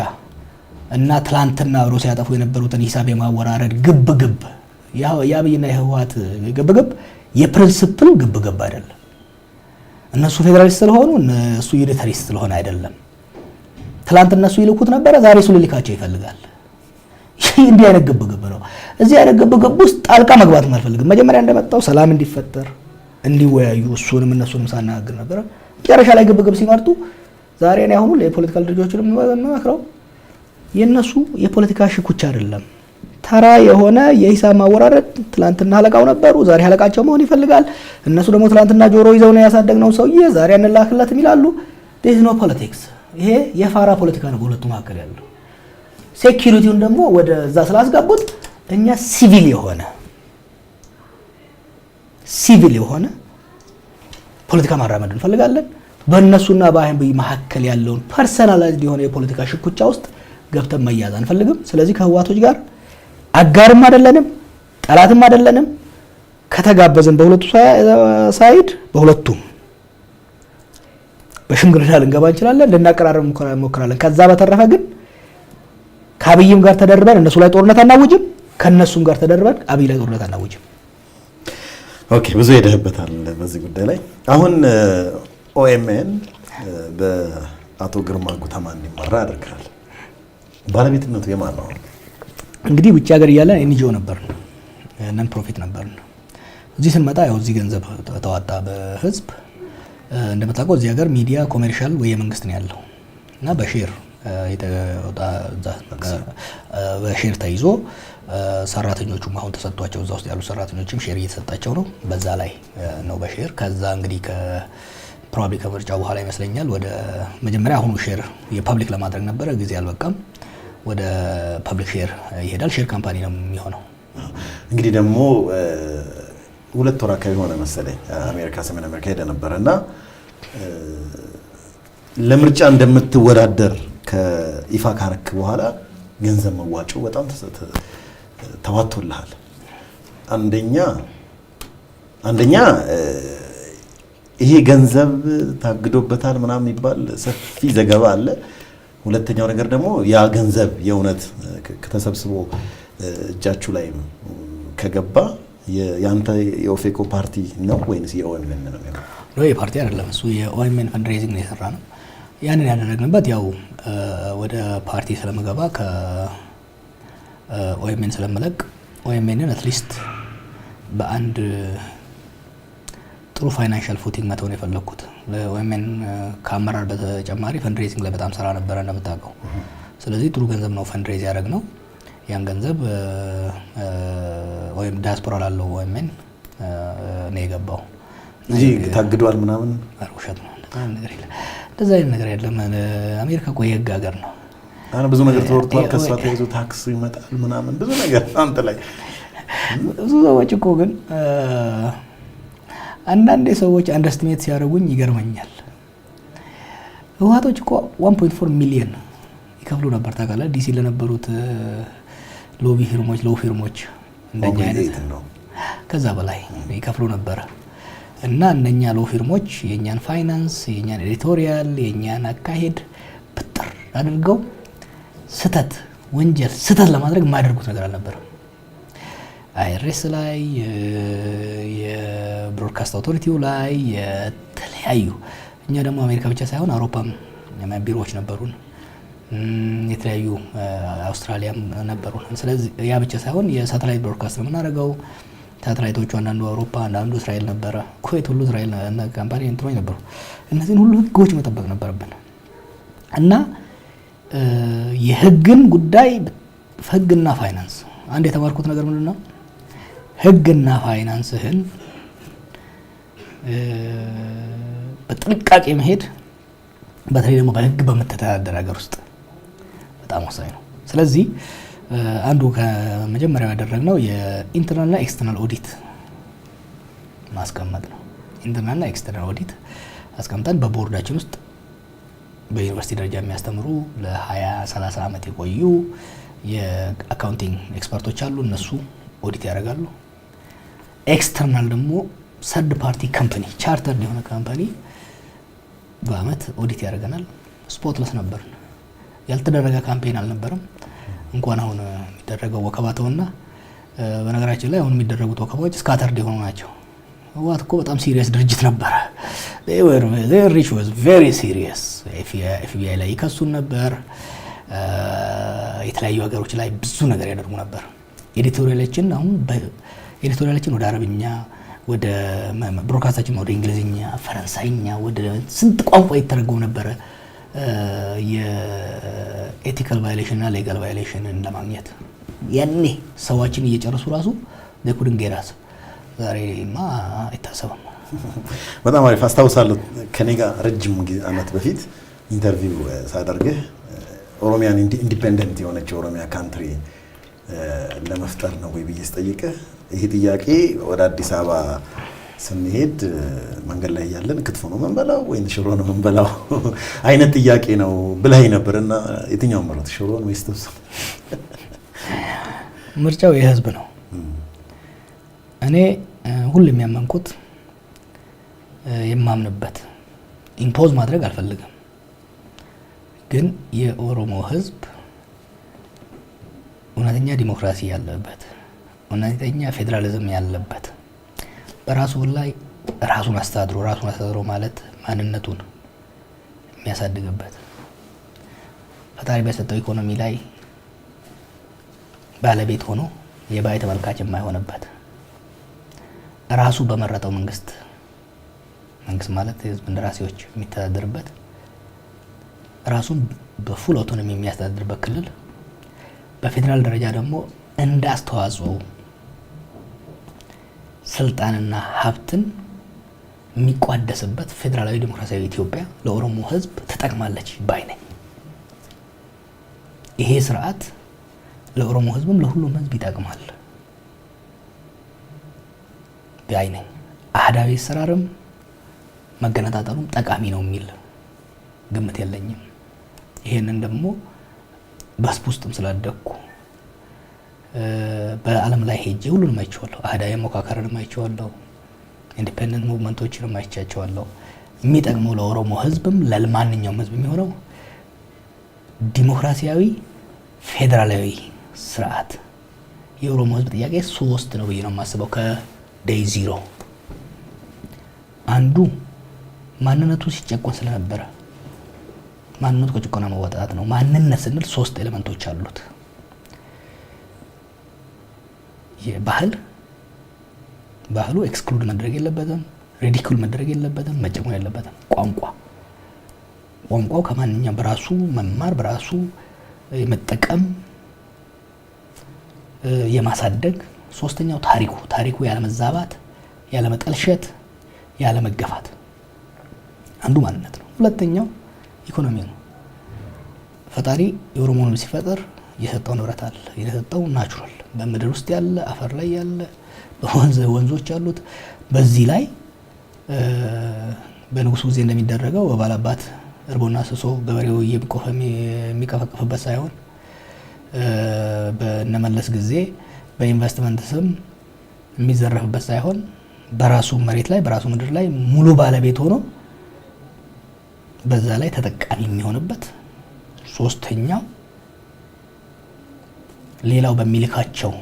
እና ትላንትና አብሮ ሲያጠፉ የነበሩትን ሂሳብ የማወራረድ ግብግብ የአብይና የህወሓት ግብግብ የፕሪንሲፕል ግብግብ አይደለም። እነሱ ፌዴራሊስት ስለሆኑ እሱ ዩኒታሪስት ስለሆነ አይደለም። ትላንት እነሱ ይልኩት ነበረ፣ ዛሬ እሱ ሊልካቸው ይፈልጋል። እንዲህ አይነት ግብግብ ነው። እዚህ አይነት ግብግብ ውስጥ ጣልቃ መግባት አልፈልግም። መጀመሪያ እንደመጣው ሰላም እንዲፈጠር እንዲወያዩ እሱንም እነሱንም ሳናግር ነበረ። መጨረሻ ላይ ግብግብ ሲመርጡ ዛሬ እኔ አሁን የፖለቲካል ድርጅቶችን የምመክረው የነሱ የፖለቲካ ሽኩቻ አይደለም። ተራ የሆነ የሂሳብ ማወራረድ ትላንትና አለቃው ነበሩ፣ ዛሬ አለቃቸው መሆን ይፈልጋል። እነሱ ደግሞ ትላንትና ጆሮ ይዘው ነው ያሳደግነው ሰውዬ ዛሬ እንላክለትም ይላሉ። ዴዝ ኖ ፖለቲክስ። ይሄ የፋራ ፖለቲካ ነው በሁለቱ መካከል ያለው። ሴኩሪቲውን ደግሞ ወደዛ ስላስገቡት እኛ ሲቪል የሆነ ፖለቲካ ማራመድ እንፈልጋለን። በእነሱና በአይን መካከል ያለውን ፐርሰናላይዝድ የሆነ የፖለቲካ ሽኩቻ ውስጥ ገብተን መያዝ አንፈልግም። ስለዚህ ከህወሓቶች ጋር አጋርም አይደለንም፣ ጠላትም አይደለንም። ከተጋበዝን በሁለቱ ሳይድ በሁለቱም በሽምግልና ልንገባ እንችላለን፣ ልናቀራረብ እንሞክራለን። ከዛ በተረፈ ግን ከአብይም ጋር ተደርበን እነሱ ላይ ጦርነት አናውጅም፣ ከነሱም ጋር ተደርበን አብይ ላይ ጦርነት አናውጅም። ኦኬ፣ ብዙ ሄደህበታል በዚህ ጉዳይ ላይ። አሁን ኦኤምኤን በአቶ ግርማ ጉተማ እንዲመራ ያደርጋል። ባለቤትነቱ የማን ነው? እንግዲህ ውጭ ሀገር እያለን ኤንጂኦ ነበር፣ ነን ፕሮፊት ነበር። እዚህ ስንመጣ ያው እዚህ ገንዘብ ተዋጣ በህዝብ። እንደምታውቀው እዚህ ሀገር ሚዲያ ኮሜርሻል ወይ የመንግስት ነው ያለው እና በሼር በሼር ተይዞ ሰራተኞቹም አሁን ተሰጥቷቸው እዛ ውስጥ ያሉ ሰራተኞችም ሼር እየተሰጣቸው ነው። በዛ ላይ ነው በሼር። ከዛ እንግዲህ ፕሮባብሊ ከምርጫው በኋላ ይመስለኛል ወደ መጀመሪያ አሁኑ ሼር የፐብሊክ ለማድረግ ነበረ፣ ጊዜ አልበቃም። ወደ ፐብሊክ ሼር ይሄዳል። ሼር ካምፓኒ ነው የሚሆነው። እንግዲህ ደግሞ 2 ወር አካባቢ ሆነ መሰለኝ አሜሪካ፣ ሰሜን አሜሪካ ሄደ ነበርና ለምርጫ እንደምትወዳደር ከይፋ ካረክ በኋላ ገንዘብ መዋጮው በጣም ተዋጥቶልሃል። አንደኛ ይሄ ገንዘብ ታግዶበታል ምናምን የሚባል ሰፊ ዘገባ አለ። ሁለተኛው ነገር ደግሞ ያ ገንዘብ የእውነት ከተሰብስቦ እጃችሁ ላይ ከገባ ያንተ የኦፌኮ ፓርቲ ነው ወይንስ የኦኤምኤን ነው? ነው የፓርቲ አይደለም፣ እሱ የኦኤምኤን ፈንድሬዚንግ ነው የሰራ ነው። ያንን ያደረግንበት ያው ወደ ፓርቲ ስለመገባ ከኦኤምኤን ስለመለቅ ኦኤምኤንን አትሊስት በአንድ ጥሩ ፋይናንሻል ፉቲንግ መተውን የፈለኩት። ለኦኤምኤን ከአመራር በተጨማሪ ፈንድሬዚንግ ላይ በጣም ሰራ ነበረ እንደምታውቀው። ስለዚህ ጥሩ ገንዘብ ነው ፈንድሬዝ ያደረግነው። ያን ገንዘብ ወይም ዲያስፖራ ላለው ኦኤምኤን ነው የገባው እንጂ ታግዷል ምናምን ውሸት ነው። እንደዛ አይነት ነገር የለም። አሜሪካ እኮ የህግ ሀገር ነው። ብዙ ነገር ተወርቷል። ከሷ ተይዞ ታክስ ይመጣል ምናምን ብዙ ነገር አንተ ላይ ብዙ ሰዎች እኮ ግን አንዳንዴ ሰዎች አንደርስቲሜት ሲያደርጉኝ ይገርመኛል። ህወሓቶች እኮ 1.4 ሚሊዮን ይከፍሉ ነበር ታውቃለህ፣ ዲሲ ለነበሩት ሎቢ ፊርሞች እንደኛ አይነት ነው። ከዛ በላይ ይከፍሉ ነበር። እና እነኛ ሎ ፊርሞች የኛን ፋይናንስ፣ የኛን ኤዲቶሪያል፣ የኛን አካሄድ ብጥር አድርገው ስህተት ለማድረግ የማያደርጉት ነገር አልነበረም። አይአርኤስ ላይ፣ የብሮድካስት አውቶሪቲው ላይ፣ የተለያዩ እኛ ደግሞ አሜሪካ ብቻ ሳይሆን አውሮፓም ቢሮዎች ነበሩን፣ የተለያዩ አውስትራሊያም ነበሩን። ስለዚህ ያ ብቻ ሳይሆን የሳተላይት ብሮድካስት ነው የምናደርገው። ሳተላይቶቹ አንዳንዱ አውሮፓ፣ አንዳንዱ እስራኤል ነበረ። ኩዌት ሁሉ እስራኤል ካምፓኒ እንትኖች ነበሩ። እነዚህን ሁሉ ህጎች መጠበቅ ነበረብን እና የህግን ጉዳይ ህግና ፋይናንስ አንድ የተማርኩት ነገር ምንድን ነው? ህግና ፋይናንስህን በጥንቃቄ መሄድ በተለይ ደግሞ በህግ በምትተዳደር ሀገር ውስጥ በጣም ወሳኝ ነው። ስለዚህ አንዱ ከመጀመሪያው ያደረግነው የኢንተርናልና ኤክስተርናል ኦዲት ማስቀመጥ ነው። ኢንተርናልና ኤክስተርናል ኦዲት አስቀምጠን በቦርዳችን ውስጥ በዩኒቨርሲቲ ደረጃ የሚያስተምሩ ለ20-30 ዓመት የቆዩ የአካውንቲንግ ኤክስፐርቶች አሉ። እነሱ ኦዲት ያደርጋሉ። ኤክስተርናል ደግሞ ሰርድ ፓርቲ ካምፓኒ ቻርተርድ የሆነ ካምፓኒ በአመት ኦዲት ያደርገናል። ስፖትለስ ነበር፣ ያልተደረገ ካምፔን አልነበረም። እንኳን አሁን የሚደረገው ወከባተውና በነገራችን ላይ አሁን የሚደረጉት ወከባዎች ስካተርድ የሆኑ ናቸው። ህወሓት እኮ በጣም ሲሪየስ ድርጅት ነበረ። their reach was very serious። ኤፍቢአይ ላይ ይከሱን ነበር። የተለያዩ ሀገሮች ላይ ብዙ ነገር ያደርጉ ነበር። ኤዲቶሪያላችን ወደ አረብኛ፣ ወደ ብሮድካስታችን ወደ እንግሊዝኛ፣ ፈረንሳይኛ፣ ወደ ስንት ቋንቋ ይተረጎም ነበረ የኤቲካል ቫዮሌሽን እና ሌጋል ቫዮሌሽንን ለማግኘት ያኔ ሰዋችን እየጨረሱ ራሱ ለኩድን ጌራስ ዛሬማ አይታሰብም። በጣም አሪፍ አስታውሳለሁ። ከኔ ጋር ረጅም ዓመት በፊት ኢንተርቪው ሳደርግህ ኦሮሚያን ኢንዲፔንደንት የሆነች ኦሮሚያ ካንትሪ ለመፍጠር ነው ወይ ብዬ ስጠይቅህ ይሄ ጥያቄ ወደ አዲስ አበባ ስንሄድ መንገድ ላይ ያለን ክትፎ ነው መንበላው ወይ ሽሮ ነው መንበላው አይነት ጥያቄ ነው ብለህ ነበርና የትኛው መረጥ ሽሮን ወይስ ጥብስ? ምርጫው የህዝብ ነው። እኔ ሁሌም ያመንኩት የማምንበት ኢምፖዝ ማድረግ አልፈልግም፣ ግን የኦሮሞ ህዝብ እውነተኛ ዲሞክራሲ ያለበት እውነተኛ ፌዴራሊዝም ያለበት በራሱ ላይ ራሱን አስተዳድሮ ማለት ማንነቱን የሚያሳድግበት ፈጣሪ በሰጠው ኢኮኖሚ ላይ ባለቤት ሆኖ የባይ ተመልካች የማይሆንበት ራሱ በመረጠው መንግስት ማለት የህዝብ እንደራሴዎች የሚተዳደርበት ራሱን በፉል አውቶኖሚ የሚያስተዳድርበት ክልል በፌዴራል ደረጃ ደግሞ እንደ አስተዋጽኦ ስልጣንና ሀብትን የሚቋደስበት ፌዴራላዊ ዲሞክራሲያዊ ኢትዮጵያ ለኦሮሞ ህዝብ ትጠቅማለች ባይ ነኝ። ይሄ ስርዓት ለኦሮሞ ህዝብም ለሁሉም ህዝብ ይጠቅማል ባይ ነኝ። አህዳዊ አሰራርም መገነጣጠሉም ጠቃሚ ነው የሚል ግምት የለኝም። ይሄንን ደግሞ በህዝብ ውስጥም ስላደኩ በዓለም ላይ ሄጄ ሁሉንም አይቼዋለሁ። አህዳዊ ሞካከርንም አይቼዋለሁ። ኢንዲፔንደንት ሙቭመንቶችንም አይቻቸዋለሁ። የሚጠቅመው ለኦሮሞ ህዝብም ለማንኛውም ህዝብ የሚሆነው ዲሞክራሲያዊ ፌዴራላዊ ስርዓት። የኦሮሞ ህዝብ ጥያቄ 3 ነው ብዬ ነው የማስበው ከዴይ ዚሮ። አንዱ ማንነቱ ሲጨቆን ስለነበረ ማንነቱ ከጭቆና መውጣት ነው። ማንነት ስንል 3 ኤሌመንቶች አሉት። ባህሉ ኤክስክሉድ መድረግ የለበትም፣ ሪዲኩል መድረግ የለበትም፣ መጨቆን የለበትም። ቋንቋው ከማንኛውም በራሱ መማር በራሱ የመጠቀም የማሳደግ። ሶስተኛው ታሪኩ ያለመዛባት፣ ያለመጠልሸት፣ ያለመገፋት አንዱ ማንነት ነው። ሁለተኛው ኢኮኖሚ ነው። ፈጣሪ የኦሮሞን ሲፈጥር የሰጠው ንብረት አለ። የሰጠው ናቹራል በምድር ውስጥ ያለ አፈር ላይ ያለ ወንዞች አሉት። በዚህ ላይ በንጉሱ ጊዜ እንደሚደረገው በባላባት እርቦና ስሶ ገበሬው እየቆፈ የሚቀፈቅፍበት ሳይሆን በነመለስ ጊዜ በኢንቨስትመንት ስም የሚዘረፍበት ሳይሆን በራሱ መሬት ላይ በራሱ ምድር ላይ ሙሉ ባለቤት ሆኖ በዛ ላይ ተጠቃሚ የሚሆንበት ሶስተኛው ሌላው በሚልካቸው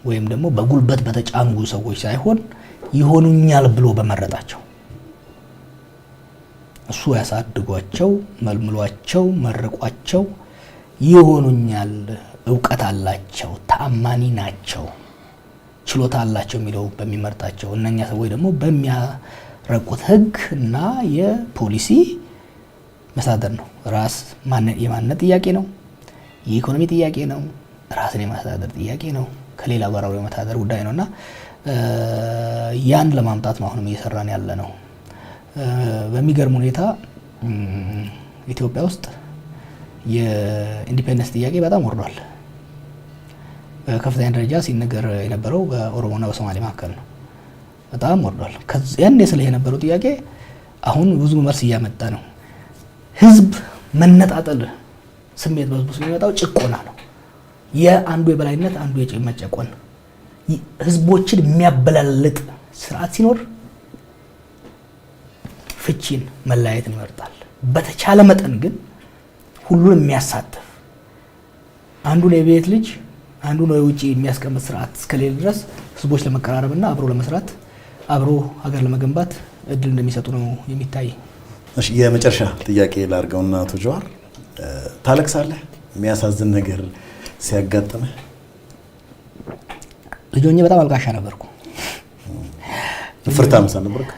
ወይም ደግሞ በጉልበት በተጫኑ ሰዎች ሳይሆን ይሆኑኛል ብሎ በመረጣቸው እሱ ያሳድጓቸው መልምሏቸው መርቋቸው ይሆኑኛል፣ እውቀት አላቸው፣ ተአማኒ ናቸው፣ ችሎታ አላቸው የሚለው በሚመርጣቸው እነኛ ሰዎች ደግሞ በሚያረቁት ህግ እና የፖሊሲ መሳደር ነው። ራስ የማንነት ጥያቄ ነው፣ የኢኮኖሚ ጥያቄ ነው፣ ራስን የማስተዳደር ጥያቄ ነው፣ ከሌላ ጋር አብሮ የመተዳደር ጉዳይ ነውና ያን ለማምጣት ነው አሁንም እየሰራን ያለ ነው። በሚገርም ሁኔታ ኢትዮጵያ ውስጥ የኢንዲፔንደንስ ጥያቄ በጣም ወርዷል። በከፍተኛ ደረጃ ሲነገር የነበረው በኦሮሞና በሶማሌ መካከል ነው። በጣም ወርዷል። ያን ስለ የነበረው ጥያቄ አሁን ብዙ መልስ እያመጣ ነው። ህዝብ መነጣጠል ስሜት በህዝቡ የሚመጣው ጭቆና ነው። የአንዱ የበላይነት አንዱ የመጨቆን ህዝቦችን የሚያበላልጥ ስርዓት ሲኖር ፍቺን መለያየትን ይመርጣል። በተቻለ መጠን ግን ሁሉን የሚያሳትፍ አንዱን የቤት ልጅ አንዱን የውጪ የሚያስቀምጥ ስርዓት እስከሌለ ድረስ ህዝቦች ለመቀራረብና አብሮ ለመስራት አብሮ ሀገር ለመገንባት እድል እንደሚሰጡ ነው የሚታይ። እሺ የመጨረሻ ጥያቄ ላድርገውና አቶ ጀዋር ታለቅሳለህ? የሚያሳዝን ነገር ሲያጋጥምህ? ልጆኜ በጣም አልቃሻ ነበርኩ። ፍርታም ነበርኩ።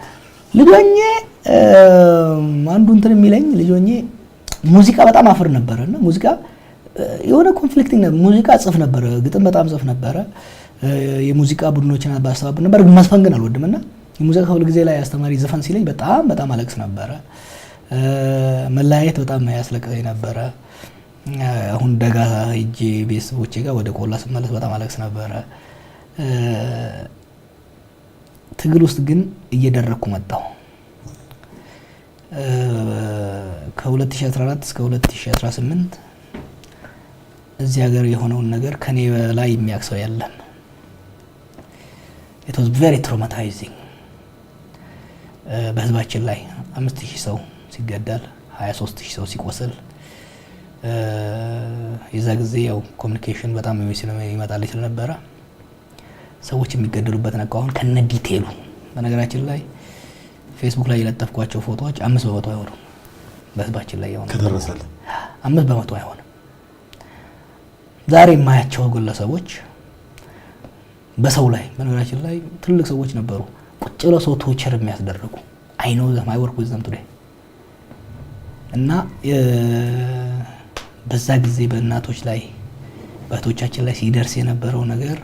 ልጆኜ አንዱ እንትን የሚለኝ ልጆኜ ሙዚቃ በጣም አፍር ነበርና ሙዚቃ የሆነ ኮንፍሊክቲንግ ነበር። ሙዚቃ ጽፍ ነበር፣ ግጥም በጣም ጽፍ ነበር። የሙዚቃ ቡድኖችን ባስተባብር ነበር። መስፈን ግን አልወድምና የሙዚቃ ክፍል ጊዜ ላይ አስተማሪ ዘፈን ሲለኝ በጣም አለቅስ ነበረ። መለያየት በጣም ያስለቅሰኝ ነበረ። አሁን ደጋ ሂጄ ቤተሰቦቼ ጋር ወደ ቆላ ስመለስ በጣም አለቅስ ነበረ። ትግል ውስጥ ግን እየደረኩ መጣሁ። ከ2014 እስከ 2018 እዚህ ሀገር የሆነውን ነገር ከኔ በላይ የሚያክሰው የለም። it was very traumatizing። በህዝባችን ላይ 5000 ሰው ሲገደል 23000 ሰው ሲቆስል የዛ ጊዜ ያው ኮሙኒኬሽን በጣም ይመጣል ስለነበረ ሰዎች የሚገደሉበት ነው። አሁን ከነ ዲቴሉ በነገራችን ላይ ፌስቡክ ላይ የለጠፍኳቸው ፎቶዎች 5% አይሆኑም። በህዝባችን ላይ ያው ከተረሰለ 5% አይሆንም። ዛሬ የማያቸው ግለሰቦች በሰው ላይ በነገራችን ላይ ትልቅ ሰዎች ነበሩ ቁጭ ብለው ሰው ቶርቸር የሚያስደርጉ I know them, I work with them today። እና በዛ ጊዜ በእናቶች ላይ በእህቶቻችን ላይ ሲደርስ የነበረው ነገር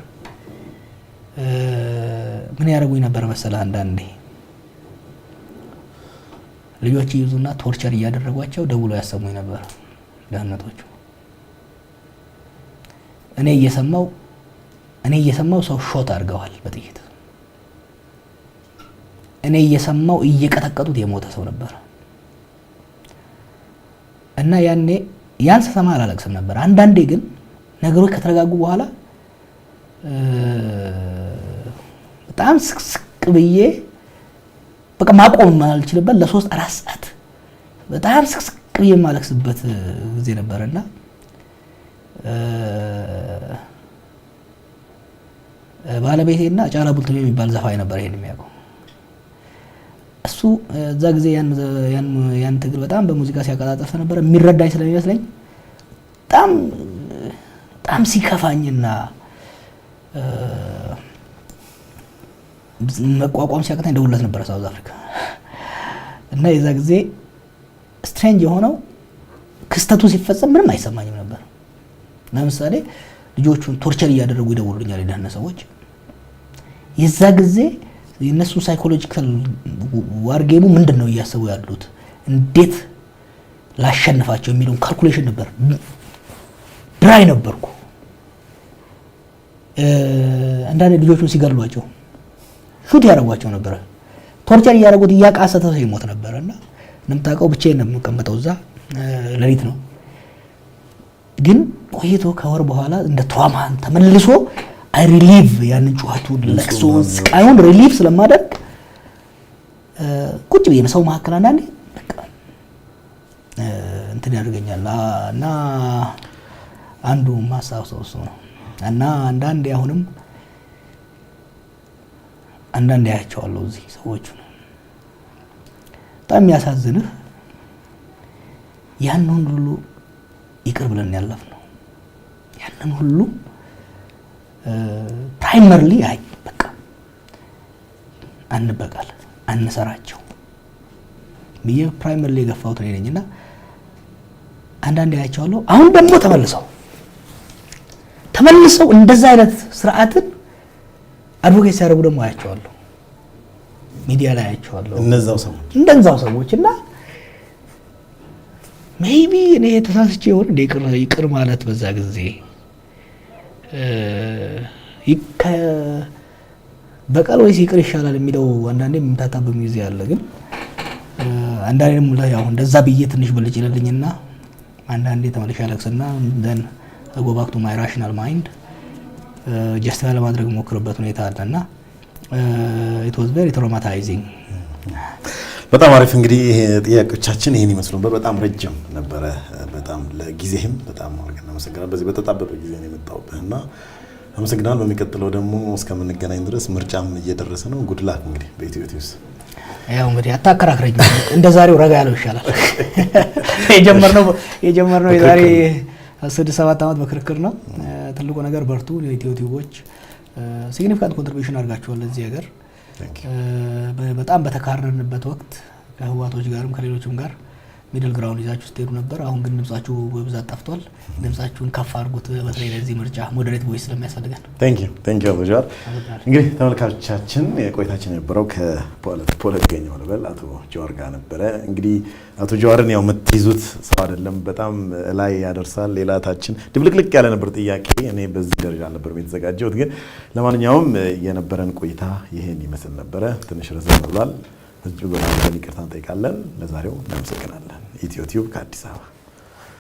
ምን ያደርጉኝ ነበር መሰለህ? አንዳንዴ ልጆች ይዙና ቶርቸር እያደረጓቸው ደውሎ ያሰሙኝ ነበር ደህንነቶቹ። እኔ እየሰማው ሰው ሾት አድርገዋል በጥይት። እኔ እየሰማው እየቀጠቀጡት የሞተ ሰው ነበር። እና ያን ስሰማ አላለቅስም ነበር። አንዳንዴ ግን ነገሮች ከተረጋጉ በኋላ በጣም ስቅስቅ ብዬ በቃ ማቆም ማልችልበት ለ3-4 ሰዓት በጣም ስቅስቅ ብዬ ማለቅስበት ጊዜ ነበርና ባለቤቴና ጫላ ቡልቱሜ የሚባል ዘፋኝ ነበር ይሄን የሚያውቀው። እሱ እዛ ጊዜ ያን ትግል በጣም በሙዚቃ ሲያቀጣጥፍ ነበር። የሚረዳኝ ስለሚመስለኝ በጣም ሲከፋኝና መቋቋም ሲያቅተኝ ደውለት ነበር ሳውዝ አፍሪካ። እና የዛ ጊዜ ስትሬንጅ የሆነው ክስተቱ ሲፈጸም ምንም አይሰማኝም ነበር። ለምሳሌ ልጆቹን ቶርቸር እያደረጉ ይደውሉልኛል የደህንነት ሰዎች። የዛ ጊዜ የነሱ ሳይኮሎጂካል ዋርጌሙ ምንድነው እያሰቡ ያሉት እንዴት ላሸንፋቸው የሚለውን ካልኩሌሽን ነበር። ድራይ ነበርኩ አንዳንድ ልጆቹን ሲገድሏቸው ሹት ያደርጓቸው ነበር። ቶርቸር እያደረጉት እያቃሰተ ይሞት ነበርና እንደምታውቀው ብቻዬን ነው የምቀመጠው እዛ ሌሊት ነው። ግን ቆይቶ ከወር በኋላ እንደ ትራማን ተመልሶ አይ ሪሊቭ ያንን ጩኸቱን ለቅሶውን ስቃዩን ሪሊቭ ስለማደርግ ቁጭ ብዬ ሰው መካከል አንዳንዴ በቃ እንትን ያደርገኛል እና አንዱ ማሳሰብ እሱ ነው። እና አንዳንዴ አሁንም አንዳንዴ ያያቸዋለሁ እዚህ ሰዎች ነው በጣም የሚያሳዝንህ ያንን ሁሉ ይቅር ብለን ያለፍነው ያንን ሁሉ ፕራይመርሊ አይ በቃ አንበቃል አንሰራቸው ብዬ ፕራይመርሊ የገፋሁት እኔ ነኝና አንዳንዴ ያያቸዋለሁ። አሁን ደግሞ ተመልሰው እንደዛ አይነት ስርዓትን አድቮኬት ሲያደርጉ ደግሞ አያቸዋለሁ። ሚዲያ ላይ አያቸዋለሁ እንደዛው ሰዎች እና ሜይቢ እኔ ተሳስቼ ይሆን ይቅር ማለት በዛ ጊዜ በቀል ወይስ ይቅር ይሻላል የሚለው አንዳንዴ የምታጣበብ ጊዜ አለ። ግን አንዳንዴ ደግሞ ያው እንደዛ ብዬ ትንሽ ብልጭ ይልልኝና አንዳንዴ ተመልሼ አለቅስና then I go back to my rational mind ጀስቲፋይ ለማድረግ ሞክርበት ሁኔታ አለና it was very traumatizing። በጣም አሪፍ እንግዲህ ጥያቄዎቻችን ይሄን ይመስሉ ነበር። በጣም ረጅም ነበረ። በጣም ለጊዜህም በጣም አድርገን አመሰግናለሁ። በዚህ በተጣበበ ጊዜ ነው የመጣሁብህና አመሰግናለሁ። በሚቀጥለው ደግሞ እስከምንገናኝ ድረስ ምርጫም እየደረሰ ነው። ጉድ ላክ እንግዲህ በኢትዮቲውስ ያው እንግዲህ አታከራክረኝ እንደዛሬው ረጋ ያለው ይሻላል። የጀመርነው የዛሬ 6-7 ዓመት በክርክር ነው። ትልቁ ነገር በርቱ። የኢትዮቲውቦች ሲግኒፊካንት ኮንትሪቢዩሽን አድርጋችኋል ለዚህ ሀገር። በጣም በተካረርንበት ወቅት ከህዋቶች ጋርም ከሌሎችም ጋር ሚድል ግራውንድ ይዛችሁ ስትሄዱ ነበር። አሁን ግን ድምጻችሁ በብዛት ጠፍቷል። ድምጻችሁን ከፍ አድርጉት። በተለይ ለዚህ ምርጫ ሞዴሬት ቮይስ ስለሚያስፈልገን ቴንክ ዩ አቶ ጀዋር። እንግዲህ ተመልካቾቻችን የቆይታችን የነበረው ከፖለቲከኛው ልበል አቶ ጀዋር ጋር ነበረ። እንግዲህ አቶ ጀዋርን ያው የምትይዙት ሰው አይደለም። በጣም ላይ ያደርሳል። ሌላታችን ድብልቅልቅ ያለ ነበር ጥያቄ። እኔ በዚህ ደረጃ አልነበረም የተዘጋጀሁት። ግን ለማንኛውም የነበረን ቆይታ ይሄን ይመስል ነበረ። ትንሽ ረዘም ብሏል። እጅግ በጣም ይቅርታ እንጠይቃለን። ለዛሬው እናመሰግናለን። ኢትዮቲዩብ ከአዲስ አበባ